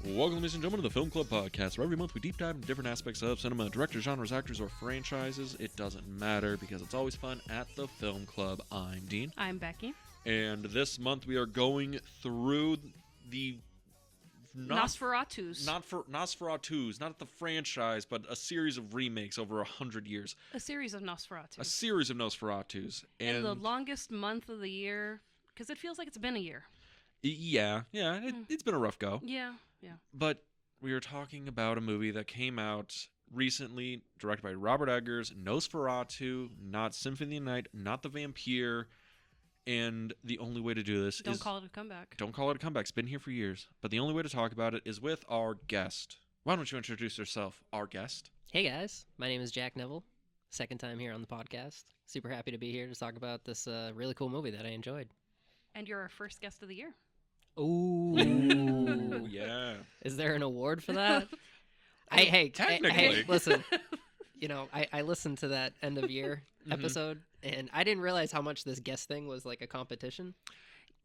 Welcome, ladies and gentlemen, to the Film Club Podcast, where every month we deep dive into different aspects of cinema, directors, genres, actors, or franchises. It doesn't matter because it's always fun at the Film Club. I'm Dean. I'm Becky. And this month we are going through the... Nosferatus. Nosferatus, not the franchise, but a series of remakes over 100 years. A series of Nosferatus. A series of Nosferatus. And the longest month of the year, because it feels like it's been a year. Yeah, it's been a rough go. Yeah. But we are talking about a movie that came out recently, directed by Robert Eggers, Nosferatu, not Symphony of the Night, not The Vampire, and the only way to do this is... Don't call it a comeback. Don't call it a comeback. It's been here for years. But the only way to talk about it is with our guest. Why don't you introduce yourself, our guest? Hey guys, my name is Jack Neville. Second time here on the podcast. Super happy to be here to talk about this really cool movie that I enjoyed. And you're our first guest of the year. Ooh. Yeah. Is there an award for that? Technically. Hey, listen. You know, I listened to that end of year episode, and I didn't realize how much this guest thing was like a competition.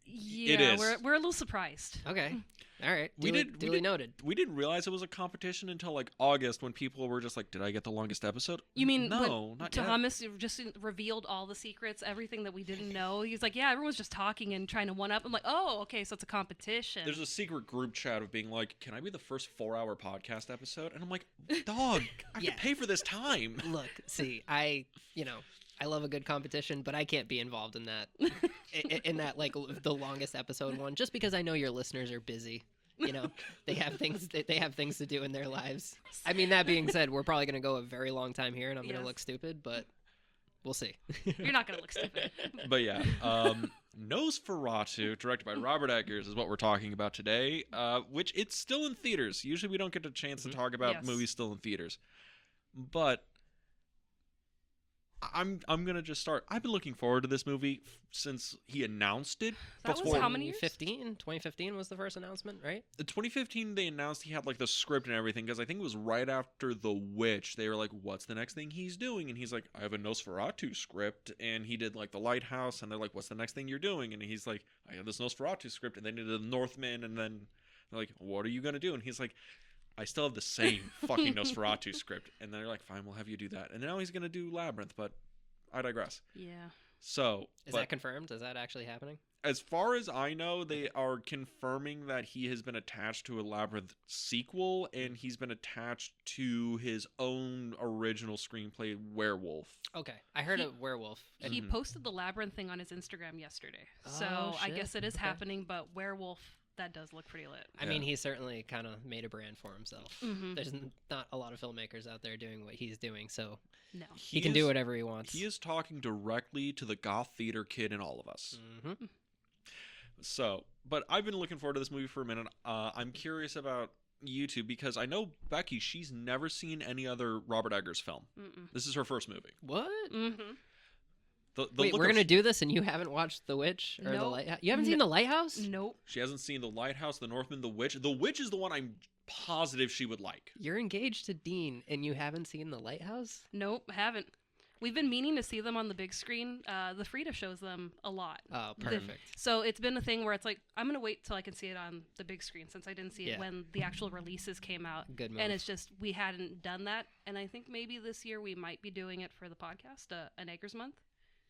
Yeah, It is. We're a little surprised. Okay. All right. We Duly noted. We didn't realize it was a competition until like August when people were just like, did I get the longest episode? You mean no, when not yet. Thomas just revealed all the secrets, everything that we didn't know? He's like, yeah, everyone's just talking and trying to one-up. I'm like, oh, okay, so it's a competition. There's a secret group chat of being like, can I be the first 4-hour podcast episode? And I'm like, dog, I have to pay for this time. Look, see, I love a good competition, but I can't be involved in that. in that, like, the longest episode one, just because I know your listeners are busy. You know, they have things to do in their lives. I mean, that being said, we're probably going to go a very long time here, and I'm going to look stupid, but we'll see. You're not going to look stupid. But yeah, Nosferatu, directed by Robert Eggers, is what we're talking about today, which it's still in theaters. Usually we don't get a chance to talk about movies still in theaters. But I'm gonna just start. I've been looking forward to this movie since he announced it. That was how many years? 2015 was the first announcement, right? In 2015, they announced he had like the script and everything because I think it was right after The Witch. They were like, "What's the next thing he's doing?" And he's like, "I have a Nosferatu script." And he did like The Lighthouse, and they're like, "What's the next thing you're doing?" And he's like, "I have this Nosferatu script." And then he did The Northman, and then they're like, "What are you gonna do?" And he's like, I still have the same fucking Nosferatu script. And they're like, fine, we'll have you do that. And now he's going to do Labyrinth, but I digress. Yeah. So. Is that confirmed? Is that actually happening? As far as I know, they are confirming that he has been attached to a Labyrinth sequel, and he's been attached to his own original screenplay, Werewolf. Okay. I heard a werewolf. He posted the Labyrinth thing on his Instagram yesterday. So I guess it is happening, but Werewolf... That does look pretty lit. I mean, he certainly kind of made a brand for himself. Mm-hmm. There's not a lot of filmmakers out there doing what he's doing, so he can do whatever he wants. He is talking directly to the goth theater kid in all of us. Mm-hmm. So, but I've been looking forward to this movie for a minute. I'm curious about you two because I know Becky, she's never seen any other Robert Eggers film. Mm-mm. This is her first movie. What? Mm-hmm. Wait, we're going to do this and you haven't watched The Witch or The Lighthouse? You haven't seen The Lighthouse? Nope. She hasn't seen The Lighthouse, The Northman, The Witch. The Witch is the one I'm positive she would like. You're engaged to Dean and you haven't seen The Lighthouse? Nope, haven't. We've been meaning to see them on the big screen. The Frida shows them a lot. Oh, perfect. So it's been a thing where it's like, I'm going to wait till I can see it on the big screen since I didn't see it when the actual releases came out. Good move. And it's just, we hadn't done that. And I think maybe this year we might be doing it for the podcast, an Eggers Month.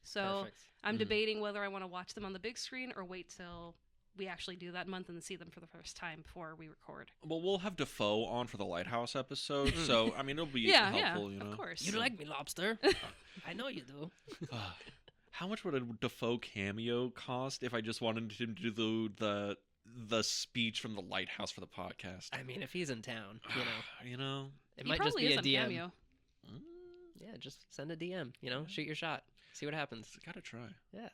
So perfect. I'm debating whether I want to watch them on the big screen or wait till we actually do that month and see them for the first time before we record. Well, we'll have Defoe on for the Lighthouse episode, so, I mean, it'll be helpful, you know? Of course. You like me, Lobster? I know you do. How much would a Defoe cameo cost if I just wanted him to do the speech from the Lighthouse for the podcast? I mean, if he's in town, you know? It he might just be a DM. Cameo. Yeah, just send a DM, shoot your shot. See what happens. Gotta try. Yeah.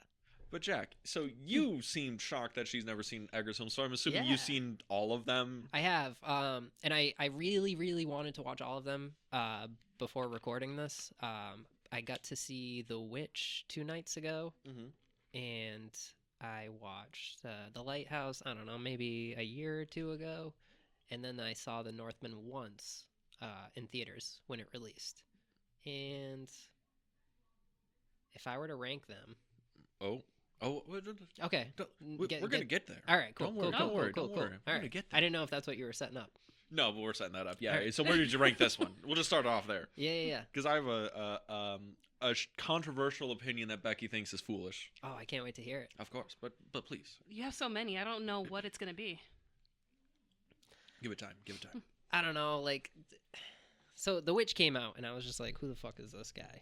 But Jack, so you seemed shocked that she's never seen Eggers films, so I'm assuming you've seen all of them. I have, and I really, really wanted to watch all of them before recording this. I got to see The Witch 2 nights ago, and I watched The Lighthouse, I don't know, maybe a year or two ago, and then I saw The Northman once in theaters when it released. And if I were to rank them, Oh, Okay. we're gonna get there. All right, cool. Don't worry. Cool, Don't cool, worry. cool, Don't cool. worry. All We're right. gonna get I there. didn't know if that's what you were setting up. No, but we're setting that up. Yeah. All right. So where did you rank this one? We'll just start off there Yeah. because I have a controversial opinion that Becky thinks is foolish. Oh, I can't wait to hear it. Of course, but please You have so many. I don't know what it's gonna be. give it time. Give it time. I don't know, like, so The Witch came out, and I was just like, who the fuck is this guy?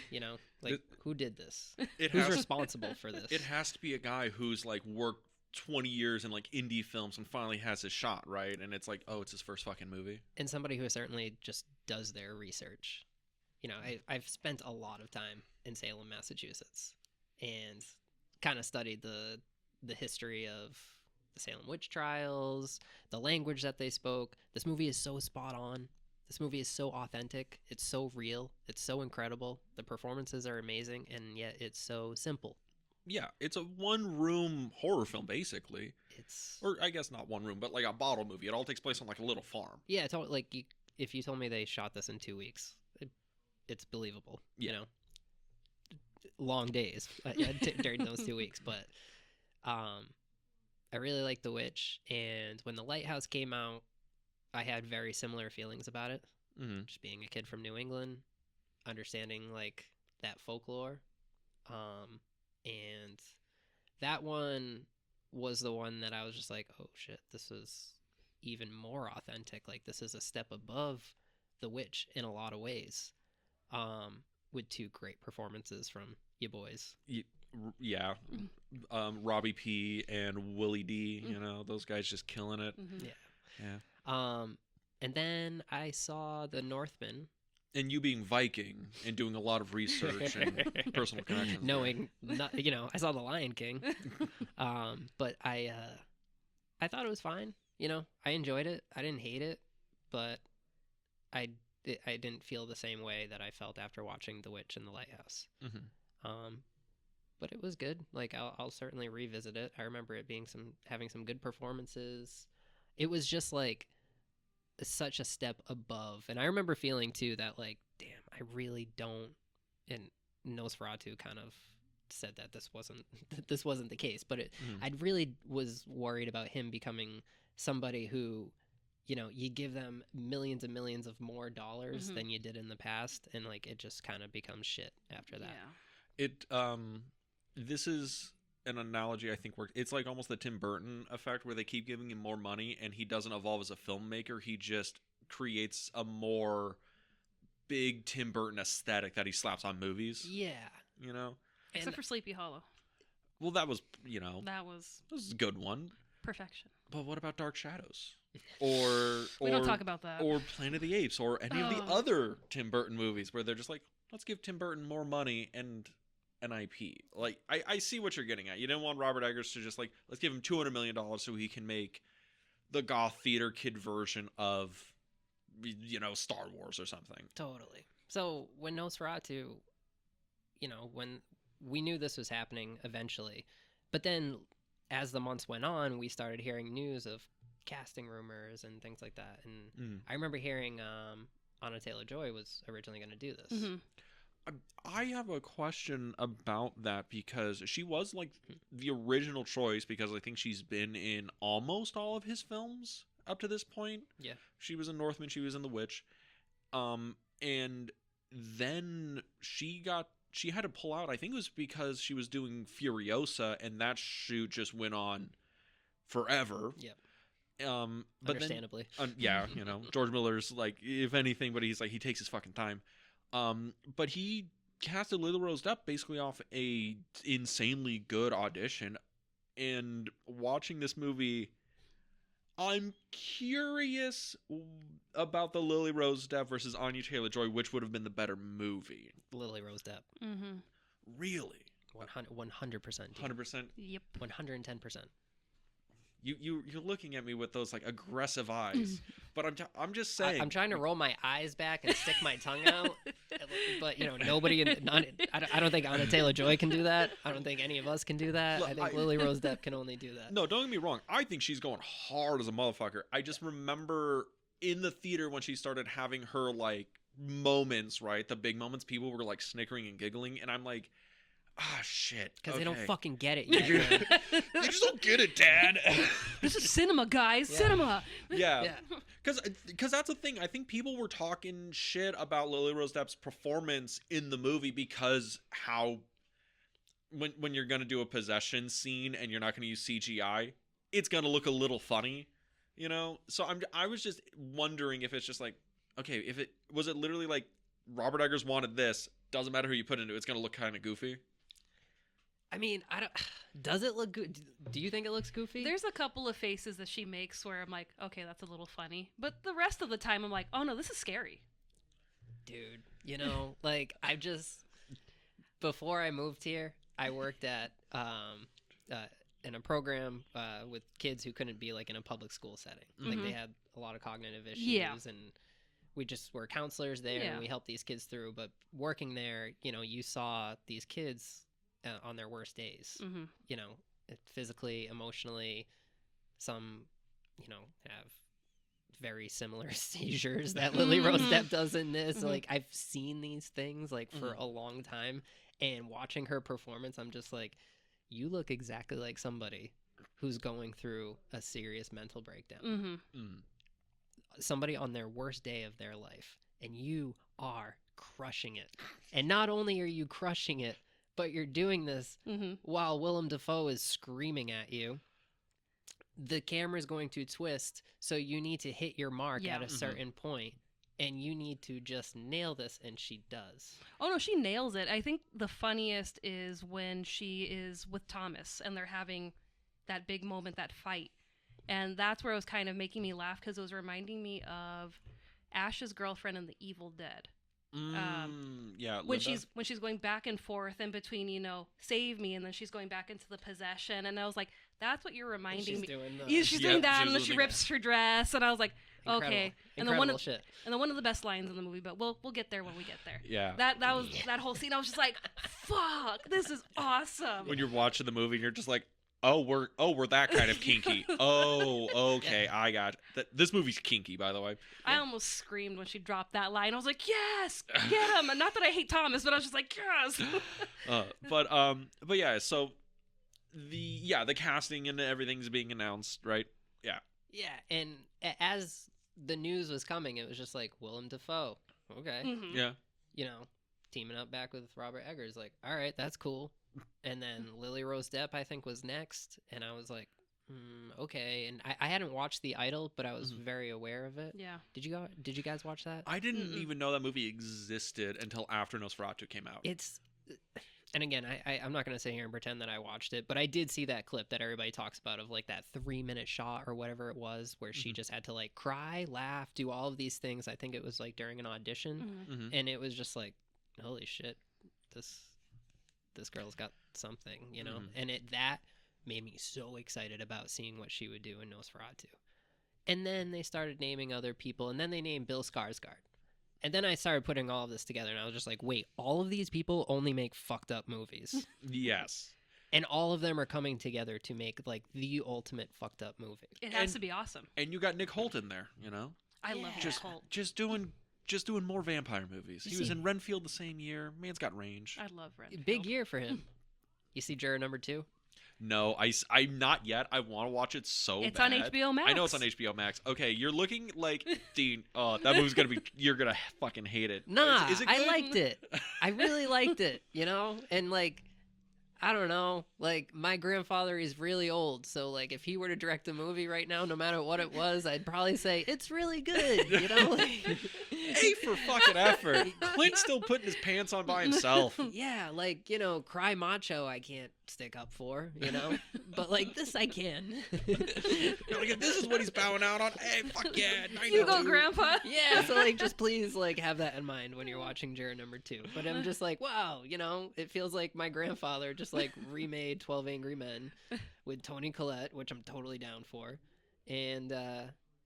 You know, like, who did this? Who's responsible for this? It has to be a guy who's like worked 20 years in like indie films and finally has his shot, right? And it's like, oh, it's his first fucking movie. And somebody who certainly just does their research. You know, I've spent a lot of time in Salem, Massachusetts, and kind of studied the history of the Salem witch trials, the language that they spoke. This movie is so spot on. This movie is so authentic. It's so real. It's so incredible. The performances are amazing, and yet it's so simple. Yeah, it's a one-room horror film, basically. It's Or I guess not one room, but like a bottle movie. It all takes place on like a little farm. yeah, it's all, like if you told me they shot this in 2 weeks, it's believable. You know, long days during those 2 weeks, but I really like The Witch, and when The Lighthouse came out, I had very similar feelings about it. Mm-hmm. Just being a kid from New England, understanding like that folklore, and that one was the one that I was just like, oh shit, this is even more authentic. Like, this is a step above The Witch in a lot of ways, with two great performances from you boys. Yeah, Robbie P and Willie D. You know, those guys just killing it. Mm-hmm. Yeah. And then I saw The Northman. And you being Viking and doing a lot of research and personal connections. Knowing, not, you know, I saw The Lion King. But I thought it was fine. You know, I enjoyed it. I didn't hate it, but I didn't feel the same way that I felt after watching The Witch and The Lighthouse. Mm-hmm. But it was good. Like, I'll certainly revisit it. I remember it being having some good performances. It was just like such a step above. And I remember feeling too that like, damn, I really don't. And Nosferatu kind of said that this wasn't the case, but I really was worried about him becoming somebody who, you know, you give them millions and millions of more dollars than you did in the past, and like it just kind of becomes shit after that. Yeah. This is an analogy I think works. It's like almost the Tim Burton effect where they keep giving him more money and he doesn't evolve as a filmmaker. He just creates a more big Tim Burton aesthetic that he slaps on movies. Yeah. You know? Except for Sleepy Hollow. Well, that was, you know, That was this is a good one. perfection. But what about Dark Shadows? Or We don't talk about that. Or Planet of the Apes or any of the other Tim Burton movies where they're just like, let's give Tim Burton more money and an IP. Like, I see what you're getting at. You didn't want Robert Eggers to just like, let's give him $200 million so he can make the goth theater kid version of, you know, Star Wars or something. Totally. So when Nosferatu, you know, when we knew this was happening eventually, but then as the months went on, we started hearing news of casting rumors and things like that. And I remember hearing Anna Taylor-Joy was originally going to do this. Mm-hmm. I have a question about that because she was like the original choice because I think she's been in almost all of his films up to this point. Yeah. She was in Northman, she was in The Witch. And then she had to pull out. I think it was because she was doing Furiosa and that shoot just went on forever. Yep. But Understandably. Then, yeah, you know, George Miller's like, if anything, but he's like, he takes his fucking time. But he casted Lily Rose Depp basically off a insanely good audition. And watching this movie, I'm curious about the Lily Rose Depp versus Anya Taylor-Joy, which would have been the better movie. Lily Rose Depp. Mm-hmm. Really? 100%. 100%? Yep. 110%. You're looking at me with those like aggressive eyes, but I'm just saying. I'm trying to roll my eyes back and stick my tongue out, but you know nobody. I don't think Anna Taylor-Joy can do that. I don't think any of us can do that. Look, I think Lily Rose Depp can only do that. No, don't get me wrong. I think she's going hard as a motherfucker. I just remember in the theater when she started having her like moments, right? The big moments, people were like snickering and giggling, and I'm like, Ah, shit. Because they don't Okay. fucking get it yet. man. They just don't get it, Dad. This is cinema, guys. Yeah. Cinema. Yeah. Yeah. Because that's the thing. I think people were talking shit about Lily Rose Depp's performance in the movie because how when you're gonna do a possession scene and you're not gonna use CGI, it's gonna look a little funny, you know. So I was just wondering if it's just like, okay, if it was it literally like Robert Eggers wanted this, doesn't matter who you put into it, it's gonna look kind of goofy. I mean, I don't. Does it look good? Do you think it looks goofy? There's a couple of faces that she makes where I'm like, okay, that's a little funny. But the rest of the time, I'm like, oh no, this is scary. Dude, you know, like I just before I moved here, I worked at in a program with kids who couldn't be like in a public school setting. Like Mhm. they had a lot of cognitive issues, Yeah. and we just were counselors there, Yeah. and we helped these kids through. But working there, you know, you saw these kids on their worst days. Mm-hmm. You know, physically, emotionally. Some, you know, have very similar seizures that Lily Rose Depp does in this. Mhm. Like, I've seen these things like for a long time, and watching her performance, I'm just like, you look exactly like somebody who's going through a serious mental breakdown. Mm-hmm. Somebody on their worst day of their life, and you are crushing it. And not only are you crushing it, but you're doing this Mm-hmm. while Willem Dafoe is screaming at you. The camera's going to twist, so you need to hit your mark Yeah. at a certain point, and you need to just nail this, and she does. Oh no, she nails it. I think the funniest is when she is with Thomas and they're having that big moment, that fight. And that's where it was kind of making me laugh because it was reminding me of Ash's girlfriend in The Evil Dead. Yeah, When Linda? she's going back and forth in between, you know, save me, and then she's going back into the possession, and I was like, that's what you're reminding She's me. doing Yeah, she's Yeah, doing that, she and was then she doing rips her dress, and I was like, incredible, okay. And then incredible shit. one of the best lines in the movie, but we'll get there when we get there. Yeah. That was that whole scene. I was just like, fuck, this is awesome. When you're watching the movie, and you're just like, oh, we're that kind of kinky. Oh, okay, I got it. This movie's kinky, by the way. I almost screamed when she dropped that line. I was like, yes, get him. And not that I hate Thomas, but I was just like, yes. But yeah, so the casting and everything's being announced, right? Yeah. Yeah, and as the news was coming, it was just like, Willem Dafoe. Okay. Mhm. Yeah. You know, teaming up back with Robert Eggers. Like, all right, that's cool. And then Lily Rose Depp, I think, was next. And I was like, okay. And I hadn't watched The Idol, but I was very aware of it. Yeah. Did you guys watch that? I didn't even know that movie existed until after Nosferatu came out. It's, and again, I'm not going to sit here and pretend that I watched it, but I did see that clip that everybody talks about of like that 3-minute shot or whatever it was where she just had to like cry, laugh, do all of these things. I think it was like during an audition. Mhm. And it was just like, holy shit, this girl's got something, you know? And that made me so excited about seeing what she would do in Nosferatu. And then they started naming other people, and then they named Bill Skarsgård. And then I started putting all of this together, and I was just like, wait, all of these people only make fucked up movies. Yes. And all of them are coming together to make like the ultimate fucked up movie. It has to be awesome. And you got Nick Holt in there, you know? I love Yeah. Nick Holt. Just doing more vampire movies. He was see- in Renfield the same year. Man's got range. I love Renfield. Big year for him. You see Juror number 2? No, I'm not yet. I want to watch it so It's bad. on HBO Max. I know it's on HBO Max. Okay, you're looking like Dean. Oh, that movie's gonna be. You're gonna fucking hate it. Nah, Is it I good? liked it. I really liked it, you know? And like, I don't know, like my grandfather is really old, so like if he were to direct a movie right now, no matter what it was, I'd probably say it's really good, you know? A for fucking effort. Clint's still putting his pants on by himself. Yeah, like, you know, Cry Macho I can't stick up for, you know? But like this I can. You're like, if this is what he's bowing out on, hey, fuck yeah. You go, 92. Grandpa. Yeah, so like just please like have that in mind when you're watching Juror number 2. But I'm just like, wow, you know, it feels like my grandfather just like remade 12 Angry Men with Toni Collette, which I'm totally down for. And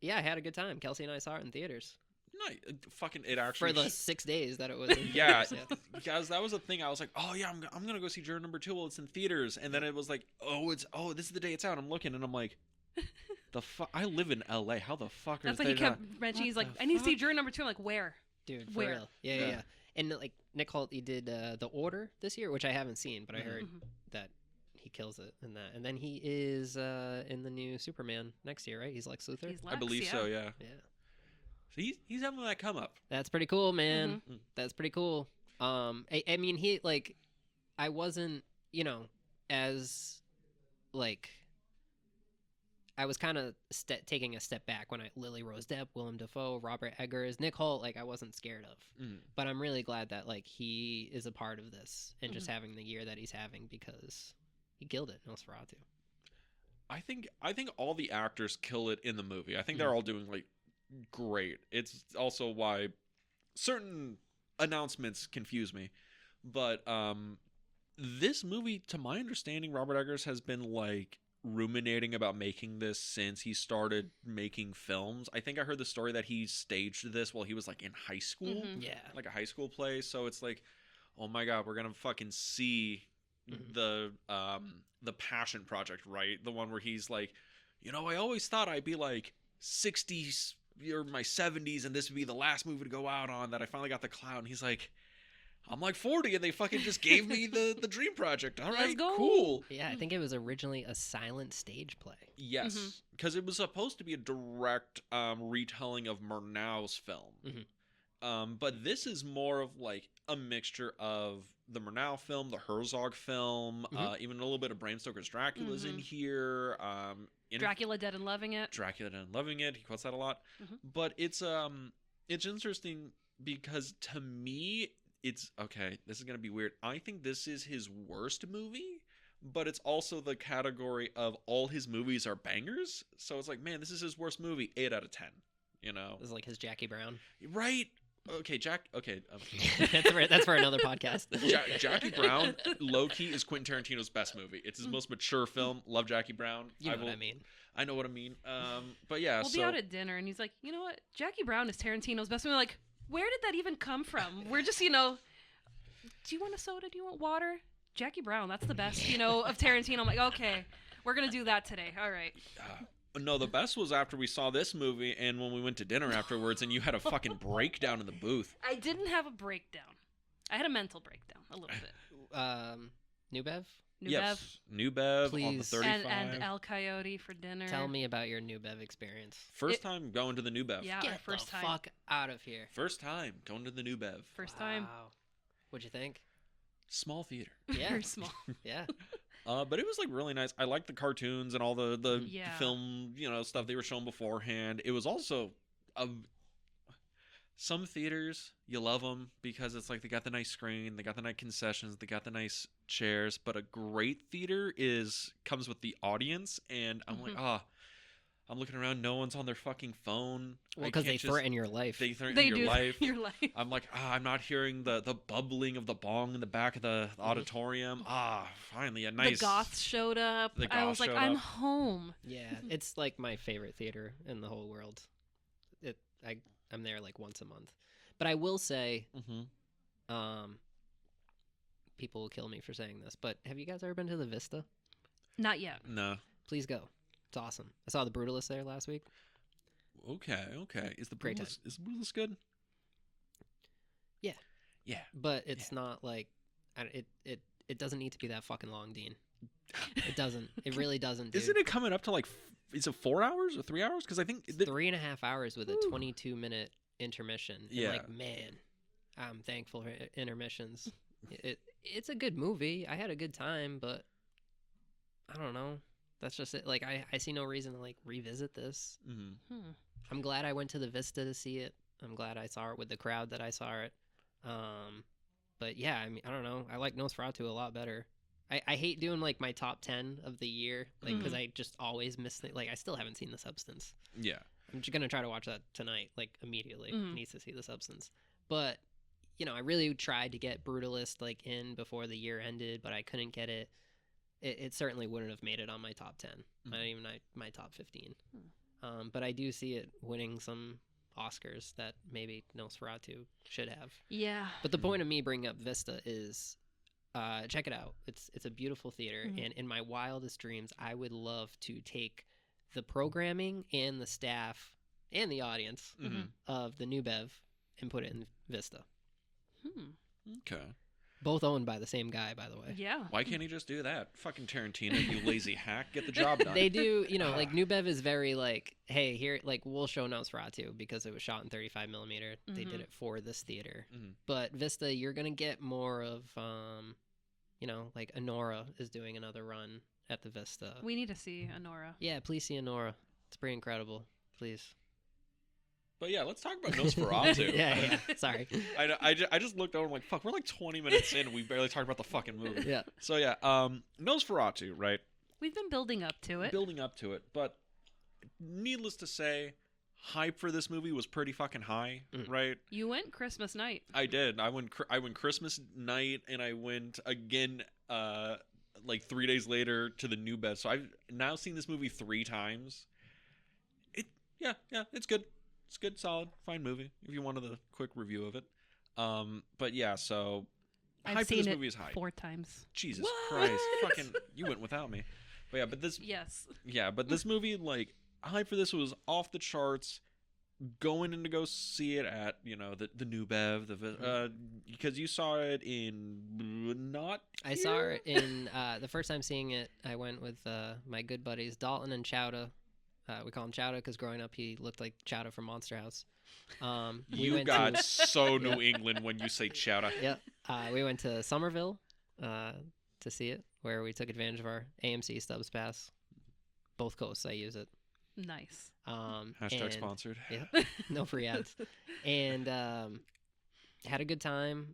yeah, I had a good time. Kelsey and I saw it in theaters No, fucking it actually. for the 6 days that it was in Yeah, theaters. because that was the thing. I was like, oh yeah, I'm gonna go see Juror number 2. Well, it's in theaters, and then it was like, this is the day it's out. I'm looking, and I'm like, the fuck. I live in LA. How the fuck are That's why they he kept not? mentioning. He's What like, the I need to see fuck? Juror number 2. I'm like, where? Dude, for Where? real. Yeah, Yeah. yeah, yeah. And like Nick Nolte did The Order this year, which I haven't seen, but I heard that he kills it in that. And then he is in the new Superman next year, right? He's Lex Luthor. He's I Lex, believe so, yeah. Yeah. So he's having that come up. That's pretty cool, man. That's pretty cool. I mean, he like, I wasn't, as like, I was kind of taking a step back when Lily Rose Depp, Willem Dafoe, Robert Eggers, Nick Holt, like I wasn't scared of. But I'm really glad that like he is a part of this and just having the year that he's having because he killed it, Nosferatu. I think all the actors kill it in the movie. I think they're all doing like great. It's also why certain announcements confuse me. But this movie, to my understanding, Robert Eggers has been like ruminating about making this since he started making films. I think I heard the story that he staged this while he was like in high school. Yeah. Like a high school play. So it's like, oh my god, we're gonna fucking see the passion project, right? The one where he's like, I always thought I'd be like 60s or my 70s and this would be the last movie to go out on that I finally got the clout. And he's like, I'm like 40 and they fucking just gave me the dream project. All right, cool. Yeah, I think it was originally a silent stage play. Yes, because it was supposed to be a direct retelling of Murnau's film. But this is more of like a mixture of the Murnau film, the Herzog film, even a little bit of Bram Stoker's Dracula's in here. Dracula Dead and Loving It. Dracula Dead and Loving It. He quotes that a lot. But it's interesting because to me, it's okay. This is gonna be weird. I think this is his worst movie, but it's also the category of all his movies are bangers. So it's like, man, this is his worst movie. 8 out of 10. This is like his Jackie Brown. Right. Okay, Okay. That's for another podcast. Jackie Brown, low-key, is Quentin Tarantino's best movie. It's his most mature film. Love Jackie Brown. You know what I mean. I know what I mean. But yeah, we'll be out at dinner, and he's like, you know what? Jackie Brown is Tarantino's best movie. Like, where did that even come from? We're just, do you want a soda? Do you want water? Jackie Brown, that's the best, of Tarantino. I'm like, okay, we're going to do that today. All right. No, the best was after we saw this movie and when we went to dinner afterwards and you had a fucking breakdown in the booth. I didn't have a breakdown. I had a mental breakdown a little bit. New Bev? Yes. New Bev Please. On the 35. And El Coyote for dinner. Tell me about your New Bev experience. First time going to the New Bev. Yeah, Get our first the time. fuck out of here. First time going to the New Bev. First time. Wow. What'd you think? Small theater. Yeah. Very small. Yeah. But it was like really nice. I liked the cartoons and all the film, stuff they were showing beforehand. It was also some theaters, you love them because it's like they got the nice screen, they got the nice concessions, they got the nice chairs. But a great theater comes with the audience, and I'm like, I'm looking around, no one's on their fucking phone. Well, because they threaten your life. They threaten your life. Your life. I'm like, I'm not hearing the bubbling of the bong in the back of the auditorium. Finally a nice. The goths showed up. I was like, I'm home. Yeah, it's like my favorite theater in the whole world. I'm there like once a month. But I will say, people will kill me for saying this, but have you guys ever been to the Vista? Not yet. No. Please go. It's awesome. I saw the Brutalist there last week. Okay. Is the Great Brutalist good? Yeah. Yeah. But it's not like it doesn't need to be that fucking long, Dean. It doesn't. It really doesn't. Dude. Isn't it coming up to like? Is it 4 hours or 3 hours? Because I think 3.5 hours with a 22-minute intermission. Yeah. And like, man, I'm thankful for intermissions. It's a good movie. I had a good time, but I don't know. That's just it. Like, I see no reason to like revisit this. I'm glad I went to the Vista to see it. I'm glad I saw it with the crowd that I saw it. But yeah, I mean, I don't know. I like Nosferatu a lot better. I hate doing like my top 10 of the year, like because I just always miss things. Like I still haven't seen The Substance. Yeah, I'm just gonna try to watch that tonight, like immediately. Needs to see The Substance. But I really tried to get Brutalist like in before the year ended, but I couldn't get it. It certainly wouldn't have made it on my top 10, not even my top 15. But I do see it winning some Oscars that maybe Nosferatu should have. Yeah. But the point of me bringing up Vista is, check it out. It's a beautiful theater, and in my wildest dreams, I would love to take the programming and the staff and the audience of the New Bev and put it in Vista. Okay. Both owned by the same guy, by the way. Yeah. Why can't he just do that? Fucking Tarantino, you lazy hack. Get the job done. They do, like New Bev is very like, hey, here, like we'll show Nosferatu because it was shot in 35 millimeter. They did it for this theater. But Vista, you're gonna get more of, like Honora is doing another run at the Vista. We need to see Honora. Yeah, please see Honora. It's pretty incredible. Please. But yeah, let's talk about Nosferatu. yeah. Sorry. I just looked over and I'm like, fuck, we're like 20 minutes in and we barely talked about the fucking movie. Yeah. So yeah, Nosferatu, right? We've been building up to it. But needless to say, hype for this movie was pretty fucking high, right? You went Christmas night. I did. I went Christmas night and I went again like 3 days later to the New Bev. So I've now seen this movie 3 times. It's good. It's good, solid, fine movie. If you wanted a quick review of it, but yeah, so I've hype for seen this it movie is high. 4 times. Jesus What? Christ, fucking, you went without me. But yeah, Yes. but this movie, like, hype for this was off the charts. Going in to go see it at the New Bev, because you saw it in I saw it in the first time seeing it. I went with my good buddies Dalton and Chowda. We call him Chowda because growing up he looked like Chowda from Monster House. You got so New England when you say Chowda. Yeah. We went to Somerville to see it, where we took advantage of our AMC Stubbs Pass. Both coasts, I use it. Nice. Hashtag sponsored. Yeah. No free ads. And had a good time.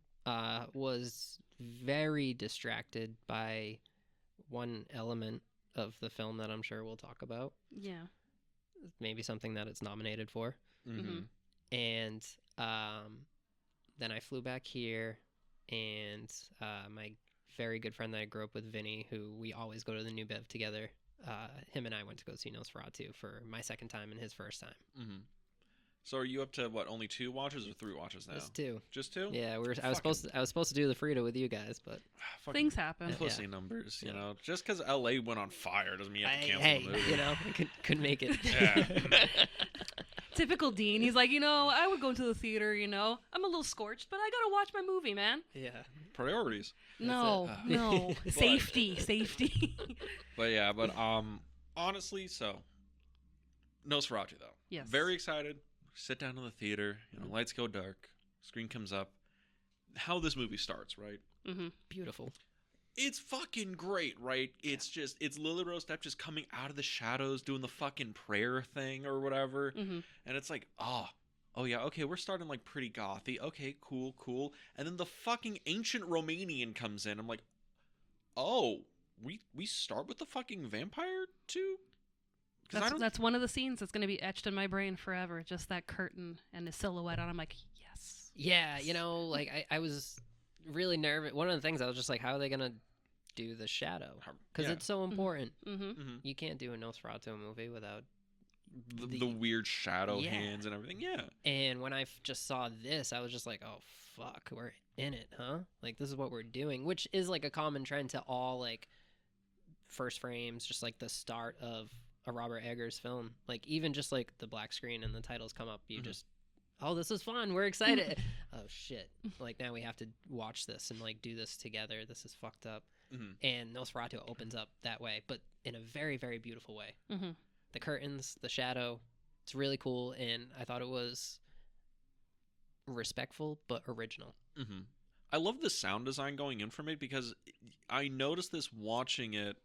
Was very distracted by one element of the film that I'm sure we'll talk about. Yeah. Maybe something that it's nominated for. And then I flew back here, and my very good friend that I grew up with, Vinny, who we always go to the New Bev together, him and I went to go see Nosferatu for my second time and his first time. So are you up to what? Only 2 watches or 3 watches now? Just 2. Just 2? Yeah, I was supposed to do the Frida with you guys, but things happen. Pussy numbers, you know. Just because LA went on fire doesn't mean you have to cancel the movie. I couldn't make it. Yeah. Typical Dean. He's like, I would go to the theater. I'm a little scorched, but I gotta watch my movie, man. Yeah. Priorities. No. Safety. But honestly, so Nosferatu though. Yes. Very excited. Sit down in the theater. Lights go dark. Screen comes up. How this movie starts, right? Beautiful. It's fucking great, right? It's Lily Rose Depp just coming out of the shadows doing the fucking prayer thing or whatever. And it's like, oh yeah, okay, we're starting like pretty gothy. Okay, cool. And then the fucking ancient Romanian comes in. I'm like, oh, we start with the fucking vampire too? That's one of the scenes that's going to be etched in my brain forever. Just that curtain and the silhouette on. I'm like, yes. Yeah, I was really nervous. One of the things I was just like, how are they going to do the shadow? Because it's so important. You can't do a Nosferatu movie without the weird shadow hands and everything. Yeah. And when I just saw this, I was just like, oh, fuck, we're in it, huh? Like, this is what we're doing, which is like a common trend to all like first frames, just like the start of a Robert Eggers film. Like, even just like the black screen and the titles come up, you just, oh, this is fun, we're excited. Oh shit, like now we have to watch this and like do this together. This is fucked up. And Nosferatu opens up that way, but in a very, very beautiful way. The curtains, the shadow, it's really cool, and I thought it was respectful but original. I love the sound design going in from it, because I noticed this watching it,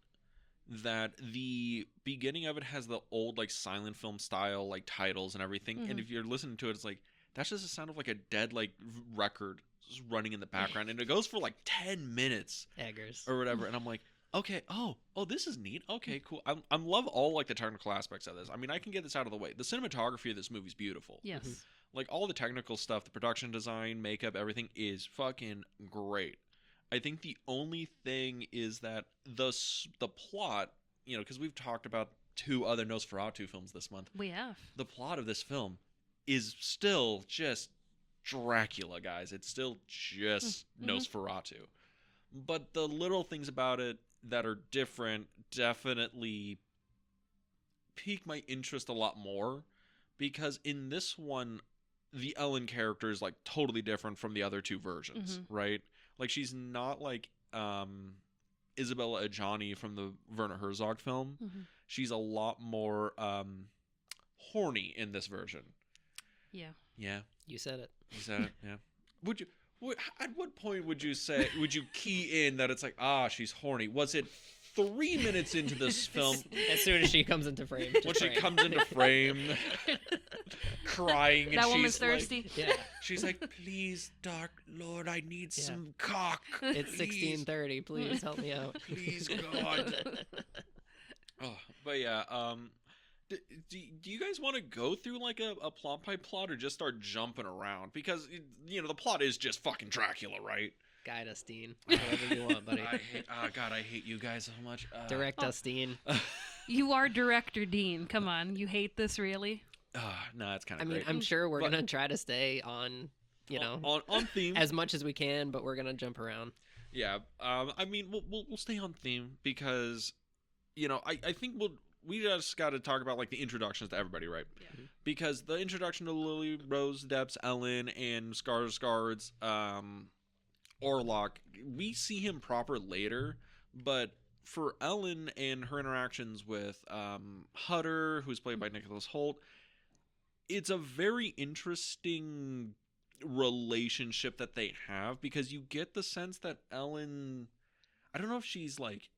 that the beginning of it has the old like silent film style like titles and everything, and if you're listening to it, it's like that's just the sound of like a dead like record just running in the background, and it goes for like 10 minutes Eggers or whatever, and I'm like, okay, oh, this is neat. Okay, cool. I love all like the technical aspects of this. I mean, I can get this out of the way. The cinematography of this movie is beautiful. Yes. Like all the technical stuff, the production design, makeup, everything is fucking great. I think the only thing is that the plot, because we've talked about 2 other Nosferatu films this month. We have. The plot of this film is still just Dracula, guys. It's still just Nosferatu. But the little things about it that are different definitely pique my interest a lot more, because in this one, the Ellen character is like totally different from the other two versions, right? Like she's not like Isabella Adjani from the Werner Herzog film. She's a lot more horny in this version. Yeah. Yeah. You said it. You said it. Yeah. At what point would you key in that it's like, she's horny? Was it 3 minutes into this film? As soon as she comes into frame. When she comes into frame, crying, and that she's woman's thirsty. Like, she's like, please, Dark Lord, I need some cock. It's 16:30. Please help me out. Please, God. But yeah, do you guys want to go through like a plot by plot, or just start jumping around? Because the plot is just fucking Dracula, right? Guide us, Dean. Whatever you want, buddy. I hate you guys so much. Direct us, Dean. You are director Dean. Come on, you hate this really? No, it's kind I of. mean, I'm sure we're gonna try to stay on, on theme as much as we can, but we're gonna jump around. Yeah. I mean, we'll stay on theme because, I think we just got to talk about like the introductions to everybody, right? Yeah. Because the introduction to Lily, Rose, Depps, Ellen, and Skarsgård's Orlok, we see him proper later, but for Ellen and her interactions with Hutter, who's played by Nicholas Hoult, it's a very interesting relationship that they have, because you get the sense that Ellen, I don't know if she's like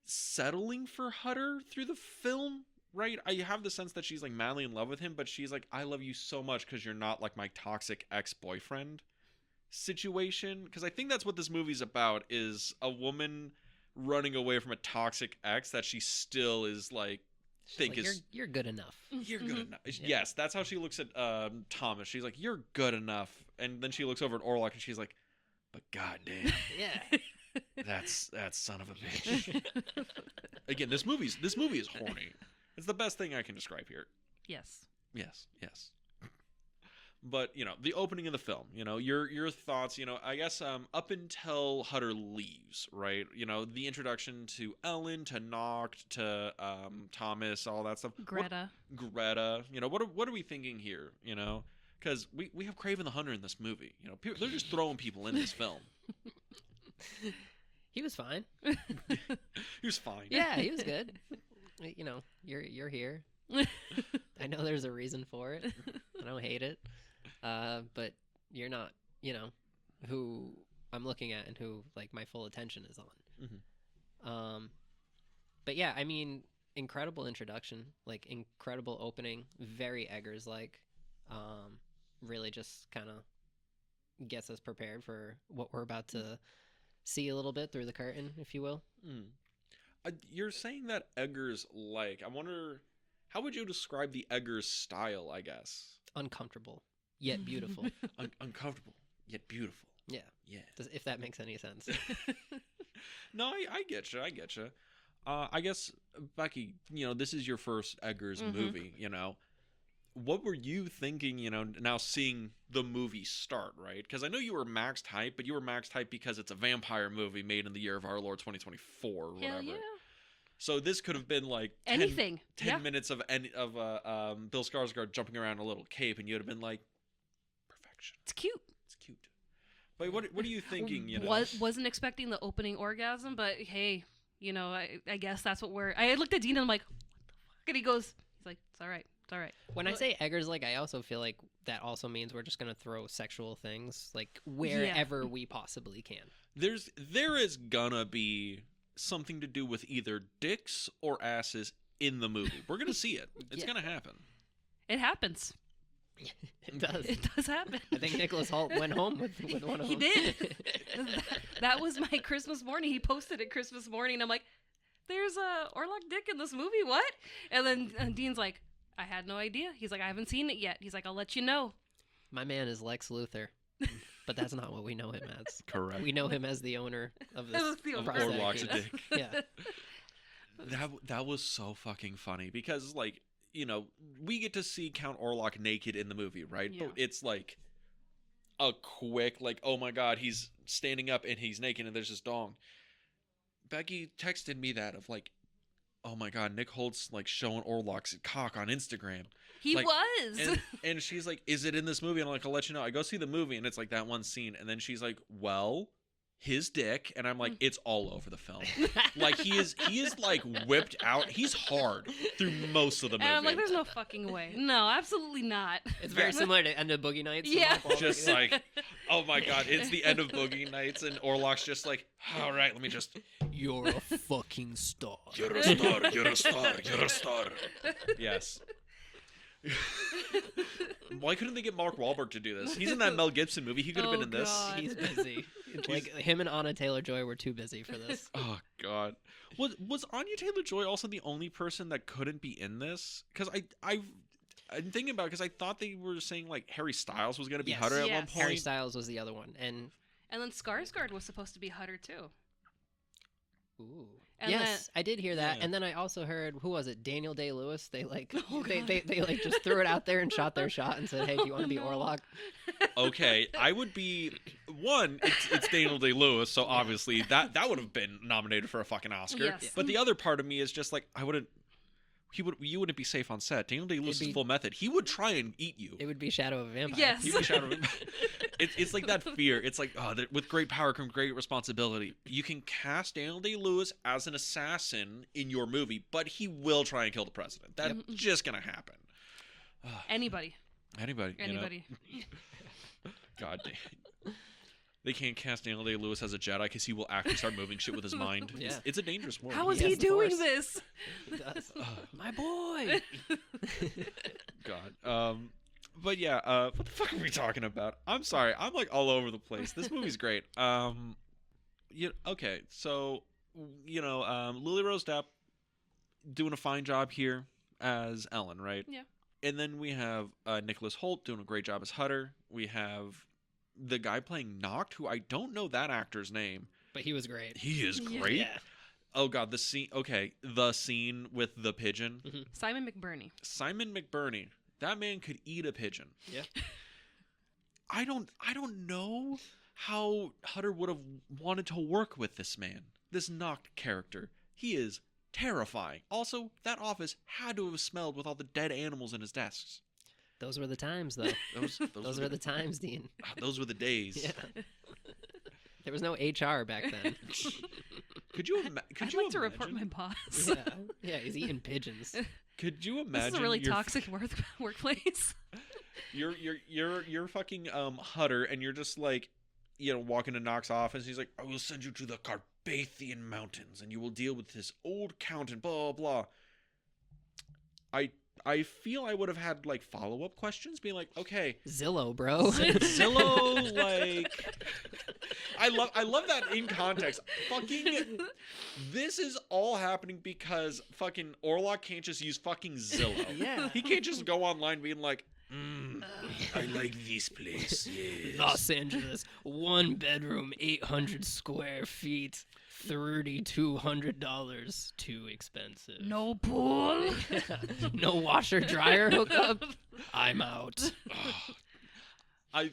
settling for Hutter through the film, right? I have the sense that she's like madly in love with him, but she's like, I love you so much because you're not like my toxic ex-boyfriend situation. Because I think that's what this movie's about, is a woman running away from a toxic ex that she still is like you're good enough. You're good enough. Yes, that's how she looks at Thomas. She's like, you're good enough. And then she looks over at Orlok and she's like, but goddamn. Yeah. That's son of a bitch. Again, this movie is horny. It's the best thing I can describe here. Yes. But the opening of the film, your thoughts, I guess up until Hutter leaves, right? The introduction to Ellen, to Knock, to Thomas, all that stuff. Greta. What are we thinking here? Because we have Craven the Hunter in this movie. They're just throwing people in this film. He was fine. He was fine. Yeah, he was good. You're here. I know there's a reason for it. I don't hate it. But you're not, who I'm looking at and who like my full attention is on. But yeah, I mean, incredible introduction, like incredible opening, very Eggers-like. Really just kind of gets us prepared for what we're about to see a little bit through the curtain, if you will. You're saying that Eggers-like. I wonder, how would you describe the Eggers style, I guess? Uncomfortable, yet beautiful. Uncomfortable, yet beautiful. Yeah. If that makes any sense. No, I get you. I guess, Becky, this is your first Eggers movie, What were you thinking, now seeing the movie start, right? Because I know you were maxed hype, but you were maxed hype because it's a vampire movie made in the year of our Lord 2024 or whatever. Hell yeah. So this could have been like 10 minutes of Bill Skarsgård jumping around in a little cape, and you'd have been like, perfection. It's cute. But what are you thinking? Wasn't expecting the opening orgasm, but hey, I guess that's what I looked at Dean and I'm like, what the fuck? And he's like, it's all right. When I say Eggers-like, I also feel like that also means we're just gonna throw sexual things like wherever we possibly can. There is gonna be something to do with either dicks or asses in the movie. We're gonna see it. It's gonna happen. It happens. It does. It does happen. I think Nicholas Hoult went home with one of them. He did. That was my Christmas morning. He posted it Christmas morning. I'm like, there's a Orlok dick in this movie. What? And then Dean's like, I had no idea. He's like, I haven't seen it yet. He's like, I'll let you know. My man is Lex Luthor, but that's not what we know him as. Correct. We know him as the owner of this. Orlok's dick. Yeah. That was so fucking funny because, like, we get to see Count Orlok naked in the movie, right? Yeah. But it's like a quick, like, oh my god, he's standing up and he's naked and there's his dong. Becky texted me that of like, oh my god, Nick Holt's like showing Orlok's cock on Instagram. He Like, was. and she's like, "Is it in this movie?" And I'm like, "I'll let you know." I go see the movie, and it's like that one scene, and then she's like, "Well, his dick," and I'm like, "It's all over the film. Like he is like whipped out. He's hard through most of the movie." And I'm like, there's no fucking way. No, absolutely not. It's very similar to End of Boogie Nights. Yeah. Just like, oh my god, it's the end of Boogie Nights, and Orlok's just like, "All right, let me just." You're a fucking star. You're a star. You're a star. You're a star. Yes. Why couldn't they get Mark Wahlberg to do this? He's in that Mel Gibson movie. He could have been in this. God. He's busy. Like him and Anna Taylor-Joy were too busy for this. Oh god. Was Anya Taylor-Joy also the only person that couldn't be in this? Because I'm thinking about it because I thought they were saying like Harry Styles was going to be Yes. Hutter at one Yes. point. Harry Styles was the other one, and And then Skarsgård was supposed to be Hutter too. ooh. And Yes, I did hear that, Yeah. and then I also heard, who was it? Daniel Day-Lewis. They like Oh, they God. like just threw it out there and shot their shot and said, "Hey, do you want to be no. Orlok?" Okay, I would be one. It's Daniel Day-Lewis, so obviously that would have been nominated for a fucking Oscar. Yes. But the other part of me is just like I wouldn't. You wouldn't be safe on set. Daniel Day-Lewis It'd is be- full method. He would try and eat you. It would be Shadow of a Vampire. Yes. He would shout at him. It's like that fear. It's like, oh, with great power comes great responsibility. You can cast Daniel Day-Lewis as an assassin in your movie, but he will try and kill the president. That's just gonna happen. Anybody. Anybody. Anybody. God damn. They can't cast Daniel Day-Lewis as a Jedi because he will actually start moving shit with his mind. Yeah. It's a dangerous world. How is He he has the doing Force. this? He does. My boy. God. But yeah, what the fuck are we talking about? I'm sorry. I'm like all over the place. This movie's great. Okay, so Lily Rose Depp doing a fine job here as Ellen, right? Yeah. And then we have Nicholas Hoult doing a great job as Hutter. We have the guy playing Noct, who I don't know that actor's name. But he was great. He is Yeah. great. Yeah. Oh god, the scene. Okay, the scene with the pigeon. Simon McBurney. Simon McBurney. That man could eat a pigeon. Yeah. I don't know how Hutter would have wanted to work with this man, this Noct character. He is terrifying. Also, that office had to have smelled with all the dead animals in his desks. Those were the times, though. Those were the times, Dean. Those were the days. Yeah. There was no HR back then. Could you imagine? I'd like to report my boss. Yeah, he's eating pigeons. Could you imagine? This is a really your- toxic workplace. You're fucking Hutter, and you're just like, walking to Noct's office. He's like, "I will send you to the Carpathian Mountains, and you will deal with this old count and blah blah blah." I feel I would have had like follow-up questions, being like, "Okay, Zillow, bro. Zillow, like." I love that in context. Fucking, this is all happening because fucking Orlok can't just use fucking Zillow. Yeah. He can't just go online being like, I like this place. Yes. Los Angeles, 1 bedroom, 800 square feet, $3,200. Too expensive. No pool. No washer dryer hookup. I'm out. I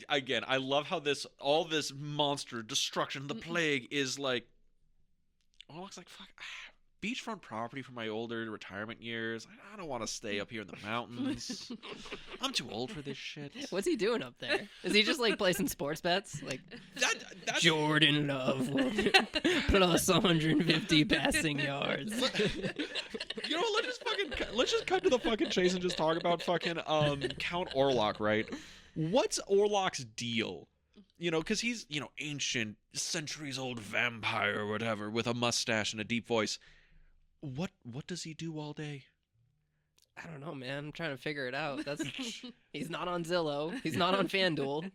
love how all this monster destruction, the plague is like, looks like fuck. Beachfront property for my older retirement years. I don't want to stay up here in the mountains. I'm too old for this shit. What's he doing up there? Is he just like placing sports bets? Like That's Jordan Love plus 150 passing yards. You know what? Let's just cut to the fucking chase and just talk about fucking Count Orlok, right? What's Orlok's deal? Because he's ancient, centuries old vampire or whatever with a mustache and a deep voice. What does he do all day? I don't know, man. I'm trying to figure it out. He's not on Zillow. He's not on FanDuel.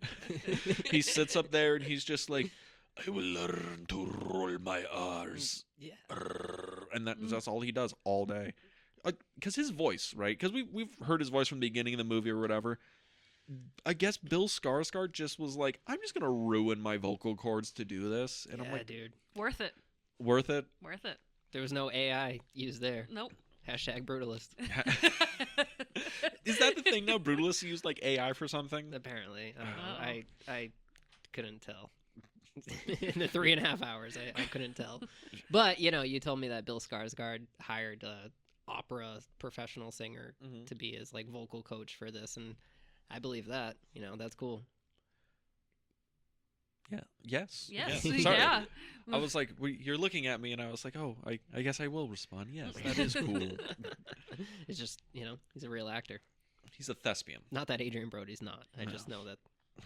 He sits up there and he's just like, I will learn to roll my R's. Yeah. And that's all he does all day. Because his voice, right? Because we've heard his voice from the beginning of the movie or whatever. I guess Bill Skarsgård just was like, I'm just gonna ruin my vocal cords to do this, and I'm like, dude. Worth it. worth it. Worth it. There was no AI used there. Nope. Hashtag brutalist. Is that the thing now? Brutalist used like AI for something? Apparently. I don't know. Uh-oh. I couldn't tell. In the 3.5 hours, I couldn't tell. But, you told me that Bill Skarsgård hired opera professional singer to be his like vocal coach for this, and I believe that. You know, that's cool. Yeah. Yes. Yes. Sorry. Yeah. I was like, you're looking at me, and I was like, oh, I guess I will respond. Yes, that is cool. It's just, you know, he's a real actor. He's a thespian. Not that Adrian Brody's not. I No. just know that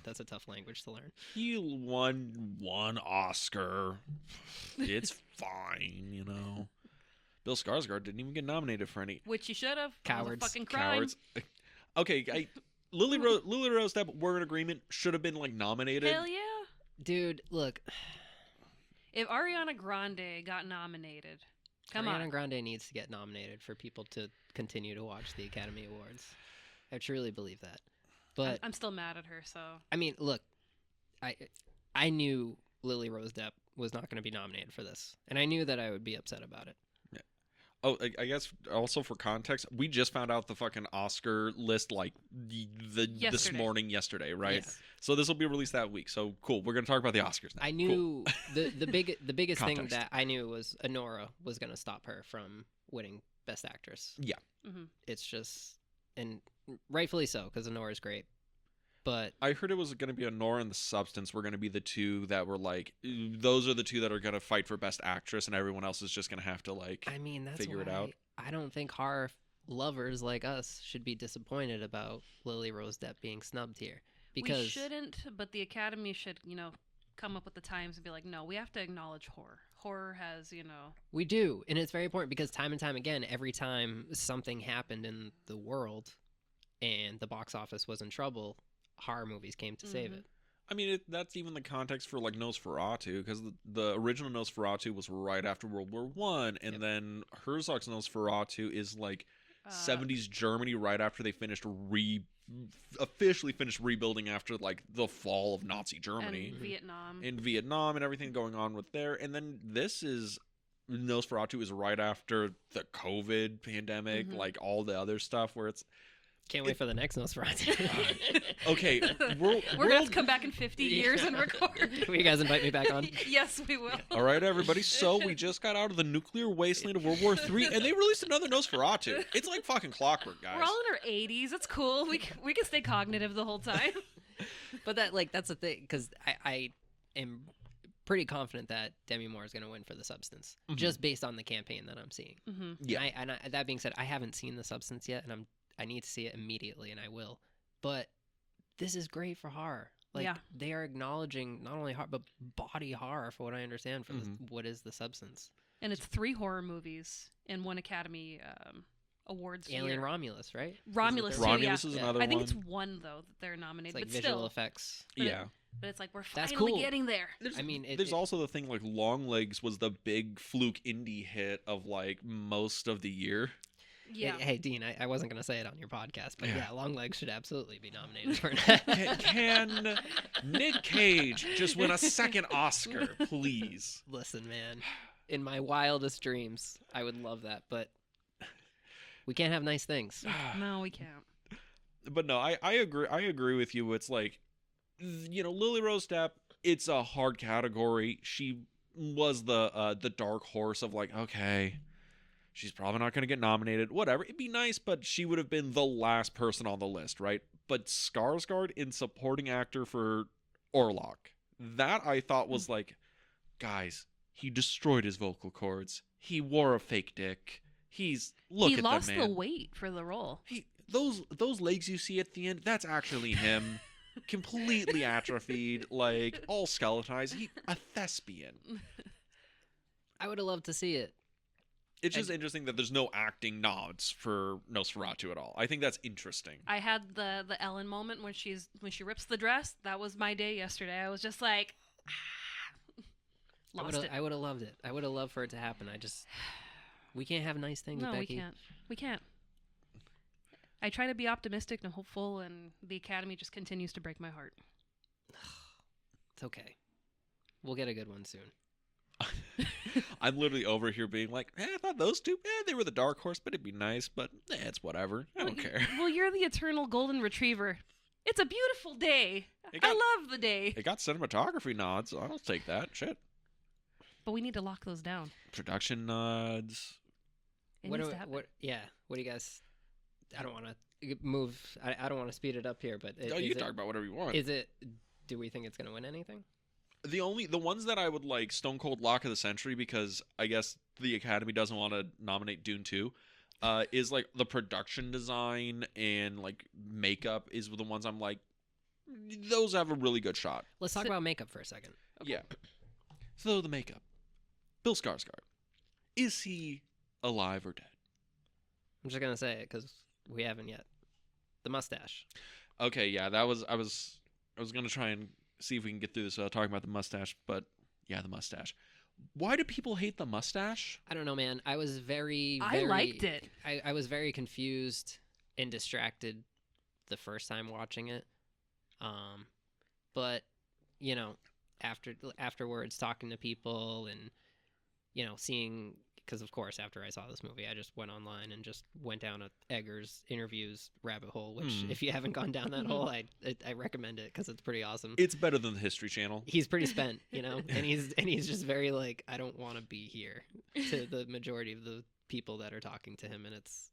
that's a tough language to learn. He won one Oscar. It's fine, you know. Bill Skarsgård didn't even get nominated for any. Which you should have. Cowards. Fucking crime. Cowards. Okay, Lily Rose Depp, we're in agreement, should have been like nominated. Hell yeah. Dude, look. If Ariana Grande got nominated, come Ariana on. Grande needs to get nominated for people to continue to watch the Academy Awards. I truly believe that. But I'm still mad at her, so. I mean, look, I knew Lily Rose Depp was not going to be nominated for this, and I knew that I would be upset about it. Oh, I guess also for context, we just found out the fucking Oscar list like this morning, yesterday, right? Yes. So this will be released that week. So cool. We're gonna talk about the Oscars now. I knew the biggest thing Context. that I knew was Honora was going to stop her from winning Best Actress. Yeah. Mm-hmm. It's just, and rightfully so, because Honora's great. But I heard it was going to be Honora and The Substance were going to be the two that were like, those are the two that are going to fight for Best Actress, and everyone else is just going to have to like I mean, that's figure it why out. I don't think horror lovers like us should be disappointed about Lily Rose Depp being snubbed here. Because We shouldn't, but the Academy should, come up with the times and be like, no, we have to acknowledge horror. Horror has, we do, and it's very important because time and time again, every time something happened in the world and the box office was in trouble, horror movies came to save it. I mean, that's even the context for like Nosferatu, because the original Nosferatu was right after World War One, and then Herzog's Nosferatu is like 70s Germany right after they finished officially finished rebuilding after like the fall of Nazi Germany and Vietnam. in Vietnam and everything going on with there. And then this is Nosferatu is right after the COVID pandemic, like all the other stuff where it's Can't wait for the next Nosferatu. okay. We're gonna have to come back in 50 years and record. Will you guys invite me back on? Yes, we will. All right, everybody. So we just got out of the nuclear wasteland of World War III, and they released another Nosferatu. It's like fucking clockwork, guys. We're all in our 80s. It's cool. We can stay cognitive the whole time. But that's the thing, because I am pretty confident that Demi Moore is going to win for The Substance, just based on the campaign that I'm seeing. Mm-hmm. Yeah. And that being said, I haven't seen The Substance yet, and I need to see it immediately, and I will. But this is great for horror. Like, they are acknowledging not only horror, but body horror, for what I understand, for what is The Substance. And it's 3 horror movies and 1 Academy Awards Alien year. Romulus, right? Romulus, too, Romulus yeah. is another I think one. it's 1, though, that they're nominated. It's like but visual still, effects. Yeah. But it's like, we're That's finally cool. getting there. I mean, There's also the thing like Longlegs was the big fluke indie hit of like most of the year. Yeah. Hey, Dean, I wasn't going to say it on your podcast, but yeah, Longlegs should absolutely be nominated for Can Nick Cage just win a second Oscar, please? Listen, man, in my wildest dreams, I would love that, but we can't have nice things. No, we can't. But no, I agree. I agree with you. It's like, Lily Rose Depp. It's a hard category. She was the dark horse of like, okay, she's probably not going to get nominated. Whatever. It'd be nice, but she would have been the last person on the list, right? But Skarsgård in supporting actor for Orlok, that I thought was like, guys, he destroyed his vocal cords. He wore a fake dick. He lost the man. the weight for the role. Those legs you see at the end, that's actually him. Completely atrophied, like all skeletonized. A thespian. I would have loved to see it. It's just interesting that there's no acting nods for Nosferatu at all. I think that's interesting. I had the Ellen moment when she rips the dress. That was my day yesterday. I was just like, lost it. I would have loved it. I would have loved for it to happen. We can't have nice things, No, Becky. we can't. I try to be optimistic and hopeful, and the Academy just continues to break my heart. It's okay. We'll get a good one soon. I'm literally over here being like, I thought those two, they were the dark horse, but it'd be nice, but it's whatever. I don't care. Well, you're the eternal golden retriever. It's a beautiful day. I love the day. It got cinematography nods, so I'll take that. Shit. But we need to lock those down. Production nods. It needs to happen. Yeah. What do you guys? I don't want to move. I don't want to speed it up here, but Oh, you can talk about whatever you want. Is it? Do we think it's going to win anything? The ones that I would like Stone Cold Lock of the Century, because I guess the Academy doesn't want to nominate Dune 2, is like the production design and like makeup is the ones I'm like, those have a really good shot. Let's talk about makeup for a second. Okay. Yeah. So the makeup. Bill Skarsgård. Is he alive or dead? I'm just going to say it because we haven't yet. The mustache. Okay, yeah, I was going to try and see if we can get through this without talking about the mustache, but yeah, the mustache. Why do people hate the mustache? I don't know, man. I was very I liked it. I was very confused and distracted the first time watching it. But you know, afterwards talking to people and you know, seeing, because of course after I saw this movie I just went online and just went down a Eggers interviews rabbit hole, which if you haven't gone down that hole, I recommend it because it's pretty awesome. It's better than the History Channel. He's pretty spent, you know, and he's just very like, I don't want to be here to the majority of the people that are talking to him, and it's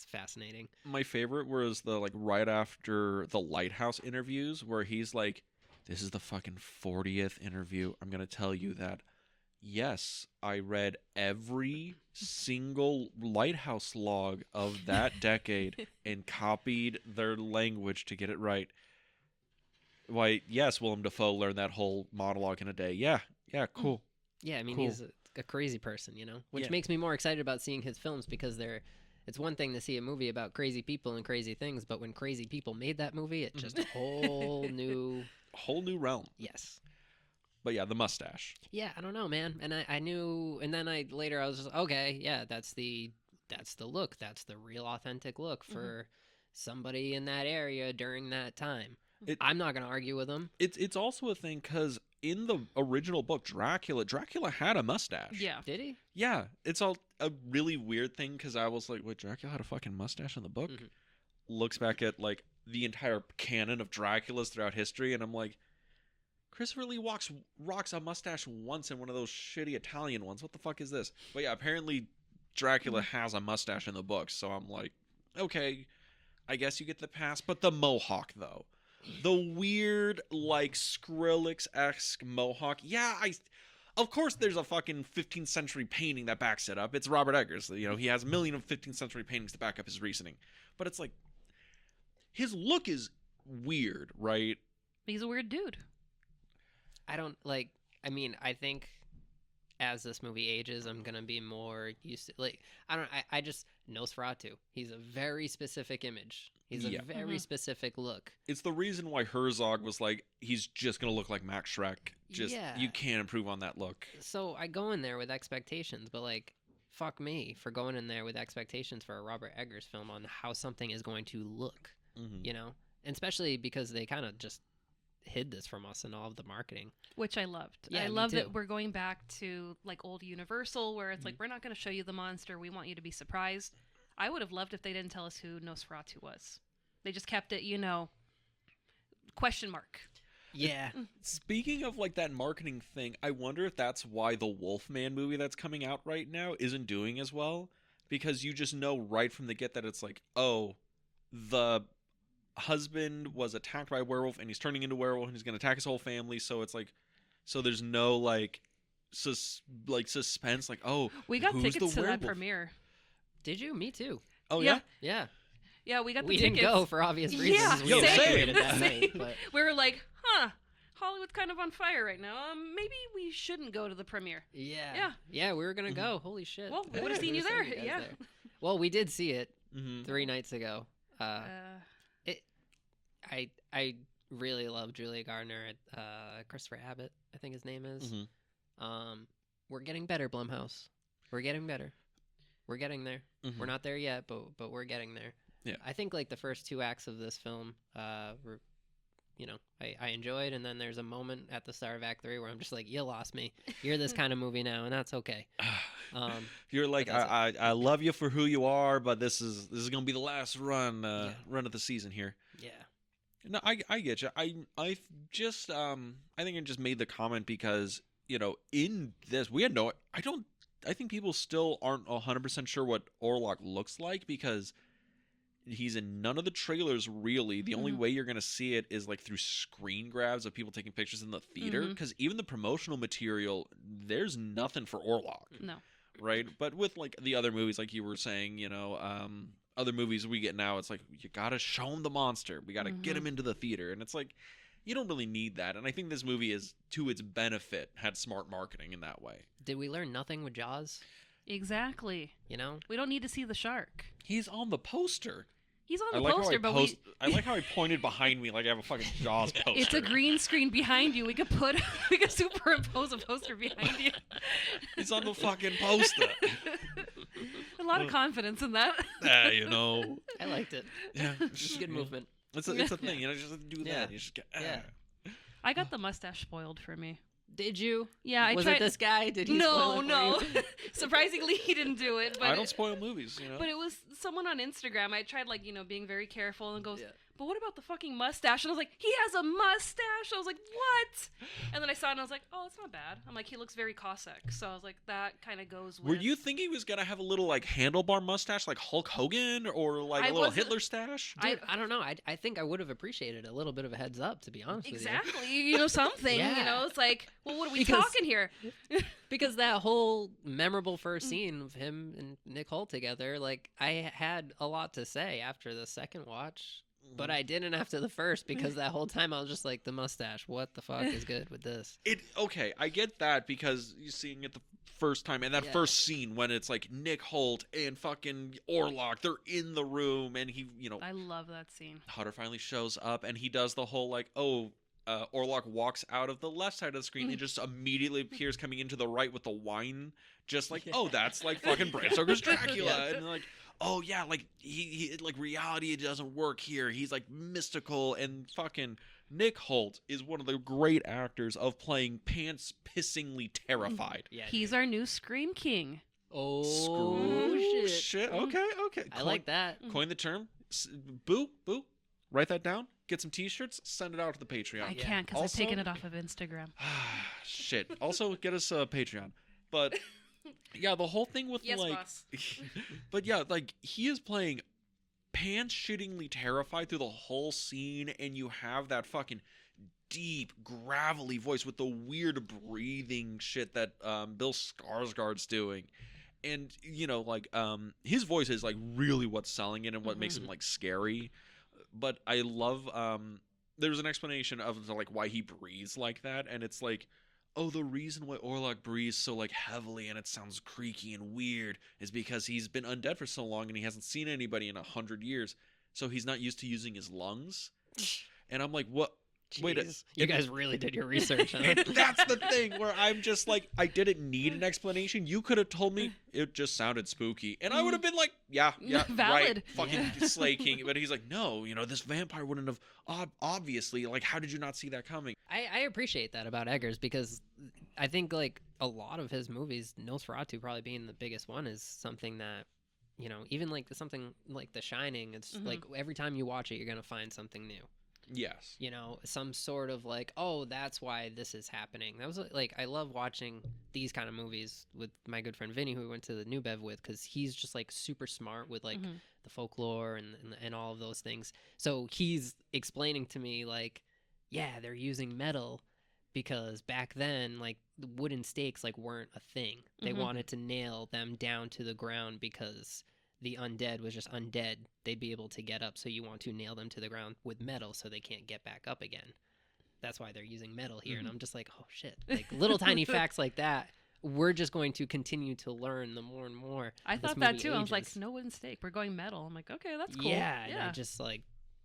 fascinating. My favorite was the like right after the Lighthouse interviews where he's like, this is the fucking 40th interview. I'm going to tell you that yes, I read every single Lighthouse log of that decade and copied their language to get it right. Why, yes, Willem Dafoe learned that whole monologue in a day. Yeah, cool. Yeah, I mean, Cool. he's a crazy person, you know, which Yeah. makes me more excited about seeing his films because it's one thing to see a movie about crazy people and crazy things, but when crazy people made that movie, it's just a whole new realm. Yes. But yeah, the mustache. Yeah, I don't know, man. And I knew, and then I was just, okay, yeah, that's the look. That's the real authentic look for somebody in that area during that time. I'm not going to argue with him. It's also a thing because in the original book, Dracula had a mustache. Yeah. Did he? Yeah, it's all a really weird thing because I was like, wait, Dracula had a fucking mustache in the book? Looks back at like the entire canon of Draculas throughout history, and I'm like, Christopher Lee rocks a mustache once in one of those shitty Italian ones. What the fuck is this? But yeah, apparently Dracula has a mustache in the books, so I'm like, okay, I guess you get the pass. But the mohawk, though. The weird, like, Skrillex-esque mohawk. Yeah, of course there's a fucking 15th century painting that backs it up. It's Robert Eggers. You know, he has a million of 15th century paintings to back up his reasoning. But it's like, his look is weird, right? He's a weird dude. I don't like, I mean, I think as this movie ages, I'm going to be more used to, like, I just, Nosferatu. He's a very specific image. He's a very specific look. It's the reason why Herzog was like, he's just going to look like Max Schreck. You can't improve on that look. So I go in there with expectations, but like, fuck me for going in there with expectations for a Robert Eggers film on how something is going to look, you know? And especially because they kind of just hid this from us in all of the marketing, which I loved. Yeah, I me love too. that we're going back to like old Universal where it's like, we're not going to show you the monster, we want you to be surprised. I would have loved if they didn't tell us who Nosferatu was. They just kept it, you know, question mark. Yeah. Speaking of like that marketing thing, I wonder if that's why the Wolfman movie that's coming out right now isn't doing as well, because you just know right from the get that it's like, oh, the husband was attacked by a werewolf and he's turning into a werewolf and he's going to attack his whole family, so it's like, so there's no like suspense, like, oh, we got who's tickets the to werewolf? that premiere. Did you? Me too. Oh Yeah. Yeah. Yeah, we got the We tickets. didn't go for obvious reasons. Yeah, We Yo, evacuated same. that night. But We were like, Hollywood's kind of on fire right now. Maybe we shouldn't go to the premiere. yeah. Yeah, we were going to go. Holy shit. Well, we would've We seen you would've there. guys Yeah. Well, we did see it Mm-hmm. 3 nights ago. I really love Julia Gardner. Christopher Abbott, I think his name is. We're getting better, Blumhouse. We're getting better. We're getting there. We're not there yet, but we're getting there. Yeah. I think like the first 2 acts of this film, were, you know, I enjoyed, and then there's a moment at the start of Act 3 where I'm just like, you lost me. You're this kind of movie now, and that's okay. You're like, I love you for who you are, but this is gonna be the last run of the season here. Yeah. No, I get you. I just I think I just made the comment because, you know, in this we had no, I don't I think people still aren't 100% sure what Orlok looks like because he's in none of the trailers really. The only way you're going to see it is like through screen grabs of people taking pictures in the theater because even the promotional material, there's nothing for Orlok. No. Right? But with like the other movies, like you were saying, you know, other movies we get now, it's like you got to show him the monster. We got to get him into the theater. And it's like, you don't really need that. And I think this movie is, to its benefit, had smart marketing in that way. Did we learn nothing with Jaws? Exactly. You know? We don't need to see the shark. He's on the poster. He's on the poster, but I like how I pointed behind me like I have a fucking Jaws poster. It's a green screen behind you. We could superimpose a poster behind you. He's on the fucking poster. A lot of confidence in that. You know. I liked it. Yeah. It's a good movement. It's a thing, you know, just do that. Yeah. You just get, I got the mustache spoiled for me. Did you? Yeah, I Was tried. it this guy? Did he No, spoil it no. for you? Surprisingly, he didn't do it. But I don't spoil movies, you know. But it was someone on Instagram. I tried, like, being very careful and goes, Yeah. but what about the fucking mustache? And I was like, he has a mustache. I was like, what? And then I saw it and I was like, oh, it's not bad. I'm like, he looks very Cossack. So I was like, that kind of goes with. Were you thinking he was going to have a little, like, handlebar mustache like Hulk Hogan or, like, a little Hitler stash? Dude, I don't know. I think I would have appreciated a little bit of a heads up, to be honest with you. Exactly. Something. Yeah. It's like, well, what are we Because- talking here? Because that whole memorable first scene of him and Nick Holt together, like, I had a lot to say after the second watch. But I didn't after the first because that whole time I was just like, the mustache, what the fuck is good with this? Okay, I get that because you're seeing it the first time and that first scene when it's like Nick Holt and fucking Orlok, they're in the room and he, I love that scene. Hutter finally shows up and he does the whole like, Orlok walks out of the left side of the screen and just immediately appears coming into the right with the wine, just like, oh, that's like fucking Bram Stoker's Dracula. And like, oh yeah, like he like reality doesn't work here. He's like mystical and fucking Nick Holt is one of the great actors of playing pants pissingly terrified. Yeah, He's our new Scream King. Oh, shit. Okay. I like that. Coin the term. Boo. Write that down. Get some T-shirts. Send it out to the Patreon. I can't because I've Also- taken it off of Instagram. Shit. Also, get us a Patreon. But yeah, the whole thing with Yes, like, boss. but yeah, like he is playing pants shittingly terrified through the whole scene, and you have that fucking deep, gravelly voice with the weird breathing shit that Bill Skarsgård's doing. And his voice is like really what's selling it and what makes him like scary. But I love there's an explanation of like why he breathes like that, and it's like, oh, the reason why Orlok breathes so like heavily and it sounds creaky and weird is because he's been undead for so long and he hasn't seen anybody in 100 years, so he's not used to using his lungs. And I'm like, what? Wait, Jeez. You guys really did your research, huh? And that's the thing where I'm just like, I didn't need an explanation. You could have told me it just sounded spooky, and I would have been like, yeah, Valid. right, fucking Slay King. But he's like, no, this vampire wouldn't have obviously. Like, how did you not see that coming? I appreciate that about Eggers because I think like a lot of his movies, Nosferatu probably being the biggest one, is something that, even like something like The Shining, it's like every time you watch it, you're going to find something new. Yes. Some sort of like, oh, that's why this is happening. That was like, I love watching these kind of movies with my good friend Vinny, who we went to the New Bev with, because he's just like super smart with like the folklore and all of those things. So he's explaining to me like, yeah, they're using metal because back then like the wooden stakes like weren't a thing. They wanted to nail them down to the ground because the undead was just undead. They'd be able to get up, so you want to nail them to the ground with metal so they can't get back up again. That's why they're using metal here. And I'm just like, oh shit, like little tiny facts like that, we're just going to continue to learn the more and more. I this thought that movie too. I was like, ages. no wooden stake. We're going metal. I'm like, okay, that's cool. Yeah, and I just like,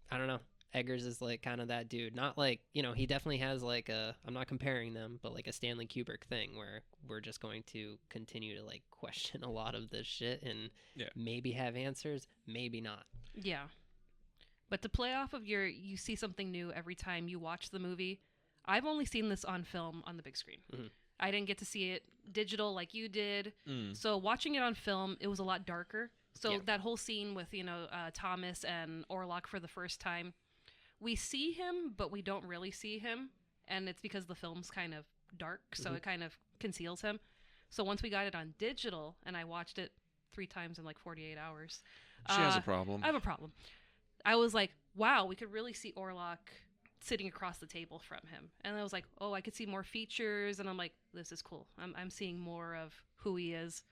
I don't know. Eggers is like kind of that dude. Not like, he definitely has like I'm not comparing them, but like a Stanley Kubrick thing where we're just going to continue to like question a lot of this shit and maybe have answers, maybe not. Yeah. But to play off of you see something new every time you watch the movie. I've only seen this on film on the big screen. I didn't get to see it digital like you did. So watching it on film, it was a lot darker. So that whole scene with, Thomas and Orlok for the first time, we see him, but we don't really see him. And it's because the film's kind of dark, so it kind of conceals him. So once we got it on digital, and I watched it 3 times in like 48 hours. She has a problem. I have a problem. I was like, wow, we could really see Orlok sitting across the table from him. And I was like, oh, I could see more features. And I'm like, this is cool. I'm seeing more of who he is.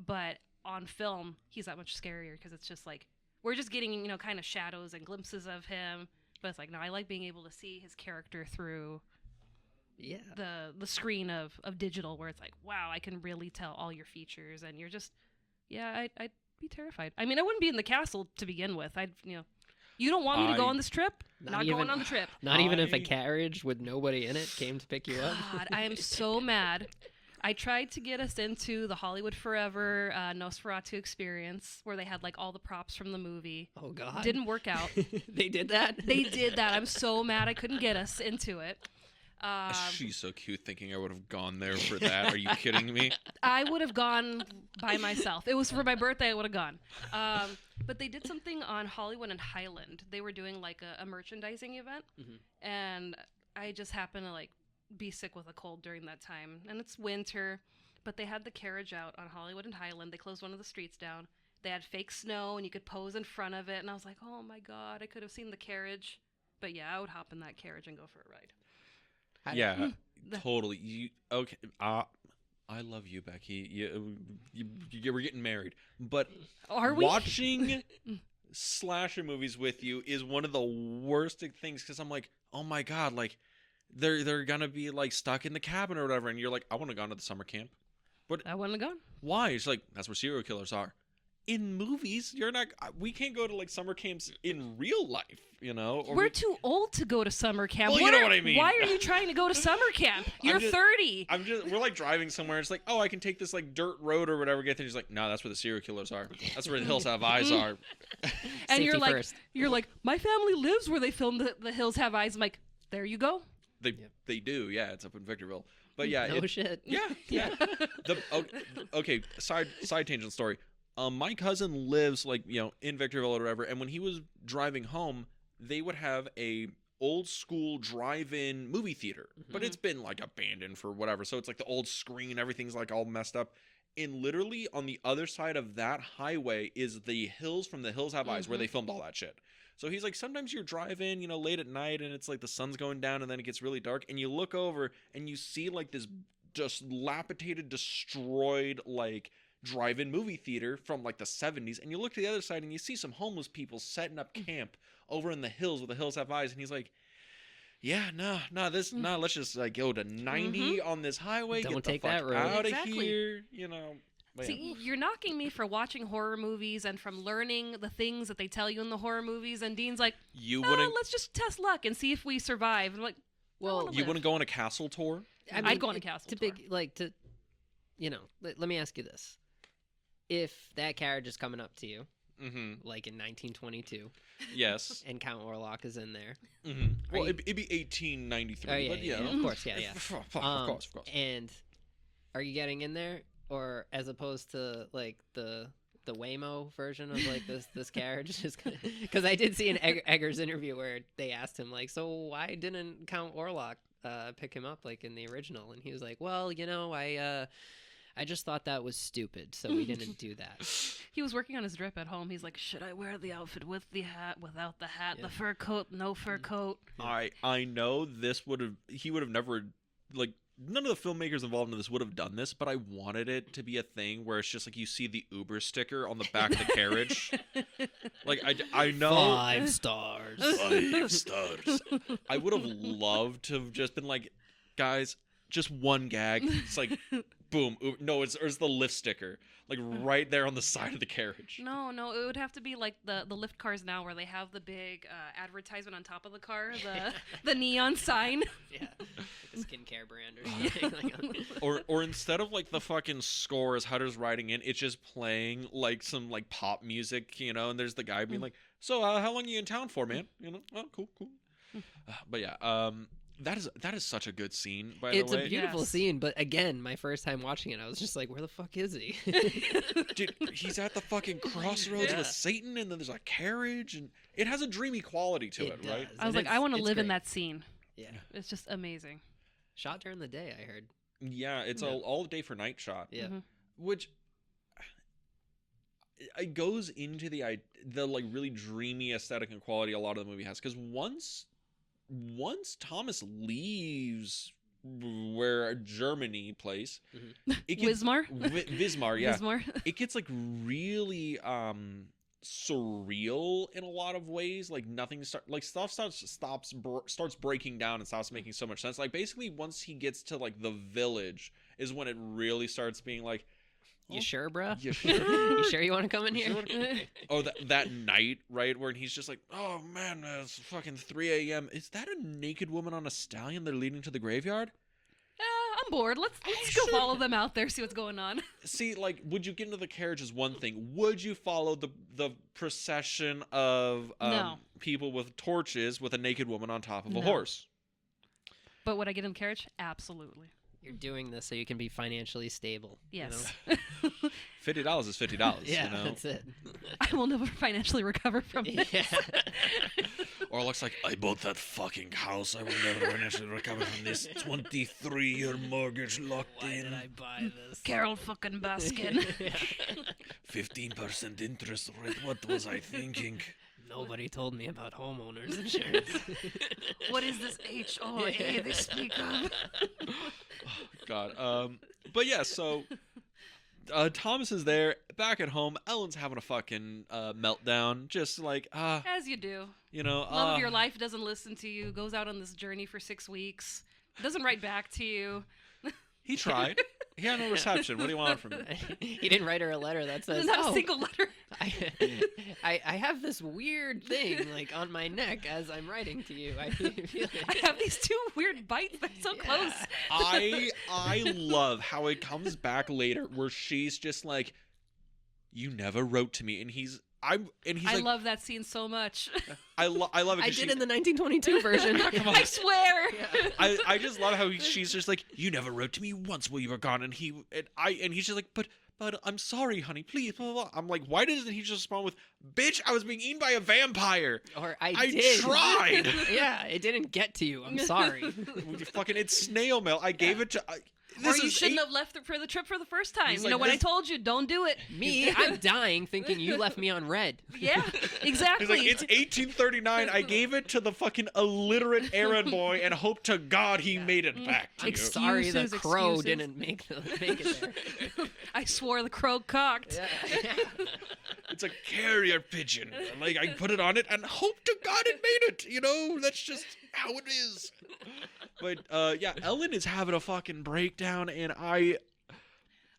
But on film, he's that much scarier because it's just like, we're just getting, you know, kind of shadows and glimpses of him. But it's like, no, I like being able to see his character through the screen of digital, where it's like, wow, I can really tell all your features. And you're just, yeah, I'd be terrified. I mean, I wouldn't be in the castle to begin with. You don't want me to go on this trip? Not going on the trip. Not even if a carriage with nobody in it came to pick you up? God, I am so mad. I tried to get us into the Hollywood Forever Nosferatu experience, where they had like all the props from the movie. Oh, God. Didn't work out. They did that? They did that. I'm so mad I couldn't get us into it. She's so cute thinking I would have gone there for that. Are you kidding me? I would have gone by myself. It was for my birthday. I would have gone. But they did something on Hollywood and Highland. They were doing like a merchandising event. Mm-hmm. And I just happened to like be sick with a cold during that time. And it's winter. But they had the carriage out on Hollywood and Highland. They closed one of the streets down. They had fake snow and you could pose in front of it. And I was like, oh my God, I could have seen the carriage. But yeah, I would hop in that carriage and go for a ride. Yeah, totally. Okay. I love you, Becky. You were getting married, but are we? Watching slasher movies with you is one of the worst things because I'm like, oh my God, like they're gonna be like stuck in the cabin or whatever, and you're like, I want to go to the summer camp, but I wouldn't have gone. Why? It's like that's where serial killers are. In movies, you're not. We can't go to like summer camps in real life, you know. We're too old to go to summer camp. Well, you know what I mean. Why are you trying to go to summer camp? You're 30. We're like driving somewhere. It's like, oh, I can take this like dirt road or whatever. Get there. He's like, no, that's where the serial killers are. That's where the Hills Have Eyes are. And you're like, my family lives where they filmed the Hills Have Eyes. I'm like, there you go. They do, yeah. It's up in Victorville. But yeah, no shit. Yeah. Okay. Side tangent story. My cousin lives like, you know, in Victorville or whatever, and when he was driving home, they would have a old school drive-in movie theater, but it's been like abandoned for whatever. So it's like the old screen, everything's like all messed up. And literally on the other side of that highway is the hills from the Hills Have Eyes where they filmed all that shit. So he's like, sometimes you're driving, you know, late at night and it's like the sun's going down and then it gets really dark and you look over and you see like this just dilapidated, destroyed, like drive-in movie theater from like the 70s, and you look to the other side and you see some homeless people setting up camp over in the hills where the Hills Have Eyes, and he's like, yeah, let's just like go to 90 on this highway. Don't get the take fuck that road. out Exactly. of here, you know. See, you're knocking me for watching horror movies and from learning the things that they tell you in the horror movies, and Dean's like, let's just test luck and see if we survive. And I'm like, well, you want to go on a castle tour? I mean, I'd go on a castle tour. You know, let me ask you this. If that carriage is coming up to you, like in 1922, yes, and Count Orlok is in there, well, it'd be 1893, but yeah, of course, yeah, of course. And are you getting in there, or as opposed to like the Waymo version of like this carriage? Because I did see an Eggers interview where they asked him like, so why didn't Count Orlok pick him up like in the original? And he was like, well, you know, I just thought that was stupid, so we didn't do that. He was working on his drip at home. He's like, should I wear the outfit with the hat, without the hat, the fur coat, no fur coat? I know he would have never, like, none of the filmmakers involved in this would have done this, but I wanted it to be a thing where it's just like you see the Uber sticker on the back of the carriage. Like, I know. 5 stars. 5 stars. I would have loved to have just been like, guys, just one gag. It's like, boom. No, it's the lift sticker, like right there on the side of the carriage. No, it would have to be like the lift cars now, where they have the big advertisement on top of the car, the neon sign. Yeah, like a skincare brand or something. or instead of like the fucking score as Hutter's riding in, it's just playing like some like pop music, you know. And there's the guy being like, "So, how long are you in town for, man?" You know, oh, cool. But yeah, That is such a good scene, by the way. It's a beautiful scene, but again, my first time watching it, I was just like, where the fuck is he? Dude, he's at the fucking crossroads with Satan, and then there's a carriage, and it has a dreamy quality to it, right? I was like, I want to live in that scene. Yeah. It's just amazing. Shot during the day, I heard. Yeah, it's Yeah. all day for night shot. Yeah. Mhm. Which it goes into the like really dreamy aesthetic and quality a lot of the movie has, because once Thomas leaves where Germany place, it gets Wismar. Wismar, yeah, Wismar. it gets like really surreal in a lot of ways. Like stuff starts breaking down and stops making so much sense. Like basically once he gets to like the village is when it really starts being like, You sure, bro? you sure? You sure you want to come in here? Oh, that night, right, where he's just like, oh man, it's fucking 3 a.m. Is that a naked woman on a stallion they're leading to the graveyard? I'm bored. Let's go follow them out there, see what's going on. See, like, would you get into the carriage is one thing. Would you follow the procession of No. people with torches with a naked woman on top of a No. horse? But would I get in the carriage? Absolutely. You're doing this so you can be financially stable. Yes. You $50 is $50. know? Yeah, you know? that's it. I will never financially recover from this. Yeah. Orlok's like, I bought that fucking house. I will never financially recover from this 23-year mortgage locked Why in. did I buy this? Carol fucking Baskin. 15% interest rate. What was I thinking? Nobody told me about homeowners insurance. What is this HOA they speak of? God. But yeah, so Thomas is there back at home. Ellen's having a fucking meltdown, just like As you do. you know, Love of your life doesn't listen to you, goes out on this journey for 6 weeks, doesn't write back to you. He tried. He had no reception. What do you want from me? He didn't write her a letter that says, There's not "Oh, a single letter. I have this weird thing like on my neck as I'm writing to you. I feel I have these 2 weird bites. They're so Yeah. close. I love how it comes back later where she's just like, you never wrote to me, and he's I like, love that scene so much. I love it. I 'cause did she- in the 1922 version. Come on. I swear. Yeah. I just love how she's just like, you never wrote to me once while you were gone, and he's just like, but I'm sorry, honey, please, blah, blah, blah. I'm like, why doesn't he just respond with, bitch, I was being eaten by a vampire. Or I did. tried. Yeah, it didn't get to you. I'm sorry. Fucking, it's snail mail. I gave it to. Or you shouldn't have left for the trip for the first time. He's You know, like, when I this- told you, don't do it. Me, I'm dying thinking you left me on red. Yeah, exactly. He's like, it's 1839. I gave it to the fucking illiterate errand boy and hope to God he made it back to you. Sorry, the Excuses, crow excuses. didn't make it there. I swore the crow cocked. Yeah. It's a carrier pigeon. Like, I put it on it and hope to God it made it. You know, that's just how it is. But, yeah, Ellen is having a fucking breakdown, and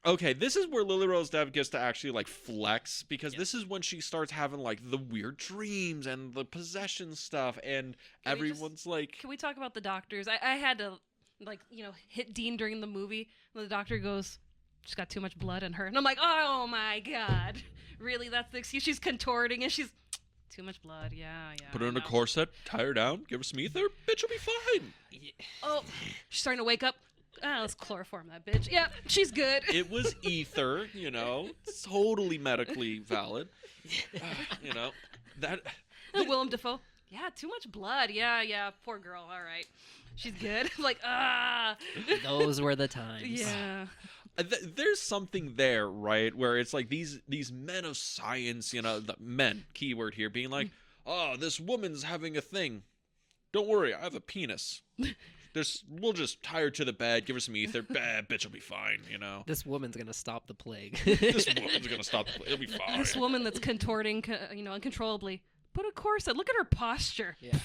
okay, this is where Lily Rose Depp gets to actually, like, flex, because this is when she starts having, like, the weird dreams and the possession stuff, and Can we everyone's like... Can we talk about the doctors? I had to, like, hit Dean during the movie. And the doctor goes, she's got too much blood in her. And I'm like, oh my God. Really? That's the excuse? She's contorting and she's, too much blood. Yeah. Put her I in a know." corset, tie her down, give her some ether, bitch will be fine. Oh, she's starting to wake up. Let's chloroform that bitch. Yeah, she's good. It was ether, totally medically valid. That... Willem Dafoe. Yeah, too much blood. Yeah. Poor girl. All right. She's good. Like, Those were the times. Yeah. There's something there, right, where it's like these men of science, the men, keyword here, being like, oh, this woman's having a thing. Don't worry, I have a penis. We'll just tie her to the bed, give her some ether, bitch will be fine, This woman's gonna stop the plague. This woman's gonna stop the it'll be fine. This woman that's contorting, uncontrollably. Put a corset. Look at her posture. Yeah.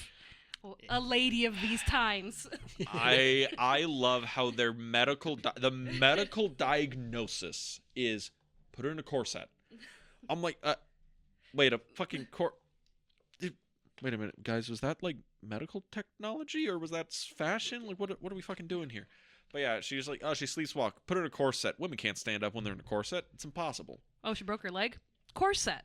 A lady of these times. I love how their medical diagnosis is put her in a corset. I'm like, wait, a fucking wait a minute, guys, was that like medical technology or was that fashion? Like, what are we fucking doing here? But yeah, she's like, oh, she sleepwalk. Put her in a corset. Women can't stand up when they're in a corset. It's impossible. Oh, she broke her leg? Corset.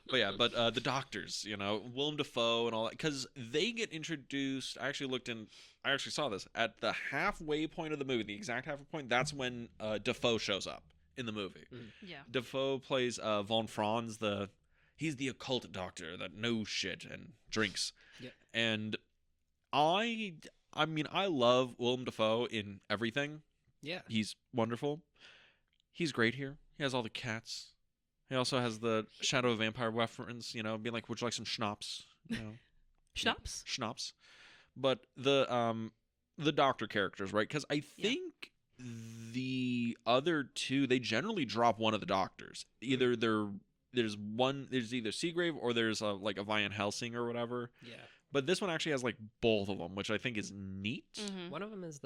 But yeah, the doctors, Willem Dafoe and all that, because they get introduced. I actually saw this at the halfway point of the movie, the exact halfway point. That's when Dafoe shows up in the movie. Yeah. Dafoe plays von Franz, he's the occult doctor that knows shit and drinks. Yep. And I mean, I love Willem Dafoe in everything. Yeah. He's wonderful. He's great here. He has all the cats. He also has the Shadow of Vampire reference, you know, being like, would you like some schnapps? You know, Schnapps? schnapps. But the doctor characters, right? Because I think the other two, they generally drop one of the doctors. Either there's either Seagrave or there's like a Van Helsing or whatever. Yeah. But this one actually has like both of them, which I think is neat. Mm-hmm. One of them is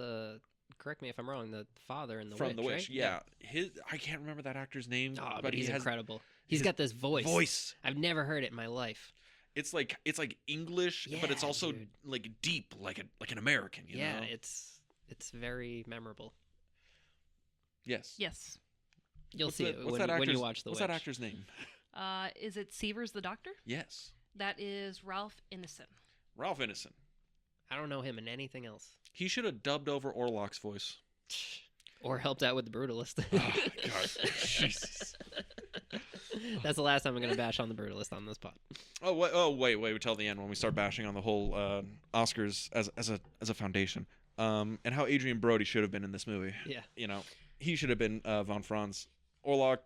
correct me if I'm wrong, the father in the From witch, the witch, right? yeah. I can't remember that actor's name, Oh, but he's he has incredible. He's got this voice. voice. I've never heard it in my life. It's like English, but it's Yeah, also dude. like deep, like an American. You Yeah, know? it's very memorable. Yes. Yes. You'll What's see that- it what's when, that when you actor's- watch the What's witch. that actor's name? Is it Severs the Doctor? Yes, That is Ralph Ineson. Ralph Ineson. I don't know him in anything else. He should have dubbed over Orlok's voice. Or helped out with the Brutalist. Oh, God, Jesus. That's the last time I'm going to bash on the Brutalist on this pod. Wait till the end when we start bashing on the whole Oscars as a foundation. And how Adrian Brody should have been in this movie. Yeah. You know, he should have been Von Franz. Orlok,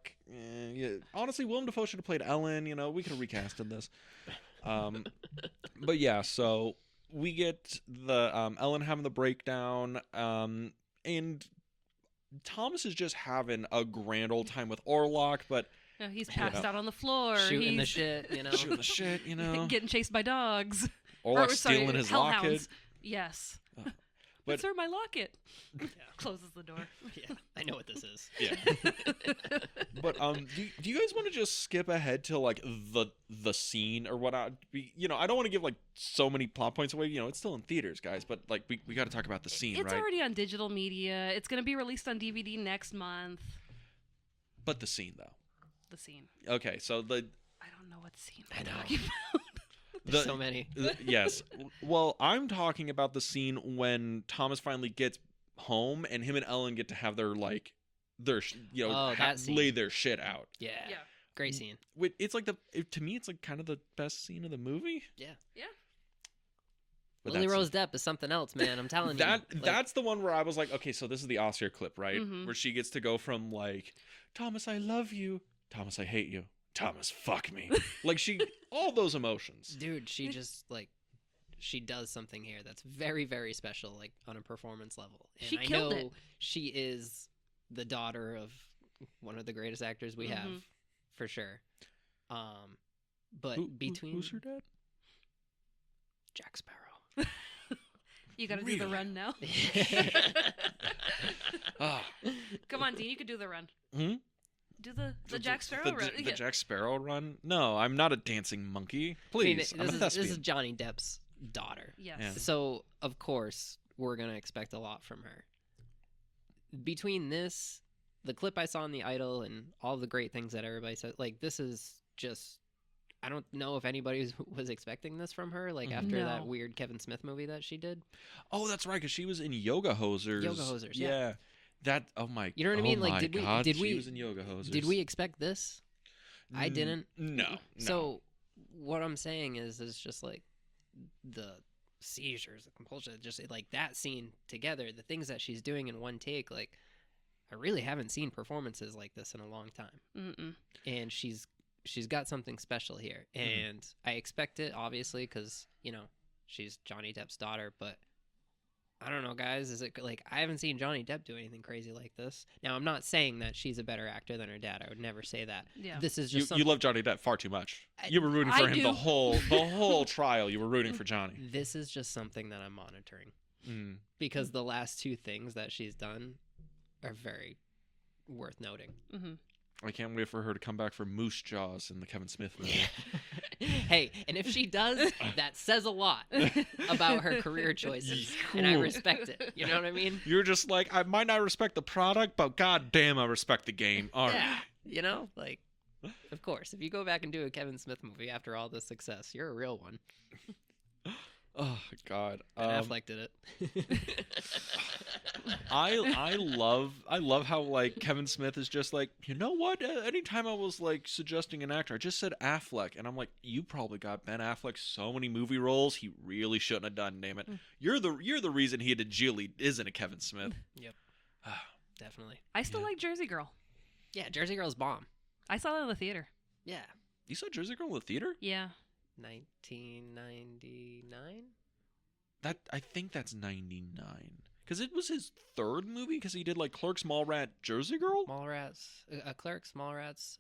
yeah. Honestly, Willem Dafoe should have played Ellen. You know, we could have recasted this. But yeah, so we get the Ellen having the breakdown, and Thomas is just having a grand old time with Orlok, but No, he's passed out on the floor. Shooting the he's shit, you know. shooting the shit, you know. getting chased by dogs. Orlok's stealing his locket. hellhounds. Yes. But- But sir, my locket. Closes the door. Yeah, I know what this is. Yeah. But do you guys want to just skip ahead to like the scene or what? I don't want to give like so many plot points away. You know, it's still in theaters, guys. But like we got to talk about the scene, It's right? already on digital media. It's going to be released on DVD next month. But the scene though. The scene. Okay, so I don't know what scene I I'm know. talking about. There's so many. Yes. Well, I'm talking about the scene when Thomas finally gets home and him and Ellen get to have their like that scene. lay their shit out. Yeah. Yeah. Great scene. It's like to me it's like kind of the best scene of the movie. Yeah. Yeah. But Lily that's- Rose Depp is something else, man. I'm telling you. That's the one where I was like, okay, so this is the Oscar clip, right? Mhm. Where she gets to go from like, Thomas, I love you. Thomas, I hate you. Thomas, fuck me. Like all those emotions. Dude, she just she does something here that's very, very special, like on a performance level. And She I killed know it. she is the daughter of one of the greatest actors we have, Mhm. for sure. But between who's her dad? Jack Sparrow. You got to do the Really? run now. Ah, Come on, Dean. You could do the run. hmm? Do the Jack Sparrow run. The Yeah. Jack Sparrow run? No, I'm not a dancing monkey. Please, I'm a this thespian. is Johnny Depp's daughter. Yes. Yeah. So, of course, we're going to expect a lot from her. Between this, the clip I saw in The Idol, and all the great things that everybody said, like, this is just... I don't know if anybody was expecting this from her, like, after that No. weird Kevin Smith movie that she did. Oh, that's right, because she was in Yoga Hosers. Yoga Hosers, yeah. That, oh my... You know what I mean? Oh Like, my did we- God, did she we- was in Yoga Hosers. Did we expect this? I didn't. No. So, what I'm saying is just, like, the seizures, the compulsion, just, like, that scene together, the things that she's doing in one take, like, I really haven't seen performances like this in a long time. Mm-mm. And she's got something special here, and I expect it, obviously, because she's Johnny Depp's daughter. But I don't know, guys. Is it like, I haven't seen Johnny Depp do anything crazy like this? Now, I'm not saying that she's a better actor than her dad. I would never say that. Yeah. This is You, just you love Johnny Depp far too much. You were rooting I for him do. the whole trial. You were rooting for Johnny. This is just something that I'm monitoring, Mm. because the last two things that she's done are very worth noting. Mm-hmm. I can't wait for her to come back for Moose Jaws in the Kevin Smith movie. Hey, and if she does, that says a lot about her career choices, and I Cool. respect it. You know what I mean? You're just like, I might not respect the product, but god damn, I respect the game. All right. Yeah, you know, like, of course, if you go back and do a Kevin Smith movie after all this success, you're a real one. Oh God. Ben Affleck did it. I love how like Kevin Smith is just like, you know what? Anytime I was like suggesting an actor, I just said Affleck, and I'm like, you probably got Ben Affleck so many movie roles he really shouldn't have done. Damn it, you're the reason he had Geely isn't a Kevin Smith. Yep, definitely. I still like Jersey Girl. Yeah, Jersey Girl's bomb. I saw that in the theater. Yeah, You saw Jersey Girl in the theater? Yeah. 1999. That I think that's 99. Because it was his third movie. Because he did like Clerks, Mallrat, Jersey Girl. Mallrats, Clerks, Mallrats.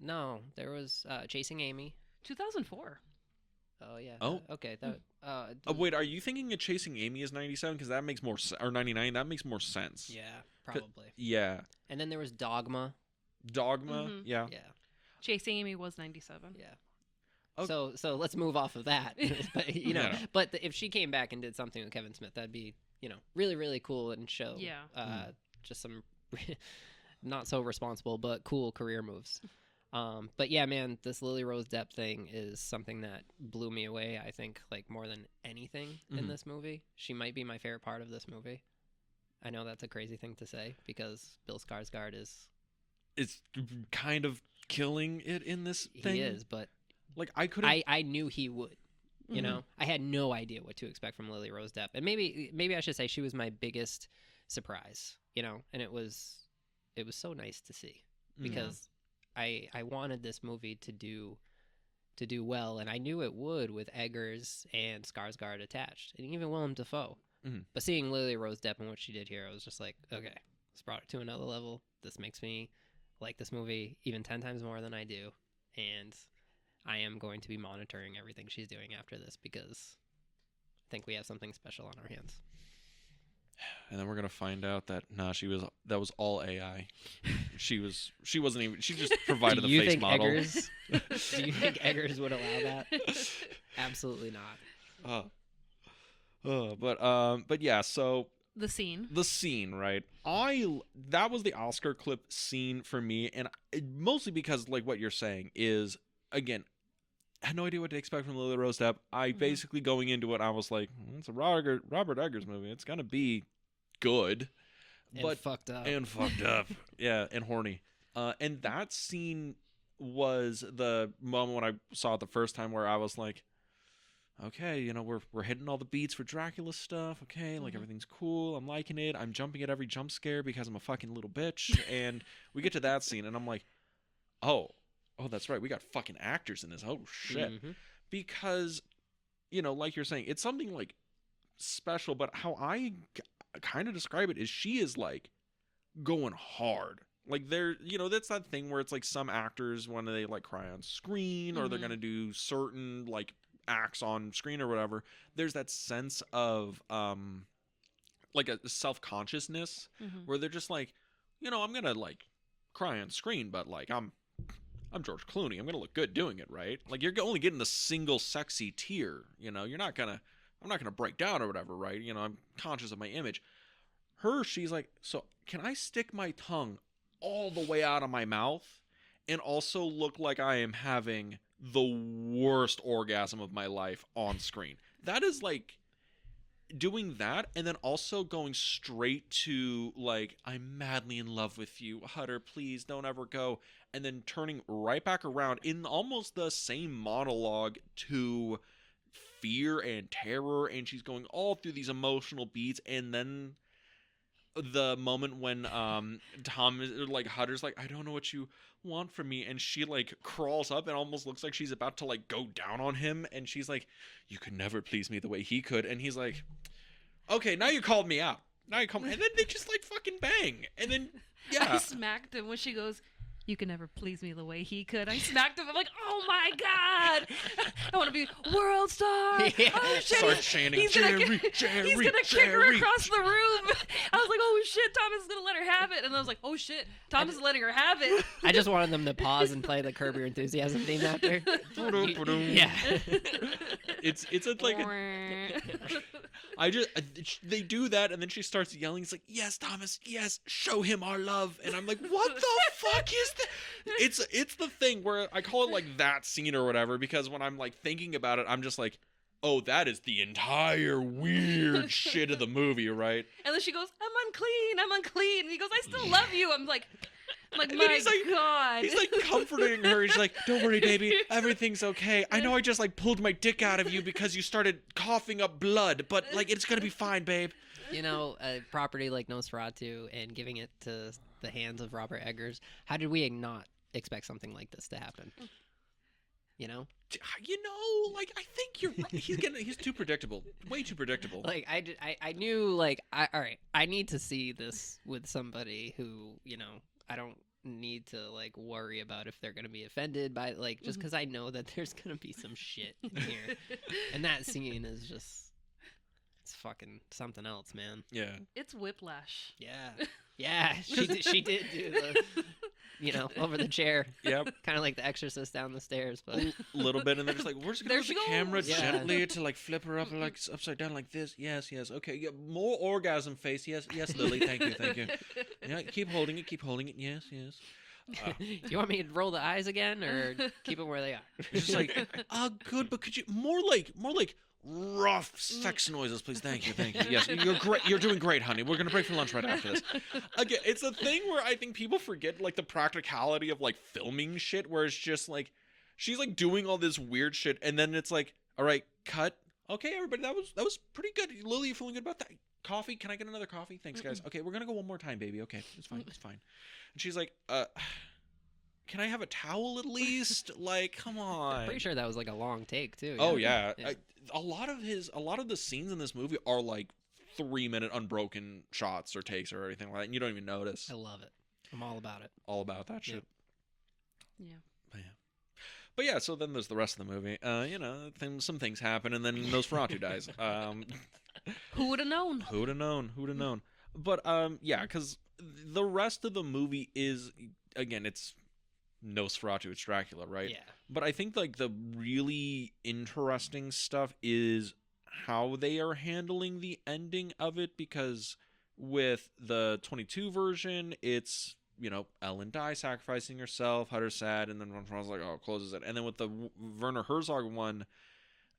No, there was Chasing Amy. 2004. Oh yeah. Oh. Okay. That. Wait, are you thinking of Chasing Amy is 97? Because that makes more or 99. That makes more sense. Yeah, probably. Yeah. And then there was Dogma. Dogma. Mhm. Yeah. Yeah. Chasing Amy was 97. Yeah. Okay. So let's move off of that. But, Yeah. But if she came back and did something with Kevin Smith, that'd be really really cool and show Yeah. just some not so responsible but cool career moves. But yeah, man, this Lily Rose Depp thing is something that blew me away. I think like more than anything in Mhm. this movie. She might be my favorite part of this movie. I know that's a crazy thing to say because Bill Skarsgård is It's kind of killing it in this thing. he is, but Like I could. I knew he would. You know, I had no idea what to expect from Lily Rose Depp, and maybe I should say she was my biggest surprise. And it was so nice to see because I wanted this movie to do well, and I knew it would with Eggers and Skarsgård attached, and even Willem Dafoe. Mhm. But seeing Lily Rose Depp and what she did here, I was just like, okay, this brought it to another level. This makes me like this movie even 10 times more than I do, and I am going to be monitoring everything she's doing after this because I think we have something special on our hands. And then we're gonna find out that that was all AI. She wasn't even. She just provided the face model. Do you think Eggers would allow that? Absolutely not. But yeah. So The scene. the scene, right? That was the Oscar clip scene for me, and mostly because like what you're saying is again. I had no idea what to expect from Lily Rose Depp. I basically going into it, I was like, it's a Robert Eggers movie. It's gonna be good, but fucked up. Yeah, and horny. And that scene was the moment when I saw it the first time where I was like, okay, we're hitting all the beats for Dracula stuff. Okay, like everything's cool. I'm liking it. I'm jumping at every jump scare because I'm a fucking little bitch. And we get to that scene, and I'm like, oh, that's right. We got fucking actors in this. Oh, shit. Mhm. Because, like you're saying, it's something, like, special. But how I kind of describe it is she is, like, going hard. Like, that's that thing where it's, like, some actors, when they, like, cry on screen or they're going to do certain, like, acts on screen or whatever, there's that sense of, like, a self-consciousness where they're just like, I'm going to, like, cry on screen, but, like, I'm George Clooney. I'm gonna look good doing it, right? Like you're only getting the single sexy tear. I'm not gonna break down or whatever, right? I'm conscious of my image. She's like, so can I stick my tongue all the way out of my mouth and also look like I am having the worst orgasm of my life on screen? That is like doing that and then also going straight to like, I'm madly in love with you, Hutter, please don't ever go, and then turning right back around in almost the same monologue to fear and terror, and she's going all through these emotional beats, and then the moment when Tom is like, Hutter's like, I don't know what you want from me, and she like crawls up and almost looks like she's about to like go down on him, and she's like, you could never please me the way he could, and he's like, okay, now you called me out, and then they just like fucking bang, and then I smacked him when she goes, you can never please me the way he could. I smacked him. I'm like, oh my god, I want to be world star. Yeah. Oh shit, start chanting, he's Jerry, gonna kick her across the room. I was like, oh shit, Thomas is gonna let her have it, and I was like, oh shit, Thomas is letting her have it. I just wanted them to pause and play the Curb Your Enthusiasm theme after. Yeah. It's they do that, and then she starts yelling. It's like, yes, Thomas, yes, show him our love, and I'm like, what the fuck is that? It's the thing where I call it like that scene or whatever, because when I'm like thinking about it, I'm just like, oh, that is the entire weird shit of the movie, right? And then she goes, I'm unclean. And he goes, I still love you. I'm like, And then my he's like, God. He's like comforting her. He's like, don't worry, baby. Everything's okay. I know I just like pulled my dick out of you because you started coughing up blood, but like it's gonna be fine, babe. You know, a property like Nosferatu and giving it to the hands of Robert Eggers, how did we not expect something like this to happen? You know? Like I think you're right. He's too predictable. Way too predictable. Like I knew like all right, I need to see this with somebody who, you know, I don't need to like worry about if they're gonna be offended by like just because I know that there's gonna be some shit in here. And that scene is just it's fucking something else, man. Yeah. It's whiplash. Yeah, she did do the, you know, over the chair. Yep. Kind of like the Exorcist down the stairs, but A little bit, and they're just like, we're just gonna There move the she camera goes. Yeah. gently to like flip her up like upside down like this. Yes, okay. Yeah, more orgasm face. Yes, Lily. Thank you. Yeah, keep holding it. Yes. do you want me to roll the eyes again or keep them where they are? It's just like, good, but could you more like rough sex noises, please? Thank you. Yes, you're great. You're doing great, honey. We're gonna break for lunch right after this. Again, it's a thing where I think people forget like the practicality of like filming shit, where it's just like she's like doing all this weird shit, and then it's like, all right, cut. Okay, everybody, that was pretty good. Lily, you feeling good about that? Coffee? Can I get another coffee? Thanks, guys. Okay, we're gonna go one more time, baby. Okay, it's fine. And she's like, can I have a towel at least? Like, come on. Pretty sure that was like a long take too. Oh yeah. A lot of the scenes in this movie are like 3-minute unbroken shots or takes or anything like that, and you don't even notice. I love it. I'm all about it. All about that shit. Yeah. But yeah, so then there's the rest of the movie. You know, some things happen, and then Nosferatu dies. Who would have known? Who'd have known? But yeah, because the rest of the movie is, again, it's Nosferatu, it's Dracula, right? Yeah. But I think like the really interesting stuff is how they are handling the ending of it, because with the 22 version, it's, you know, Ellen dies sacrificing herself, Hutter's sad, and then Ron's like, oh, closes it. And then with the Werner Herzog one,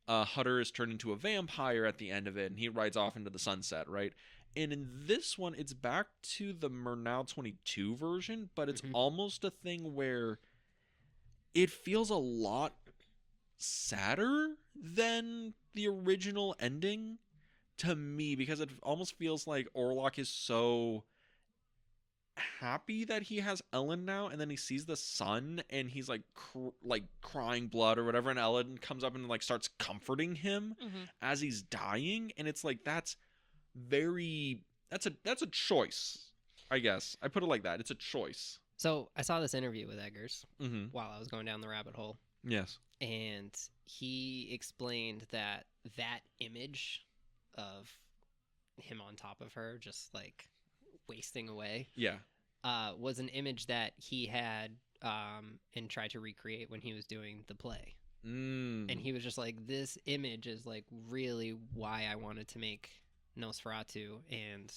Hutter is turned into a vampire at the end of it, and he rides off into the sunset, right? And in this one, it's back to the Murnau 22 version, but it's almost a thing where it feels a lot sadder than the original ending to me, because it almost feels like Orlok is so happy that he has Ellen now, and then he sees the sun and he's like crying blood or whatever, and Ellen comes up and like starts comforting him as he's dying, and it's like that's a choice, I guess. I put it like that. It's a choice. So I saw this interview with Eggers Mm-hmm. while I was going down the rabbit hole. Yes. And he explained that image of him on top of her, just like wasting away, Yeah. was an image that he had and tried to recreate when he was doing the play. And he was just like, this image is like really why I wanted to make Nosferatu. And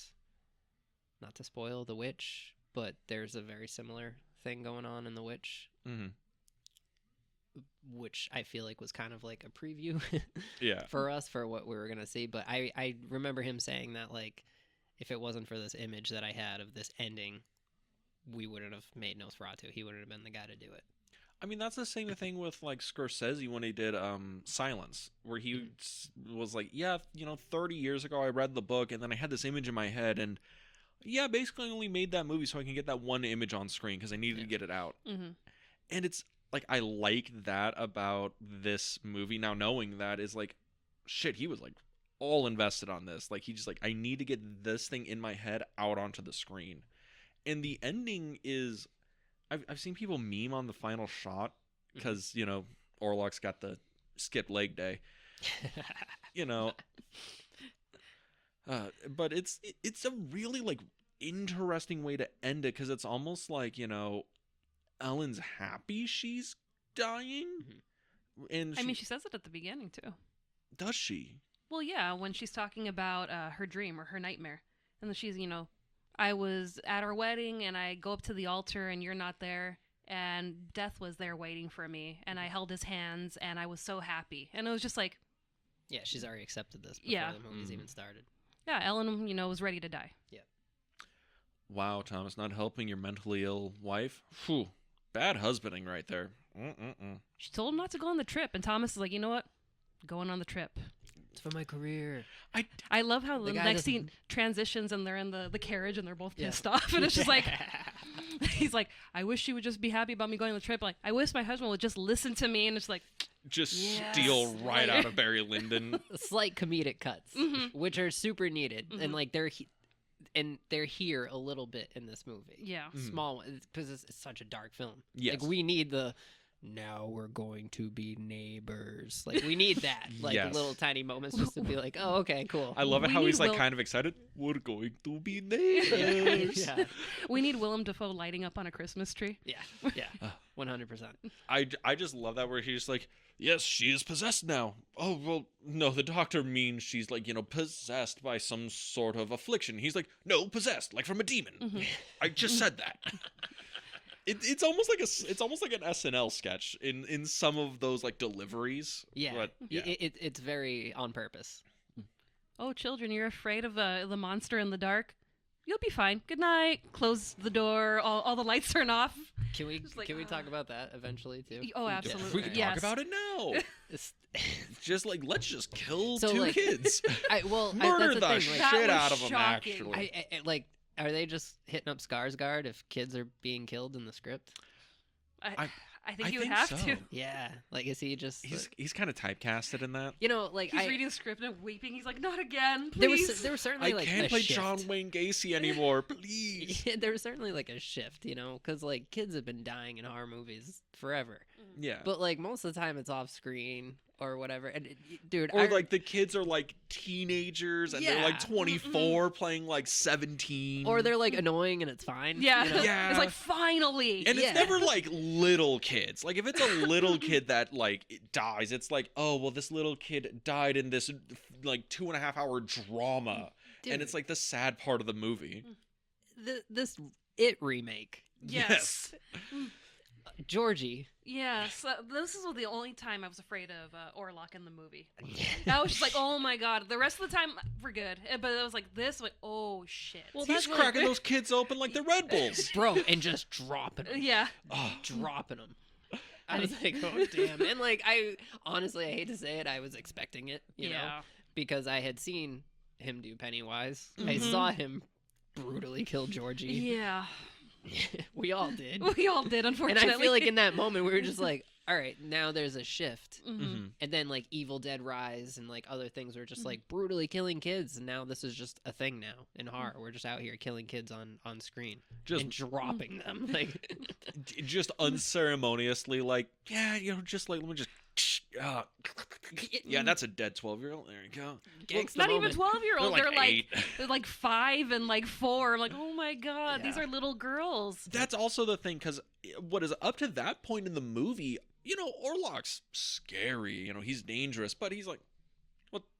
not to spoil The Witch, but there's a very similar thing going on in The Witch. Which I feel like was kind of like a preview Yeah. for us for what we were going to see. But I remember him saying that, like, if it wasn't for this image that I had of this ending, we wouldn't have made Nosferatu. He wouldn't have been the guy to do it. I mean, that's the same thing with like Scorsese when he did Silence, where he was like, yeah, you know, 30 years ago I read the book and then I had this image in my head, and yeah, basically I only made that movie so I can get that one image on screen because I needed to get it out. And it's like, I like that about this movie now, knowing that is like, shit, he was like all invested on this. Like, he just like, I need to get this thing in my head out onto the screen. And the ending is, I've seen people meme on the final shot because, you know, Orlok's got the skip leg day, you know. But it's a really like interesting way to end it, because it's almost like, you know, Ellen's happy she's dying, and I mean, she says it at the beginning too. Does she? Well, yeah, when she's talking about her dream or her nightmare, and then she's, you know, I was at our wedding and I go up to the altar and you're not there, and death was there waiting for me, and I held his hands and I was so happy, and it was just like, Yeah, she's already accepted this before Yeah. the movie's even started. Yeah, Ellen, was ready to die. Wow, Thomas, not helping your mentally ill wife? Phew. Bad husbanding right there. Mm-mm-mm. She told him not to go on the trip, and Thomas is like, you know what? Going on the trip. It's for my career. I love how the guy next doesn't- scene transitions and they're in the carriage and they're both pissed off. And it's just like, he's like, I wish she would just be happy about me going on the trip. Like, I wish my husband would just listen to me. And it's like, Just Yes. steal right out of Barry Lyndon. Slight comedic cuts, Mhm. which are super needed, Mhm. and like they're here a little bit in this movie. yeah. Mhm. Small, because it's such a dark film. Yes. Like we need the. Now we're going to be neighbors. Like we need that, like Yes. little tiny moments, just to be like, oh, okay, cool. I love it We how he's need like Will- kind of excited. We're going to be yeah, neighbors. yeah, We need Willem Dafoe lighting up on a Christmas tree. yeah, 100%. I just love that where he's like, yes, she is possessed now. Oh, well, no, the doctor means she's like, possessed by some sort of affliction. He's like, no, possessed, like from a demon. Mhm. I just said that. It's almost like an SNL sketch in some of those like deliveries. Yeah, But, yeah. It's very on purpose. Oh, children, you're afraid of the monster in the dark? You'll be fine. Good night. Close the door. All the lights turn off. Can we Just like, can we talk about that eventually too? Oh, Yeah, absolutely. we can yes. talk about it now. It's- Just like let's just kill So, two like- kids. That Murder the that's the thing, like, shit was out of them. shocking. Actually, like, are they just hitting up Skarsgård if kids are being killed in the script? I think you would have to. Yeah, like is he just? he's kind of typecasted in that. Like He's reading the script and weeping. He's like, not again, there please. was certainly I like can't a play shift. John Wayne Gacy anymore, please. There was certainly like a shift, because like kids have been dying in horror movies forever, Yeah. but like most of the time it's off screen or whatever. And dude, Or like the kids are like teenagers and they're like Yeah. 24 playing like 17. or they're like annoying and it's fine. Yeah. Yeah. It's like, finally. and yeah. it's never like little kids. Like if it's a little kid that like dies, it's like, oh well, this little kid died in this like 2.5 hour drama, Dude, and it's like the sad part of the movie. this It remake, Yes. Georgie. Yes. This is the only time I was afraid of Orlok in the movie. I was just like, oh my god. The rest of the time, we're good. But it was like this, like, oh shit. Well, He's that's what- cracking those kids open like they're Red Bulls. Bro, and just dropping them. Yeah. Oh, Dropping them. I was like, oh damn. And like, I honestly, I hate to say it, I was expecting it, you know, Yeah. because I had seen him do Pennywise. I Mhm. saw him brutally kill Georgie. Yeah. We all did. We all did, And unfortunately. I feel like in that moment, we were just like, all right, now there's a shift. Mhm. mhm. And then like Evil Dead Rise and like other things were just Mhm. like brutally killing kids. And now this is just a thing now in horror. We're just out here killing kids on screen Just and dropping them. Like, just unceremoniously, like, yeah, just like, let me just, yeah, that's a dead 12-year-old. There you go. gangsta Not moment. even 12-year-olds. They're They're like like 8. they're like 5 and like 4. I'm like, oh my god, these Yeah. are little girls. That's also the thing, because what is up to that point in the movie, Orlok's scary. He's dangerous, but he's like,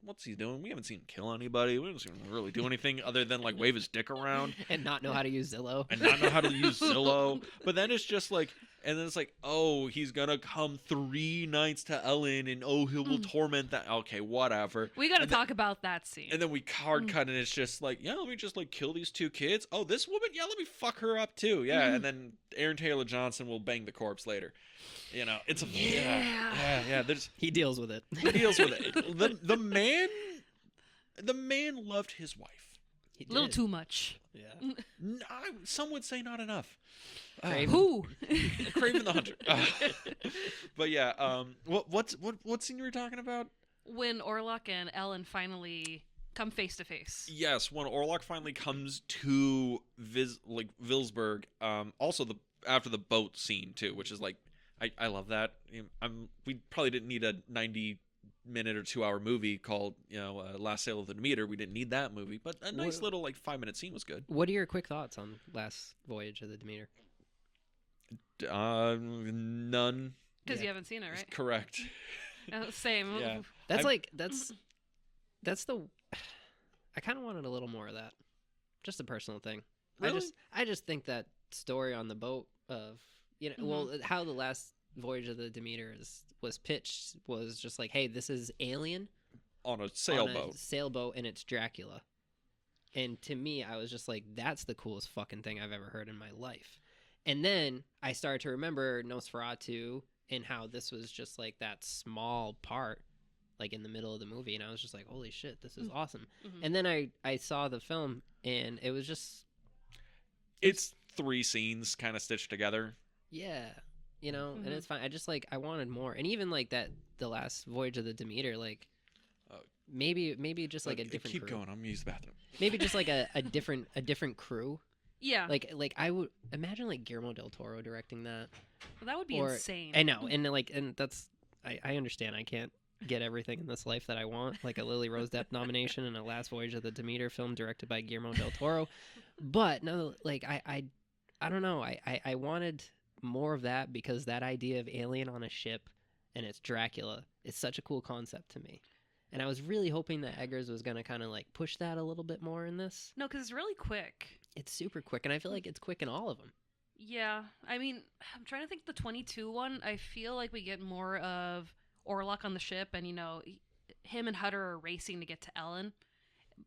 what's he doing? We haven't seen him kill anybody. We haven't seen him really do anything other than like wave his dick around And not know how to use Zillow. and not know how to use Zillow. But then it's just like, and then it's like, oh, he's gonna come 3 nights to Ellen, and oh, he will torment that. Okay, whatever. We got to And then- talk about that scene. And then we hard cut, and it's just like, yeah, let me just like kill these 2 kids. Oh, this woman, yeah, let me fuck her up too. Yeah, and then Aaron Taylor Johnson will bang the corpse later. It's a yeah. There's He deals with it. he deals with it. The man loved his wife. He a little did. too much. Yeah. Some would say not enough. Craven. Who? Craven the Hunter. But yeah, what scene you were talking about? When Orlok and Ellen finally come face to face. Yes, when Orlok finally comes to Vilsburg. Also after the boat scene too, which is like, I love that. We probably didn't need a 90-minute or 2-hour movie called Last Sail of the Demeter. We didn't need that movie, but a nice little like 5-minute scene was good. What are your quick thoughts on Last Voyage of the Demeter? None. Because Yeah. you haven't seen it, right? Correct. Same. Yeah. That's I'm- that's the. I kind of wanted a little more of that. Just a personal thing. Really? I just think that story on the boat of well, how the Last Voyage of the Demeter was pitched was just like, hey, this is Alien, on a on a sailboat. sailboat, and it's Dracula. And to me, I was just like, that's the coolest fucking thing I've ever heard in my life. And then I started to remember Nosferatu and how this was just like that small part, like in the middle of the movie. And I was just like, holy shit, this is awesome. Mm-hmm. And then I saw the film, and it was just... It's 3 scenes kind of stitched together. Yeah. You know, and it's fine. I just like, I wanted more. And even like that, the last Voyage of the Demeter, like, maybe just like a different Keep crew. going. I'm gonna use the bathroom. Maybe just like a different crew. Yeah. Like I would imagine like Guillermo del Toro directing that. Well, that would be insane. I know, and that's I understand. I can't get everything in this life that I want, like a Lily Rose Depp nomination and a Last Voyage of the Demeter film directed by Guillermo del Toro. But no, like I don't know. I wanted more of that, because that idea of alien on a ship and it's Dracula is such a cool concept to me. And I was really hoping that Eggers was going to kind of like push that a little bit more in this. No, because it's really quick. It's super quick, and I feel like it's quick in all of them. Yeah. I mean, I'm trying to think the 22 one. I feel like we get more of Orlok on the ship, and, you know, him and Hutter are racing to get to Ellen.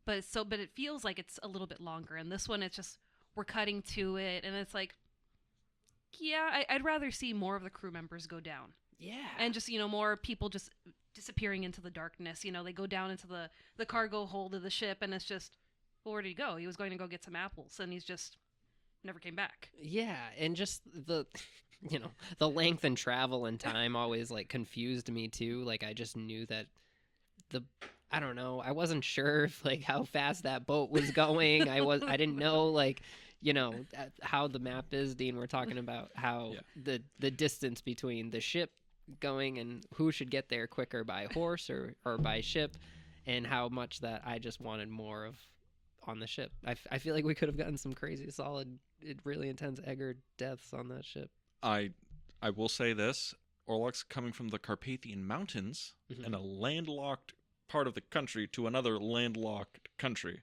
But it feels like it's a little bit longer. And this one, it's just, we're cutting to it, and it's like, yeah, I'd rather see more of the crew members go down. Yeah. And just, you know, more people just disappearing into the darkness. You know, they go down into the cargo hold of the ship, and it's just, well, where did he go? He was going to go get some apples, and he's just never came back. Yeah, and just the, you know, the length and travel and time always like confused me too. Like I just knew that I don't know, I wasn't sure if, like how fast that boat was going. I didn't know, like, you know, how the map is. Dean, we're talking about how the distance between the ship going and who should get there quicker, by horse or by ship, and how much that I just wanted more of on the ship. I feel like we could have gotten some crazy solid, really intense Egger deaths on that ship. I will say this: Orlok's coming from the Carpathian Mountains and a landlocked part of the country to another landlocked country.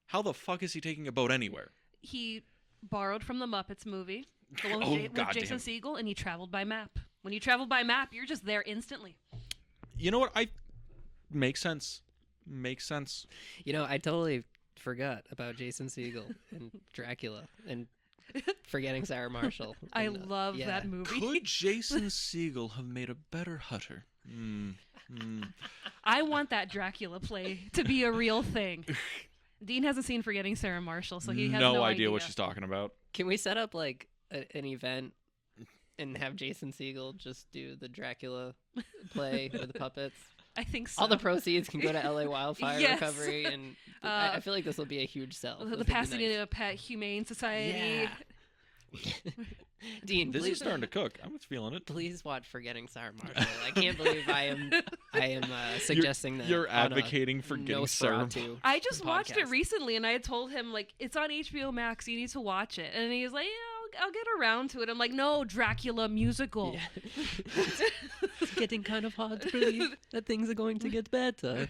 How the fuck is he taking a boat anywhere? He borrowed from the Muppets movie, the one with Jason Segel, and he traveled by map. When you travel by map, you're just there instantly. You know what? Makes sense. Makes sense. You know, I totally forgot about Jason Segel and Dracula and forgetting Sarah Marshall. I love that movie. Could Jason Segel have made a better Hutter? I want that Dracula play to be a real thing. Dean hasn't seen Forgetting Sarah Marshall, so he has no idea what she's talking about. Can we set up like an event and have Jason Segel just do the Dracula play with the puppets? I think so. All the proceeds can go to LA wildfire recovery, and I feel like this will be a huge sell. The Pasadena Pet Humane Society. Yeah. Dean, this is starting to cook. I'm just feeling it. Please watch Forgetting Sarah Marshall. I can't believe I am suggesting that you're advocating for getting Sarah. I just watched it recently, and I had told him, like, it's on HBO Max. You need to watch it, and he was like, yeah, I'll get around to it. I'm like, no, Dracula musical. Yeah. It's getting kind of hard to believe that things are going to get better.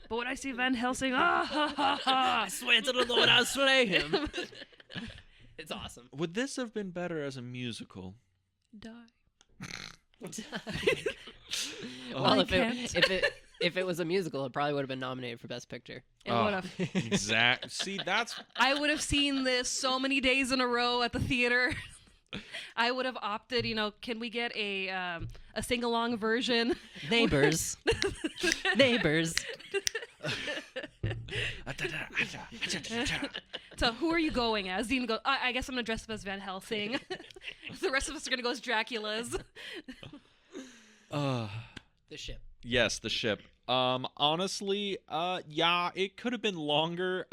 But when I see Van Helsing, I swear to the Lord, I'll slay him. It's awesome. Would this have been better as a musical? Die. Well, if it was a musical, it probably would have been nominated for Best Picture. It would have. Exactly. See, that's... I would have seen this so many days in a row at the theater. I would have opted, you know, can we get a sing-along version? Neighbors. Neighbors. So who are you going as? Dean goes, I guess I'm going to dress up as Van Helsing. The rest of us are going to go as Draculas. The ship. Yes, the ship. Honestly, yeah, it could have been longer.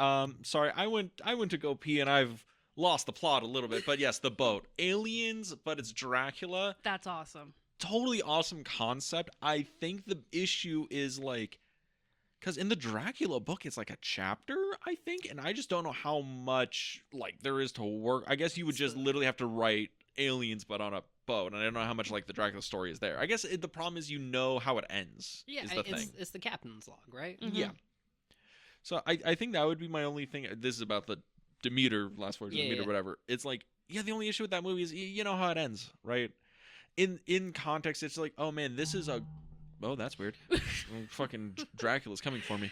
Sorry, I went to go pee and I've lost the plot a little bit. But yes, the boat. Aliens, but it's Dracula. That's awesome. Totally awesome concept. I think the issue is like, because in the Dracula book, it's like a chapter, I think, and I just don't know how much like there is to work. I guess you would just literally have to write aliens, but on a boat, and I don't know how much like the Dracula story is there. I guess the problem is how it ends. Yeah, is the thing. It's the captain's log, right? Mm-hmm. Yeah. So I think that would be my only thing. This is about the Demeter, Last Voyage of Demeter, whatever. It's like, yeah, the only issue with that movie is you know how it ends, right? In context, it's like, oh man, this is a oh, that's weird. Fucking Dracula's coming for me.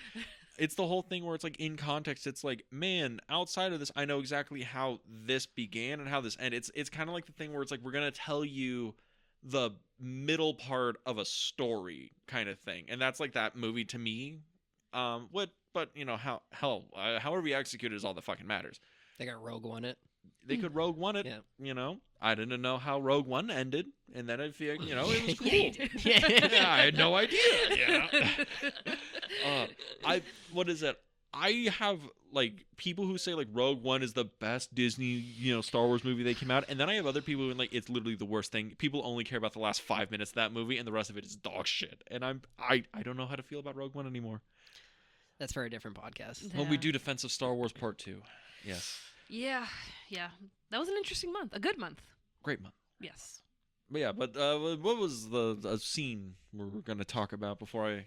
It's the whole thing where it's like in context, it's like, man, outside of this, I know exactly how this began and how this ended. It's kind of like the thing where it's like, we're going to tell you the middle part of a story kind of thing. And that's like that movie to me. But you know, however we execute it is all that fucking matters. They got Rogue One it. They could Rogue One it, Yeah. you know. I didn't know how Rogue One ended, and then I feel, you know, it was cool. Yeah. I had no idea. What is it? I have like people who say like Rogue One is the best Disney, you know, Star Wars movie that came out, and then I have other people who like it's literally the worst thing. People only care about the last 5 minutes of that movie, and the rest of it is dog shit. And I don't know how to feel about Rogue One anymore. That's for a different podcast. Yeah. When we do Defensive Star Wars Part 2, yes, Yeah. That was an interesting month. A good month. great month. Yes. But yeah, but what was the scene we're going to talk about before I?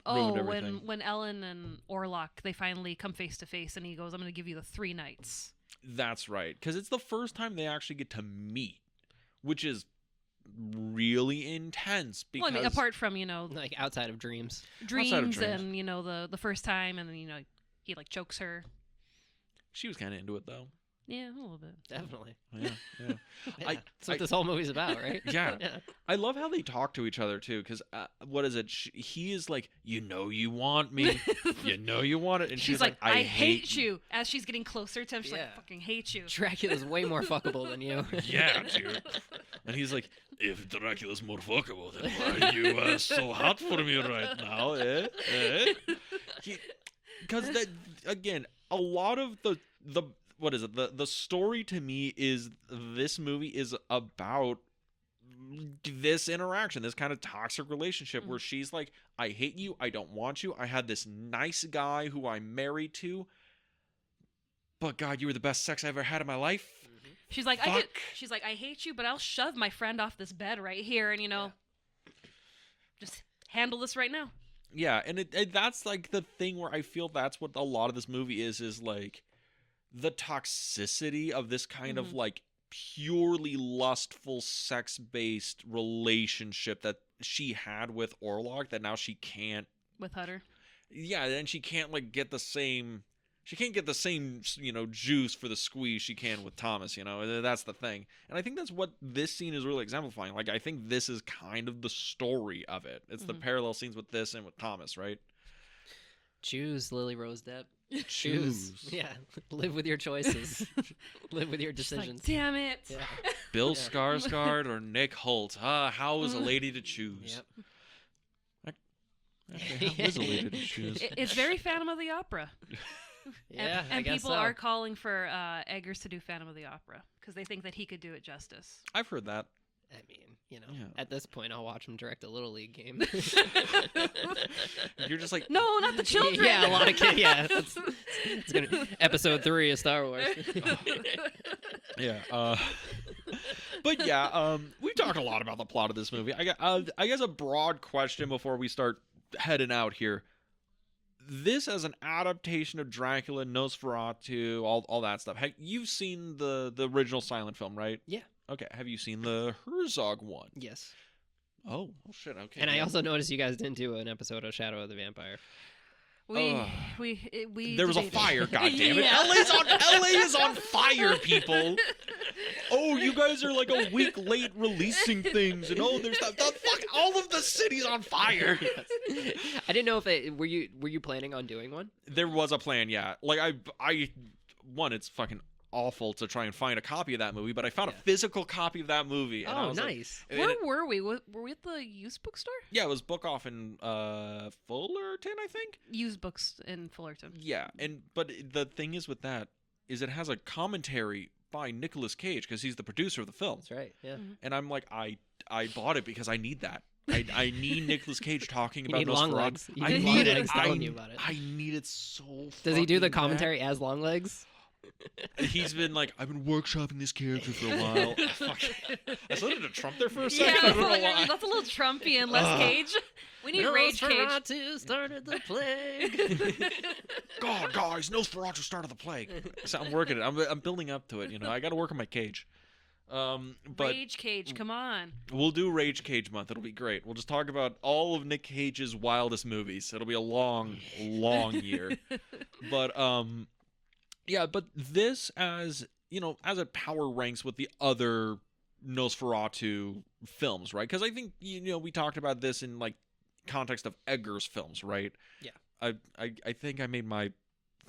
Ruined everything. when Ellen and Orlok, they finally come face to face, and he goes, "I'm going to give you the 3 nights." That's right, because it's the first time they actually get to meet, which is really intense. Because Well, I mean, apart from Like outside of dreams. dreams, dreams. and the first time, and then he like chokes her. she was kind of into it though. Yeah, a little bit. Definitely. Yeah. Yeah, I- that's what this whole movie's about, right? Yeah. I love how they talk to each other too, because what is it? He is like, you want me, you want it, and she's like, I hate you. As she's getting closer to him, she's like, Yeah. I fucking hate you. Dracula's way more fuckable than you. Yeah, dude. And he's like, if Dracula's more fuckable, then why are you so hot for me right now? Because that again, a lot of the what is it? The story to me is this movie is about this interaction, this kind of toxic relationship where she's like, I hate you, I don't want you. I had this nice guy who I'm married to, but God, you were the best sex I ever had in my life. She's like, Fuck. she's like, I hate you, but I'll shove my friend off this bed right here, and just handle this right now. Yeah, and that's like the thing where I feel that's what a lot of this movie is like the toxicity of this kind of like purely lustful sex-based relationship that she had with Orlok that now she can't. With Hutter. Yeah, and she can't like get the same. She can't get the same, juice for the squeeze she can with Thomas, That's the thing. And I think that's what this scene is really exemplifying. Like, I think this is kind of the story of it. It's the parallel scenes with this and with Thomas, right? Choose, Lily Rose Depp. Choose. Yeah. Live with your choices. Live with your She's decisions. like, damn it. Yeah. Bill Skarsgård or Nick Holt. How is a lady to choose? Yep. Actually, how is a lady to choose? It's very Phantom of the Opera. Yeah, I and guess people so. are calling for Eggers to do Phantom of the Opera because they think that he could do it justice. I've heard that. I mean, Yeah. at this point, I'll watch him direct a Little League game. You're just like, No, not the children. Yeah, a lot of kids. Yeah, it's gonna episode 3 of Star Wars. yeah. But yeah, we talk a lot about the plot of this movie. I guess a broad question before we start heading out here. This as an adaptation of Dracula, Nosferatu, all that stuff. You've seen the original silent film, right? Yeah. Okay. Have you seen the Herzog one? Yes. Oh shit. Okay. And I also noticed you guys didn't do an episode of Shadow of the Vampire. We there was a debated. fire. God damn it! Yeah. LA is on fire, people. Oh, you guys are like a week late releasing things, and there's that. Fuck, all of the city's on fire. I didn't know if were you planning on doing one? There was a plan, yeah. Like it's fucking awful to try and find a copy of that movie, but I found a physical copy of that movie. And I was nice. Like, Where were we? Were we at the used bookstore? yeah, it was Book Off in Fullerton, I think. Used books in Fullerton. Yeah, but the thing is with that is it has a commentary by Nicolas Cage because he's the producer of the film. That's right. Yeah. And I'm like, I bought it because I need that. I need Nicolas Cage talking You about need Nosferatu. long legs. You I need need long it. legs telling you about it. I need it so. Does he do the fucking commentary as long legs? bad. He's been like, I've been workshopping this character for a while. Fuck. I started to Trump there for a second. Yeah, I don't know like, why. that's a little Trumpy and less Cage. We need Rage Cage. Nosferatu started the plague. God, guys, Nosferatu started the plague. So I'm working it. I'm building up to it. I got to work on my Cage. But Rage Cage, come on. we'll do Rage Cage month. It'll be great. We'll just talk about all of Nick Cage's wildest movies. It'll be a long, long year. But yeah, but this, as you know, as it power ranks with the other Nosferatu films, right? Because I think we talked about this in like context of Eggers films, right? Yeah. I think I made my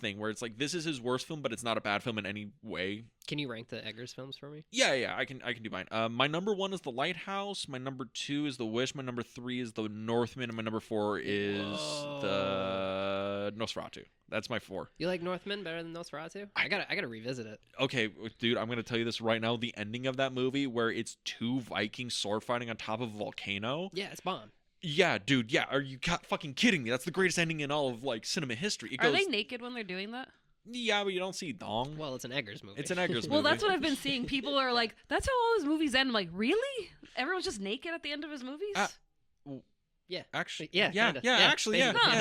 thing where it's like this is his worst film, but it's not a bad film in any way. Can you rank the Eggers films for me? Yeah, I can do mine. My number 1 is The Lighthouse. My number 2 is The Wish. My number 3 is The Northman, and my number 4 is the Nosferatu. That's my 4. You like Northman better than Nosferatu? I gotta revisit it. Okay, dude, I'm gonna tell you this right now. The ending of that movie, where it's 2 Vikings sword fighting on top of a volcano. Yeah, it's bomb. Yeah, dude. Yeah, are you fucking kidding me? That's the greatest ending in all of like cinema history. Are they naked when they're doing that? Yeah, but you don't see dong. Well, it's an Eggers movie. It's an Eggers movie. Well, that's what I've been seeing. People are like, "That's how all his movies end." I'm like, really? Everyone's just naked at the end of his movies? Yeah. Actually, Yeah, yeah, kinda. actually, yeah, basically.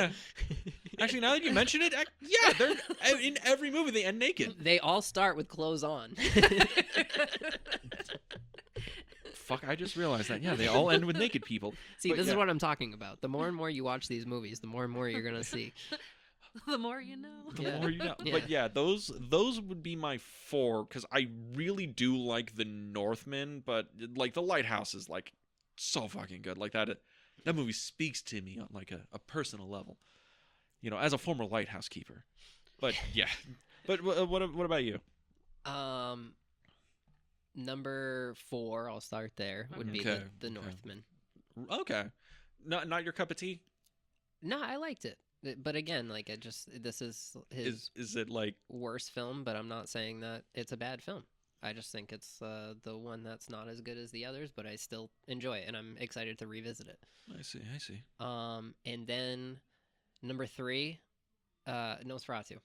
yeah. Actually, now that you mention it, yeah, they're in every movie they end naked. They all start with clothes on. Fuck, I just realized that. Yeah, they all end with naked people. See, But this yeah. is what I'm talking about. The more and more you watch these movies, the more and more you're gonna see. The more you know. The Yeah. more you know. Yeah. But yeah, those would be my 4 because I really do like the Northman, but like the Lighthouse is like so fucking good. Like that movie speaks to me on like a personal level, as a former lighthouse keeper. But yeah, but what about you? Number 4, I'll start there, would be Okay, the okay. Northman. Okay, not your cup of tea. No, I liked it. But again, like this is his Is it like worst film, but I'm not saying that it's a bad film. I just think it's the one that's not as good as the others, but I still enjoy it, and I'm excited to revisit it. I see. And then number 3, Nosferatu.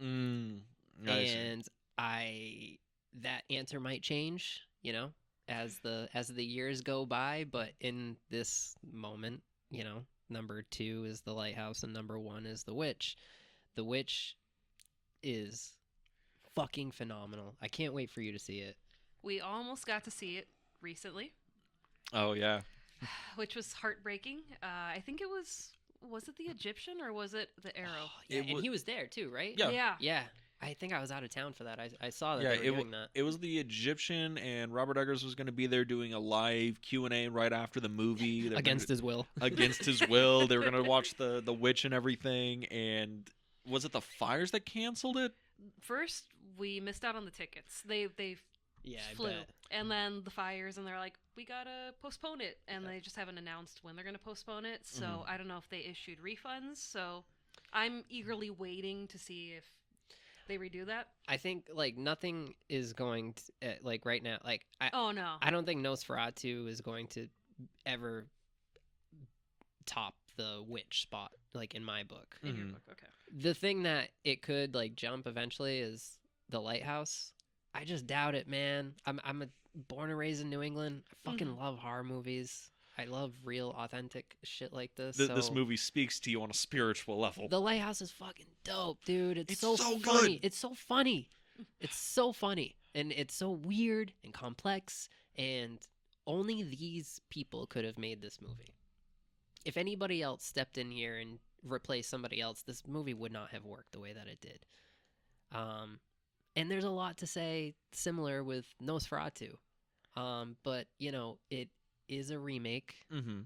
I see. And that answer might change, as the years go by, but in this moment, number 2 is The Lighthouse and number 1 is The Witch. The Witch is fucking phenomenal. I can't wait for you to see it. We almost got to see it recently, Oh yeah. which was heartbreaking. I think it was it the Egyptian or was it the Arrow? Yeah, It and wa- he was there too, right? Yeah. Yeah. I think I was out of town for that. I saw that Yeah, they were doing that. It was the Egyptian, and Robert Eggers was going to be there doing a live Q&A right after the movie. They were Against his will. against his will. They were going to watch the Witch and everything. And was it the fires that canceled it? First, we missed out on the tickets. They Yeah, I flew, bet. and then the fires, and they're like, we gotta postpone it, and they just haven't announced when they're gonna postpone it. So Mhm. I don't know if they issued refunds. So I'm eagerly waiting to see if they redo that. I think like nothing is going to like right now. Like Oh no. I don't think Nosferatu is going to ever top the Witch spot, like in my book. In your Mhm. book, okay. The thing that it could like jump eventually is The Lighthouse. I just doubt it, man. I'm a born and raised in New England. I fucking love horror movies. I love real authentic shit like this. This so movie speaks to you on a spiritual level. The Lighthouse is fucking dope, dude. It's so so funny. good. It's so funny. It's so funny. And it's so weird and complex. And only these people could have made this movie. If anybody else stepped in here and replaced somebody else, this movie would not have worked the way that it did. And there's a lot to say similar with Nosferatu. But, it is a remake. Mm-hmm.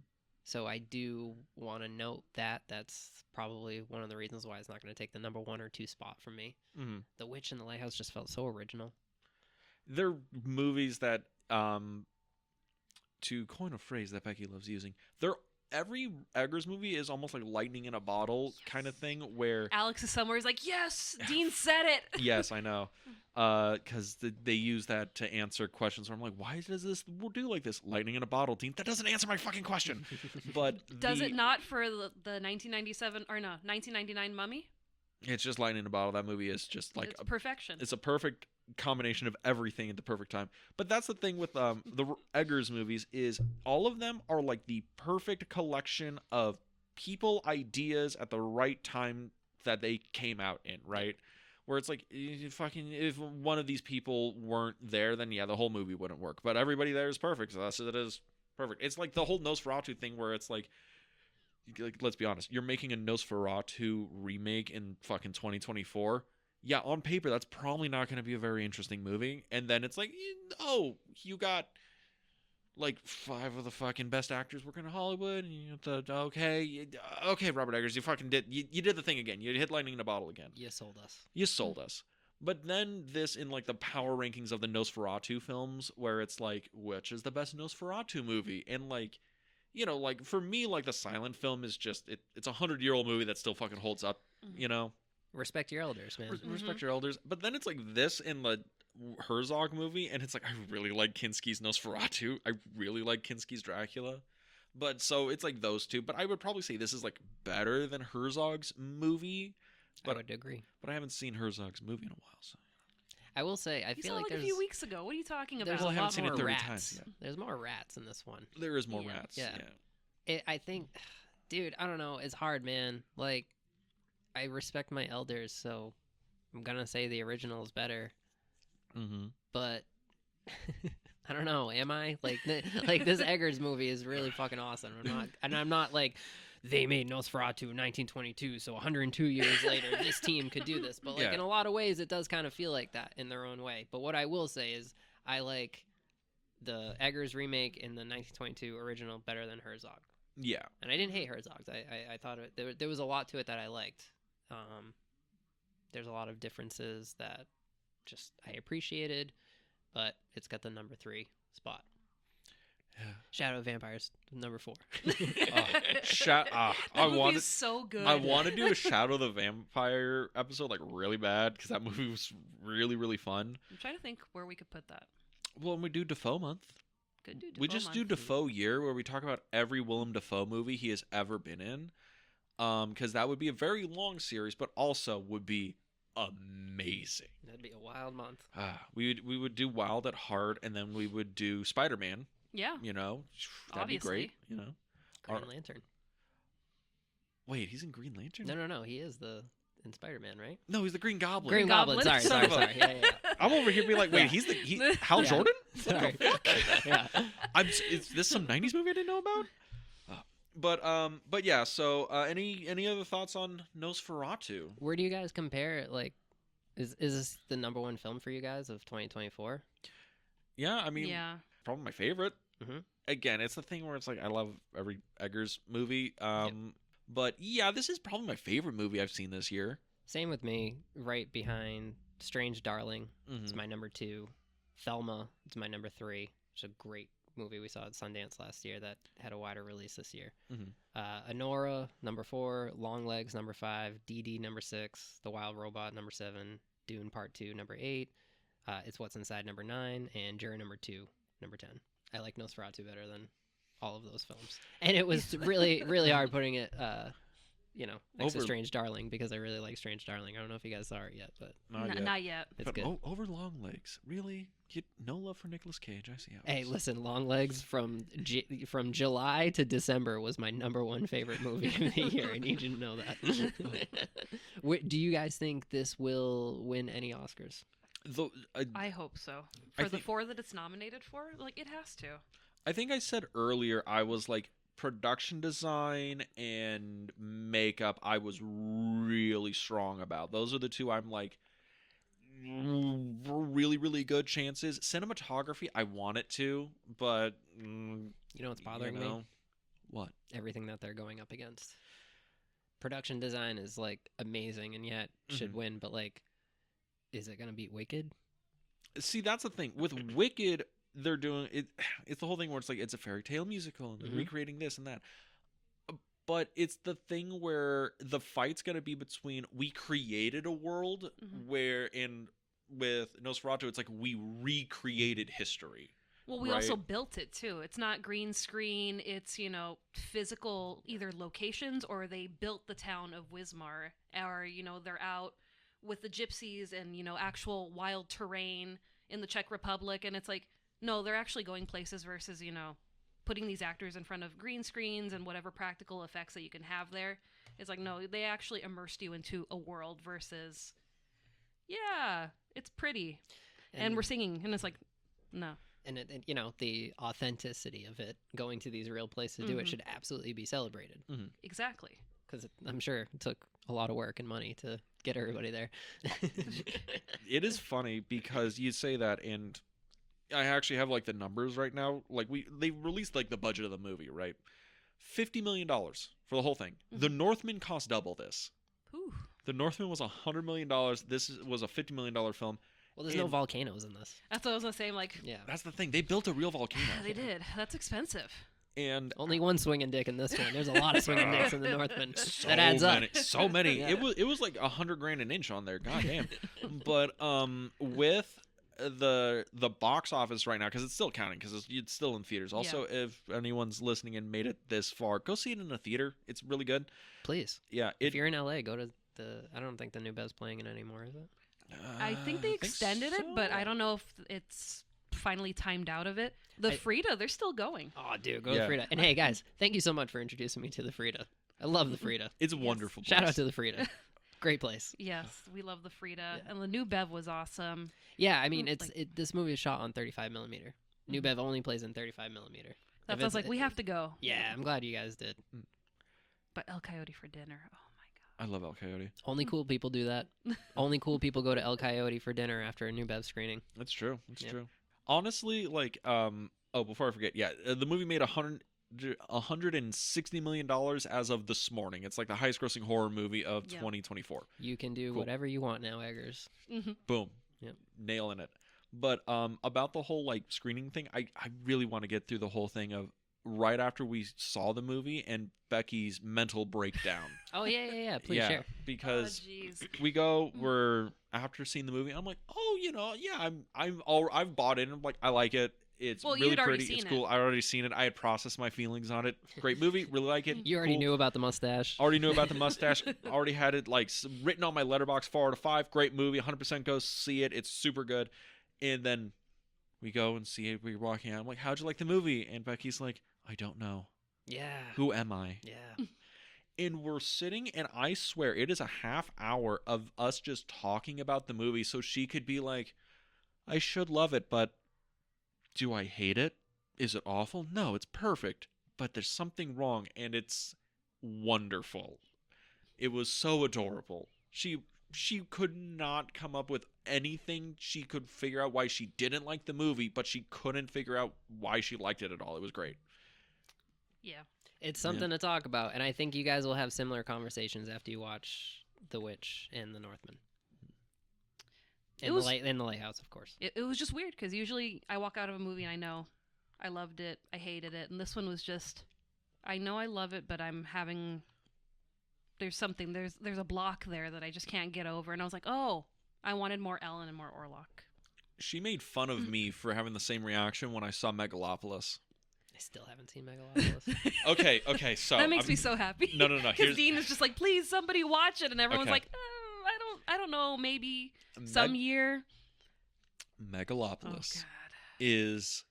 So I do want to note that that's probably one of the reasons why it's not going to take the number 1 or 2 spot from me. Mm-hmm. The Witch and the Lighthouse just felt so original. They're movies that, to coin a phrase that Becky loves using, every Eggers movie is almost like lightning in a bottle kind of thing where... Alex is somewhere. He's like, yes, Dean said it. Yes, I know. Because they use that to answer questions where I'm like, why does this do like this? Lightning in a bottle, Dean. That doesn't answer my fucking question. But Does it not for the 1997 or no 1999 Mummy? It's just lightning in a bottle. That movie is just like It's perfection. it's a perfect combination of everything at the perfect time. But that's the thing with the Eggers movies is all of them are like the perfect collection of people ideas at the right time that they came out in, right? where it's like fucking if one of these people weren't there, then yeah, the whole movie wouldn't work. But everybody there is perfect, so that's it is perfect. It's like the whole Nosferatu thing where it's like let's be honest, you're making a Nosferatu remake in fucking 2024. Yeah, on paper that's probably not going to be a very interesting movie. And then it's like, oh, you got like 5 of the fucking best actors working in Hollywood. And you thought, okay, Robert Eggers, you fucking did you did the thing again. You hit lightning in a bottle again. You sold us. You sold us. But then this in like the power rankings of the Nosferatu films, where it's like, which is the best Nosferatu movie? And like, you know, like for me, like the silent film is just it's a 100-year-old movie that still fucking holds up. You know, respect your elders, man. Respect your elders. But then it's like this in the Herzog movie, and it's like I really like Kinski's Nosferatu. I really like Kinski's Dracula. But so it's like those two. But I would probably say this is like better than Herzog's movie. But I would agree. But I haven't seen Herzog's movie in a while, so. I will say, I You feel saw like like a few weeks ago. What are you talking about? There's Well, I a haven't lot seen it more 30 rats. times yet. There's more rats in this one. There is more Yeah. rats. Yeah. Yeah. I think, dude, I don't know. It's hard, man. Like, I respect my elders, so I'm gonna say the original is better. Mm-hmm. But I don't know. Am I like like this Eggers movie is really fucking awesome. I'm not like they made Nosferatu in 1922, so 102 years later this team could do this. But like in a lot of ways, it does kind of feel like that in their own way. But what I will say is I like the Eggers remake and the 1922 original better than Herzog. Yeah. And I didn't hate Herzog's. I thought there was a lot to it that I liked. There's a lot of differences that just I appreciated, but it's got the number 3 spot. Yeah. Shadow of Vampires, number 4. I movie want is so good. I want to do a Shadow of the Vampire episode like really bad because that movie was really really fun. I'm trying to think where we could put that. Well, when we do Defoe month, Could do. we Defoe just do month. Defoe year where we talk about every Willem Dafoe movie he has ever been in. Because that would be a very long series, but also would be amazing. That'd be a wild month. We would do Wild at Heart, and then we would do Spider-Man. Yeah. You know, that'd Obviously. be great. You know, Green Lantern. wait, he's in Green Lantern? No. He is in Spider-Man, right? No, he's the Green Goblin. Green Goblin. Sorry. Yeah. I'm over here being like, wait, he's Hal Yeah. Jordan? Sorry. What the fuck? Yeah. Is this some '90s movie I didn't know about? But yeah. So, any other thoughts on Nosferatu? Where do you guys compare it? Like, is this the number 1 film for you guys of 2024? Yeah, I mean, Yeah. probably my favorite. Mhm. Again, it's the thing where it's like I love every Eggers movie. But yeah, this is probably my favorite movie I've seen this year. Same with me. Right behind Strange Darling. It's my number 2. Thelma. It's my number 3. It's a great movie we saw at Sundance last year that had a wider release this year. Anora, number 4. Longlegs, number 5. DD, number 6. The Wild Robot, number 7. Dune Part 2, number 8. It's What's Inside, number 9. And Jury, number 2, number 10. I like Nosferatu better than all of those films. And it was really, really hard putting it, next to Strange Darling because I really like Strange Darling. I don't know if you guys saw it yet, but Not yet. it's But good. over Longlegs, really? No love for Nicolas Cage. I see how. Hey, listen, Longlegs from July to December was my number 1 favorite movie of the year. I need you to know that. Do you guys think this will win any Oscars? I hope so. I For the think- 4 that it's nominated for, like, it has to. I think I said earlier I was like production design and makeup. I was really strong about. Those are the 2 I'm like really really good chances. Cinematography, I want it to, but You know what's bothering me? What? Everything that they're going up against. Production design is like amazing and yet should win, but like, is it gonna beat Wicked? See, that's the thing with Wicked. They're doing it. It's the whole thing where it's like it's a fairy tale musical and they're recreating this and that. But it's the thing where the fight's gonna be between we created a world where with Nosferatu it's like we recreated history. Well, we also built it too. It's not green screen. It's, physical either locations or they built the town of Wismar, or, they're out with the gypsies and, actual wild terrain in the Czech Republic. And it's like, no, they're actually going places versus, putting these actors in front of green screens and whatever practical effects that you can have there. It's like, no, they actually immersed you into a world versus, yeah, it's pretty, and we're singing, and it's like, no. And you know, the authenticity of it, going to these real places to do it, should absolutely be celebrated. Exactly. Because I'm sure it took a lot of work and money to get everybody there. It is funny because you say that, and I actually have like the numbers right now. Like they released like the budget of the movie, right? $50 million for the whole thing. The Northman cost double this. Ooh. The Northman was $100 million. This was a $50 million film. Well, there's no volcanoes in this. That's what I was gonna say. Like, Yeah. That's the thing. They built a real volcano. they did. That's expensive. And Only one swinging dick in this one. There's a lot of swinging dicks in the Northman. so That adds many, up. so many. Yeah. It was like $100,000 an inch on there. God damn. But with the box office right now, because it's still counting, because it's still in theaters. Also, if anyone's listening and made it this far, go see it in a theater. It's really good. Please. Yeah. If you're in LA, go to I don't think the New Bev's playing it anymore, is it? I think they extended it, but I don't know if it's finally timed out of it. The Frida, they're still going. Oh, dude, go to Frida. And hey, guys, thank you so much for introducing me to the Frida. I love the Frida. It's a wonderful place. Shout out to the Frida. Great place. Yes, we love the Frida, and the New Bev was awesome. Yeah, I mean, this movie is shot on 35 millimeter. New Bev only plays in 35 millimeter. That's was like, we have to go. Yeah, I'm glad you guys did. But El Coyote for dinner. Oh my god. I love El Coyote. Only cool people do that. Only cool people go to El Coyote for dinner after a New Bev screening. That's true. That's true. Honestly, like, before I forget, the movie made $160 million as of this morning. It's like the highest grossing horror movie of 2024. You can do whatever you want now, Eggers. Boom. Yep. Nailing it. But about the whole like screening thing, I really want to get through the whole thing of right after we saw the movie and Becky's mental breakdown. Oh yeah. Please share. Because we're after seeing the movie, I'm like, I've bought it. I'm like, I like it. It's really pretty. It's cool. I already seen it. I had processed my feelings on it. Great movie. Really like it. You already knew about the mustache. Already knew about the mustache. Already had it like written on my letterbox 4 out of 5. Great movie. 100% go see it. It's super good. And then we go and see it. We're walking out. I'm like, how'd you like the movie? And Becky's like, I don't know. Yeah. Who am I? Yeah. And we're sitting, and I swear it is a half hour of us just talking about the movie so she could be like, I should love it, but do I hate it? Is it awful? No, it's perfect. But there's something wrong, and it's wonderful. It was so adorable. She could not come up with anything she could figure out why she didn't like the movie, but she couldn't figure out why she liked it at all. It was great. Yeah. It's something to talk about, and I think you guys will have similar conversations after you watch The Witch and The Northman. In the Lighthouse, of course. It was just weird, because usually I walk out of a movie and I know I loved it, I hated it, and this one was just, I know I love it, but there's something, there's a block there that I just can't get over, and I was like, oh, I wanted more Ellen and more Orlok. She made fun of me for having the same reaction when I saw Megalopolis. I still haven't seen Megalopolis. Okay, so that makes me so happy. No. Because Dean is just like, please, somebody watch it, and everyone's like, I don't know, maybe some year. Megalopolis is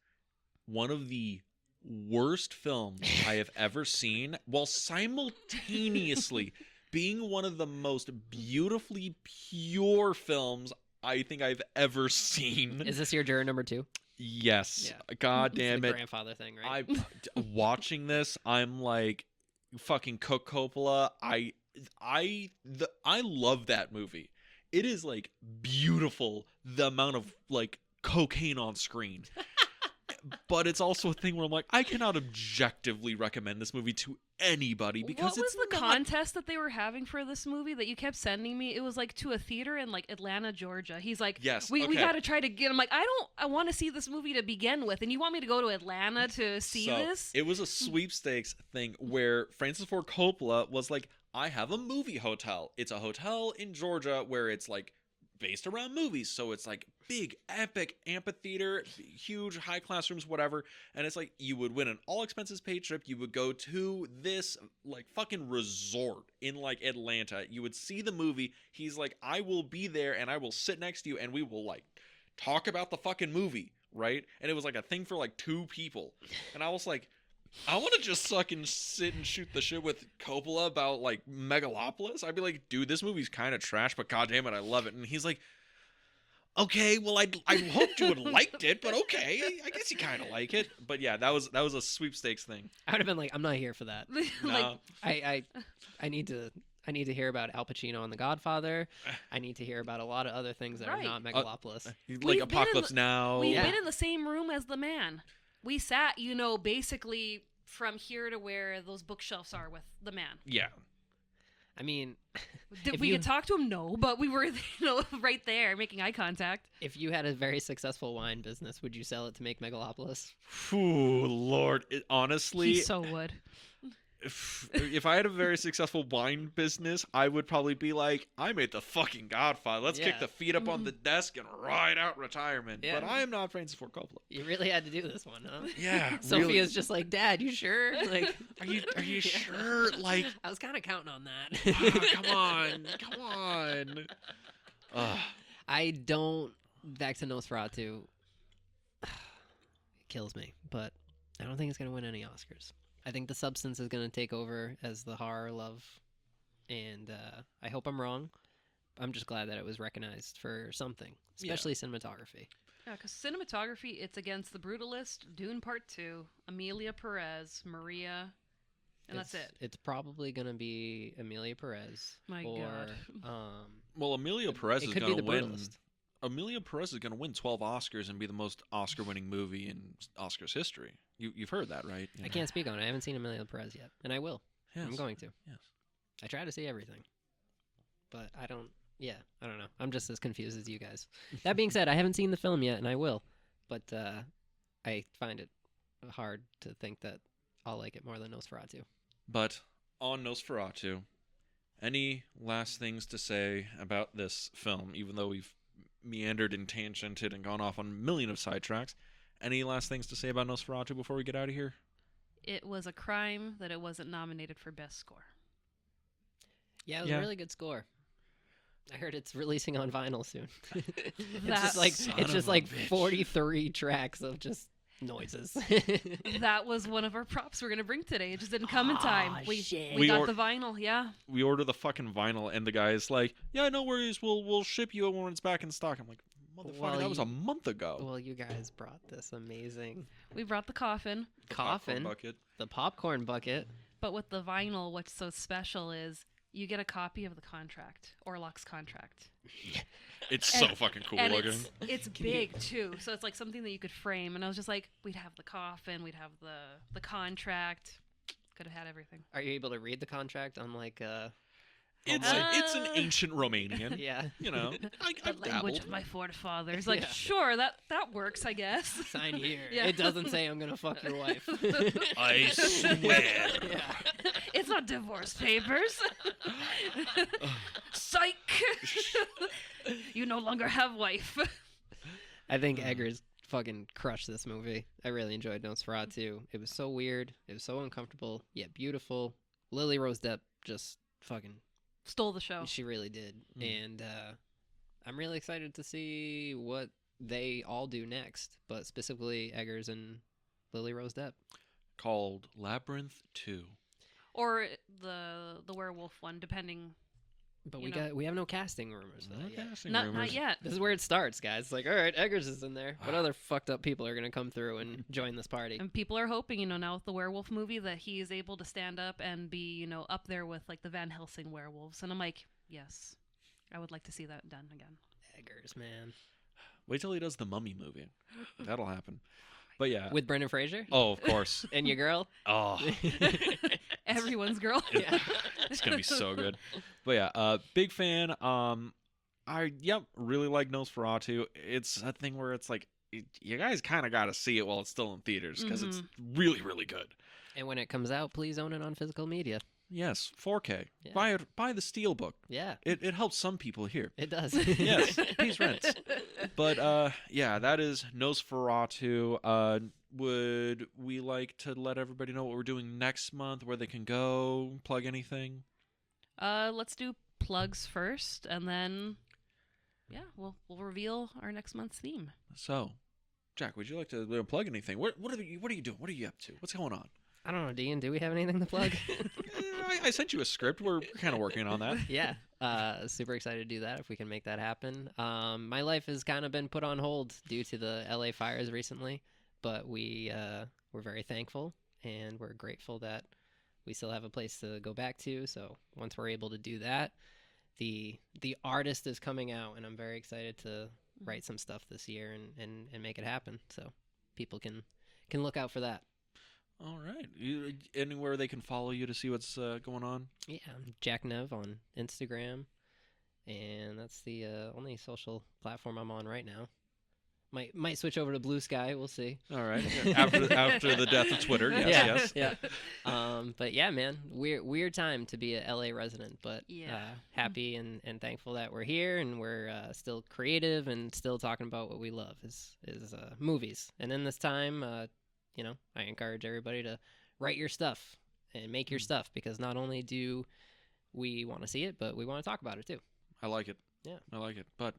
one of the worst films I have ever seen, while simultaneously being one of the most beautifully pure films I think I've ever seen. Is this your juror number 2? Yes. Yeah. God damn it. Grandfather thing, right? Watching this, I'm like, fucking Cook Coppola. I love that movie. It is like beautiful, the amount of like cocaine on screen. But it's also a thing where I'm like, I cannot objectively recommend this movie to anybody because what was the contest that they were having for this movie that you kept sending me? It was like to a theater in like Atlanta, Georgia. He's like, yes, we got to try to get. I'm like, I want to see this movie to begin with, and you want me to go to Atlanta to see this? It was a sweepstakes thing where Francis Ford Coppola was like, I have a movie hotel. It's a hotel in Georgia where it's like based around movies, so it's like big epic amphitheater, huge high class rooms, whatever, and it's like you would win an all expenses paid trip. You would go to this like fucking resort in like Atlanta, you would see the movie. He's like, I will be there and I will sit next to you and we will like talk about the fucking movie, right? And it was like a thing for like 2 people, and I was like, I want to just fucking sit and shoot the shit with Coppola about like Megalopolis. I'd be like, dude, this movie's kind of trash, but goddamn it, I love it. And he's like, Okay, well, I hoped you would have liked it, but okay, I guess you kind of like it. But yeah, that was a sweepstakes thing. I would have been like, I'm not here for that. like, No. I need to hear about Al Pacino on The Godfather. I need to hear about a lot of other things that Right. are not Megalopolis. Like We've been in Apocalypse the- Now. we've Yeah. been in the same room as the man. We sat, basically from here to where those bookshelves are with the man. Yeah. I mean, Did If we you- could talk to him? No, but we were, right there making eye contact. if you had a very successful wine business, would you sell it to make Megalopolis? Ooh, Lord. Honestly, He so would. if I had a very successful wine business, I would probably be like, I made the fucking Godfather. Let's kick Yeah. the feet up on the desk and ride out retirement. Yeah. But I am not Francis Ford Coppola. You really had to do this one, huh? Yeah. Sophia's really. just like, Dad, you sure? Like, Are you Yeah. sure? Like, I was kind of counting on that. come on. Ugh. I don't. Back to Nosferatu. It kills me, but I don't think it's gonna win any Oscars. I think the substance is gonna take over as the horror love, and I hope I'm wrong. I'm just glad that it was recognized for something, Yeah. especially cinematography. Yeah, because cinematography, it's against The Brutalist, Dune Part 2, Amelia Perez, Maria, and that's it. It's probably gonna be Amelia Perez. My or, God. Well, Amelia Perez it is could going be to The win. Brutalist. Amelia Perez is going to win 12 Oscars and be the most Oscar-winning movie in Oscars history. You've heard that, right? You I know. can't speak on it. I haven't seen Amelia Perez yet, and I will. Yes. I'm going to. Yes. I try to see everything, but I don't. Yeah, I don't know. I'm just as confused as you guys. That being said, I haven't seen the film yet, and I will. But I find it hard to think that I'll like it more than Nosferatu. But on Nosferatu, any last things to say about this film? Even though we've meandered and tangented and gone off on a million of sidetracks, any last things to say about Nosferatu before we get out of here? It was a crime that it wasn't nominated for Best Score. Yeah, it was Yeah. a really good score. I heard it's releasing on vinyl soon. it's That- just like Son it's of just a like bitch. 43 tracks of just noises. That was one of our props we're going to bring today. It just didn't come in time. Aw, We shit. We got or- the vinyl, yeah. We order the fucking vinyl, and the guy is like, "Yeah, no worries. We'll ship you when it's back in stock." I'm like, "Motherfucker, Well, that was a you- month ago." Well, you guys brought this amazing We brought the coffin, The popcorn coffin, bucket. the popcorn bucket. but with the vinyl, what's so special is you get a copy of the contract, Orlok's contract. It's And- so fucking cool And looking. it's big too, so it's like something that you could frame. And I was just like, we'd have the coffin, we'd have the contract, could have had everything. Are you able to read the contract on like It's an Uh, ancient Romanian. yeah, You know, I The language dabbled. of my forefathers. Like, Yeah. sure, that works, I guess. sign here. Yeah. It doesn't say I'm gonna fuck your wife. I swear. Yeah. It's not divorce papers. Psych! You no longer have wife. I think Eggers fucking crushed this movie. I really enjoyed Nosferatu. It was so weird. It was so uncomfortable, yet beautiful. Lily Rose Depp just fucking, Stole the show. she really did. Mm. And I'm really excited to see what they all do next, but specifically Eggers and Lily Rose Depp. Called Labyrinth 2. Or the werewolf one, depending. But You we know. we have no casting rumors for that yet. Not yet. This is where it starts, guys. It's like, all right, Eggers is in there. What other fucked up people are gonna come through and join this party? And people are hoping, now with the werewolf movie, that he is able to stand up and be, up there with like the Van Helsing werewolves. And I'm like, yes, I would like to see that done again. Eggers, man. Wait till he does the Mummy movie. That'll happen. But yeah. With Brendan Fraser Oh, of course. and your girl. Oh, Everyone's girl. Yeah. it's gonna be so good. But yeah, big fan. Really like Nosferatu. It's a thing where it's like you guys kind of got to see it while it's still in theaters because it's really, really good. And when it comes out, please own it on physical media. Yes, 4K. Yeah. Buy the Steelbook. Yeah, It helps some people here. it does. Yes, pays rent. But yeah, that is Nosferatu. Would we like to let everybody know what we're doing next month, where they can go, plug anything? Let's do plugs first, and then, yeah, we'll reveal our next month's theme. So, Jack, would you like to plug anything? What are you doing? What are you up to? What's going on? I don't know, Dean. Do we have anything to plug? I sent you a script. We're kind of working on that. Yeah, super excited to do that if we can make that happen. My life has kind of been put on hold due to the LA fires recently, but we're very thankful and we're grateful that we still have a place to go back to. So once we're able to do that, the artist is coming out, and I'm very excited to write some stuff this year and make it happen. So people can look out for that. All right. Anywhere they can follow you to see what's going on? Yeah, I'm Jack Nev on Instagram, and that's the only social platform I'm on right now. Might switch over to Blue Sky. We'll see. All right. After the death of Twitter. Yes. Yeah. But yeah, man, weird time to be a LA resident, but happy and thankful that we're here and we're still creative and still talking about what we love is movies. And in this time, I encourage everybody to write your stuff and make your stuff, because not only do we want to see it, but we want to talk about it too. I like it. Yeah. I like it. But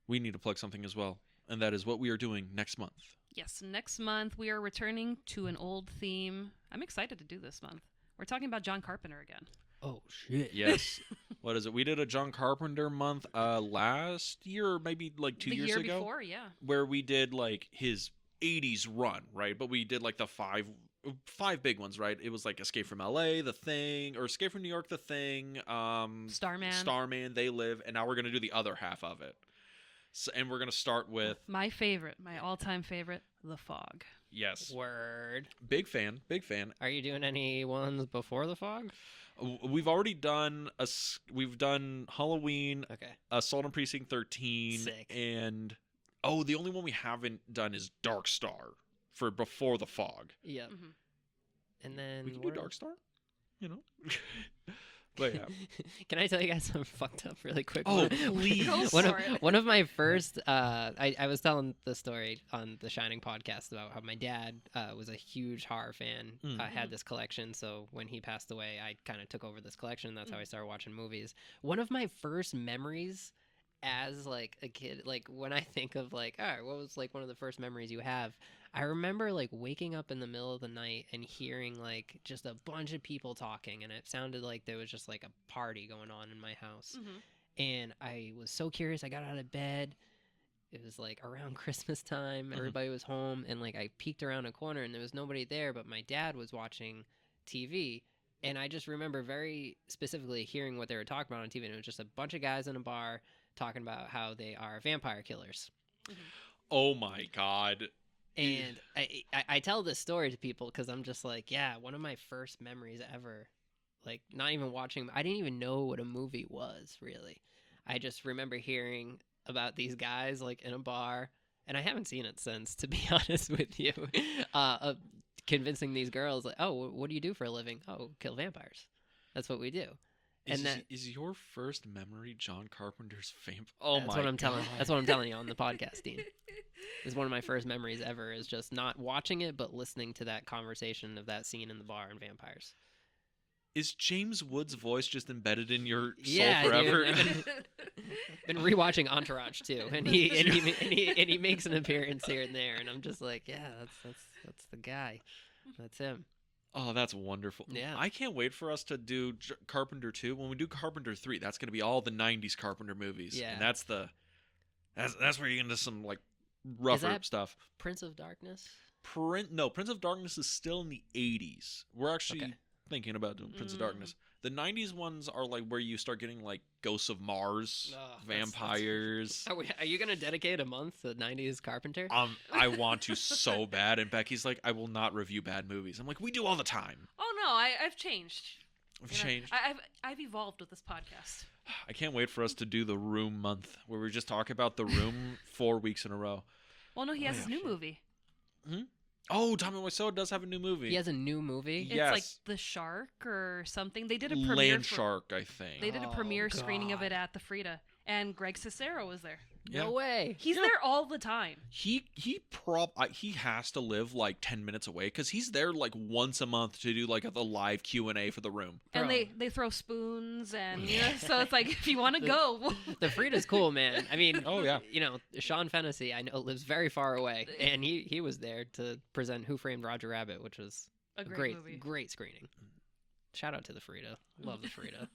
we need to plug something as well, and that is what we are doing next month. Yes, next month we are returning to an old theme. I'm excited to do this month. We're talking about John Carpenter again. Oh, shit. Yes. What is it? We did a John Carpenter month last year, or maybe like 2 years ago. The year before, yeah. Where we did like his 80s run, right? But we did like the five big ones, right? It was like Escape from LA, The Thing, or Escape from New York, The Thing, Starman, They Live, and now we're going to do the other half of it. So, and we're going to start with my all-time favorite, The Fog. Yes. Word. Big fan. Are you doing any ones before The Fog? We've already done Halloween, Okay. Assault on Precinct 13, Sick. and the only one we haven't done is Dark Star for before The Fog. Yeah. Mm-hmm. And then We can do Dark Star, But yeah. Can I tell you guys something fucked up really quick? Oh, please. Go for it. One of my first, I was telling the story on the Shining podcast about how my dad was a huge horror fan. Had this collection, so when he passed away, I kind of took over this collection. That's how I started watching movies. One of my first memories as like a kid, like when I think of like, all right, what was like one of the first memories you have? I remember like waking up in the middle of the night and hearing like just a bunch of people talking, and it sounded like there was just like a party going on in my house. And I was so curious. I got out of bed. It was like around Christmas time. Everybody was home, and like I peeked around a corner and there was nobody there, but my dad was watching TV. And I just remember very specifically hearing what they were talking about on TV. And it was just a bunch of guys in a bar talking about how they are vampire killers. Oh my God. And I tell this story to people because I'm just like, yeah, one of my first memories ever, like not even watching, I didn't even know what a movie was really. I just remember hearing about these guys like in a bar, and I haven't seen it since, to be honest with you, convincing these girls like, oh, what do you do for a living? Oh, kill vampires. That's what we do. Is your first memory John Carpenter's vampire? Oh that's my what I'm God. telling. That's what I'm telling you on the podcast, Dean. It's one of my first memories ever. Is just not watching it, but listening to that conversation of that scene in the bar and vampires. Is James Woods' voice just embedded in your soul Yeah, forever? dude, I've been rewatching Entourage too, and he makes an appearance here and there, and I'm just like, yeah, that's the guy. That's him. Oh, that's wonderful. Yeah. I can't wait for us to do Carpenter 2. When we do Carpenter 3, that's going to be all the 90s Carpenter movies. Yeah. And that's where you get into some like rougher that stuff. Prince of Darkness? Prince of Darkness is still in the 80s. We're actually Okay. thinking about doing Prince of Darkness. The 90s ones are like where you start getting like Ghosts of Mars, vampires. Are you going to dedicate a month to 90s Carpenter? I want to so bad, and Becky's like, I will not review bad movies. I'm like, we do all the time. Oh no, I've changed. We've changed. I've evolved with this podcast. I can't wait for us to do the Room month, where we just talk about the Room 4 weeks in a row. Well, no, he has his new movie. Oh, Tommy Wiseau does have a new movie. He has a new movie? It's Yes. like The Shark or something. They did a premiere. Land Shark, I think. They did a premiere screening of God. it at the Frida, and Greg Cicero was there. No way. He's there all the time. He has to live like 10 minutes away because he's there like once a month to do like the live Q&A for the Room. And Bro. they throw spoons, and so it's like, if you want to go. The Frida's cool, man. I mean, Oh, yeah. You know, Sean Fennessy, I know, lives very far away, and he was there to present Who Framed Roger Rabbit, which was A great movie. great screening. Shout out to the Frida. Love the Frida.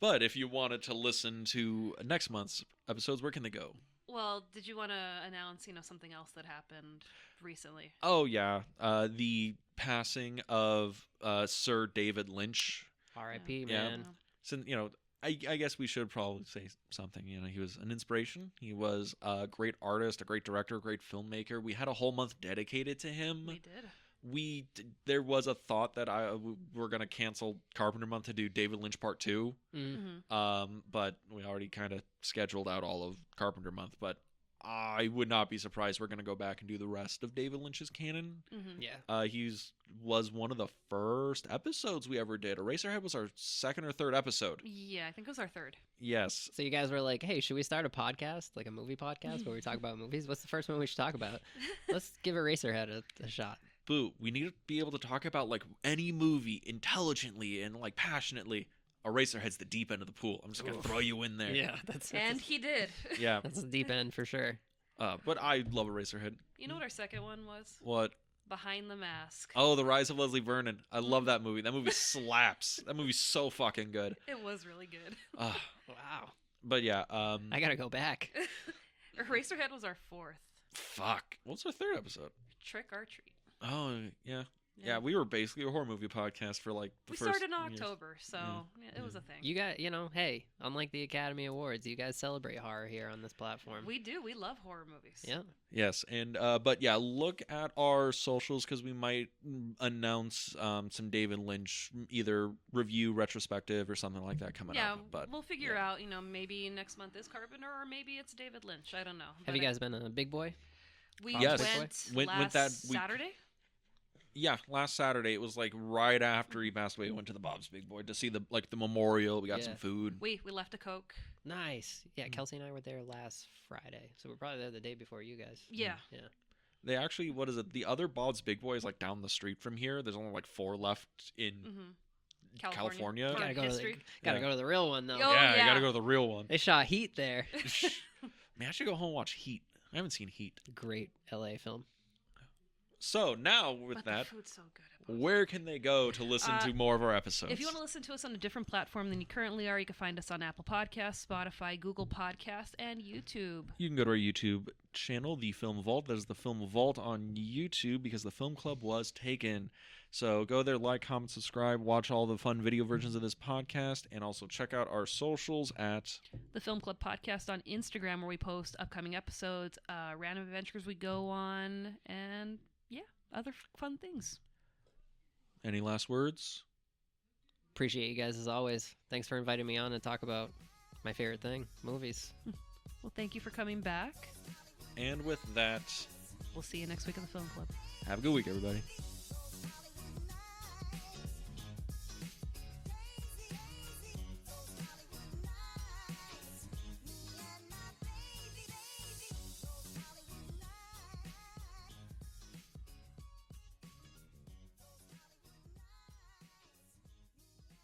But if you wanted to listen to next month's episodes, where can they go? Well, did you want to announce, something else that happened recently? Oh yeah, the passing of Sir David Lynch. R.I.P. Yeah. man. So, I guess we should probably say something. He was an inspiration. He was a great artist, a great director, a great filmmaker. We had a whole month dedicated to him. We did. There was a thought that we're gonna cancel Carpenter Month to do David Lynch Part 2. But we already kind of scheduled out all of Carpenter Month. But I would not be surprised we're gonna go back and do the rest of David Lynch's canon. Yeah. Was one of the first episodes we ever did. Eraserhead was our second or third episode. Yeah, I think it was our third. Yes. So you guys were like, hey, should we start a podcast, like a movie podcast where we talk about movies? What's the first one we should talk about? Let's give Eraserhead a shot. Boo, we need to be able to talk about like any movie intelligently and like passionately. Eraserhead's the deep end of the pool. I'm just gonna throw you in there. Yeah, And he did. Yeah. that's the deep end for sure. But I love Eraserhead. You know what our second one was? What? Behind the Mask. Oh, The Rise of Leslie Vernon. I love that movie. That movie slaps. That movie's so fucking good. It was really good. Wow. But yeah. I gotta go back. Eraserhead was our fourth. Fuck. What's our third episode? Trick or Treat. Oh yeah. Yeah, we were basically a horror movie podcast for like the we first started in years. October, so it was a thing. You got, hey, unlike the Academy Awards, you guys celebrate horror here on this platform. We do. We love horror movies. Yeah. Yes, and but yeah, look at our socials because we might announce some David Lynch either review retrospective or something like that coming up. But we'll figure out. Maybe next month is Carpenter or maybe it's David Lynch. I don't know. Have you guys been a big boy? We Yes. went Went that week. Saturday. Yeah, last Saturday it was like right after he passed away. We went to the Bob's Big Boy to see the memorial. We got some food. We left a Coke. Nice. Yeah, Kelsey and I were there last Friday, so we're probably there the day before you guys. Yeah. Yeah. They actually, what is it? The other Bob's Big Boy is like down the street from here. There's only like 4 left in California. For Gotta go history. to go to the real one though. Oh, yeah, you yeah. gotta go to the real one. They shot Heat there. Man, I should go home and watch Heat. I haven't seen Heat. Great LA film. So now with But that, the food's so good. where can they go to listen to more of our episodes? If you want to listen to us on a different platform than you currently are, you can find us on Apple Podcasts, Spotify, Google Podcasts, and YouTube. You can go to our YouTube channel, The Film Vault. That is The Film Vault on YouTube because the Film Club was taken. So go there, like, comment, subscribe, watch all the fun video versions of this podcast, and also check out our socials at The Film Club Podcast on Instagram, where we post upcoming episodes, random adventures we go on, and other fun things. Any last words? Appreciate you guys as always. Thanks for inviting me on to talk about my favorite thing, movies. Well, thank you for coming back. And with that, We'll see you next week at the Film Club. have a good week, everybody.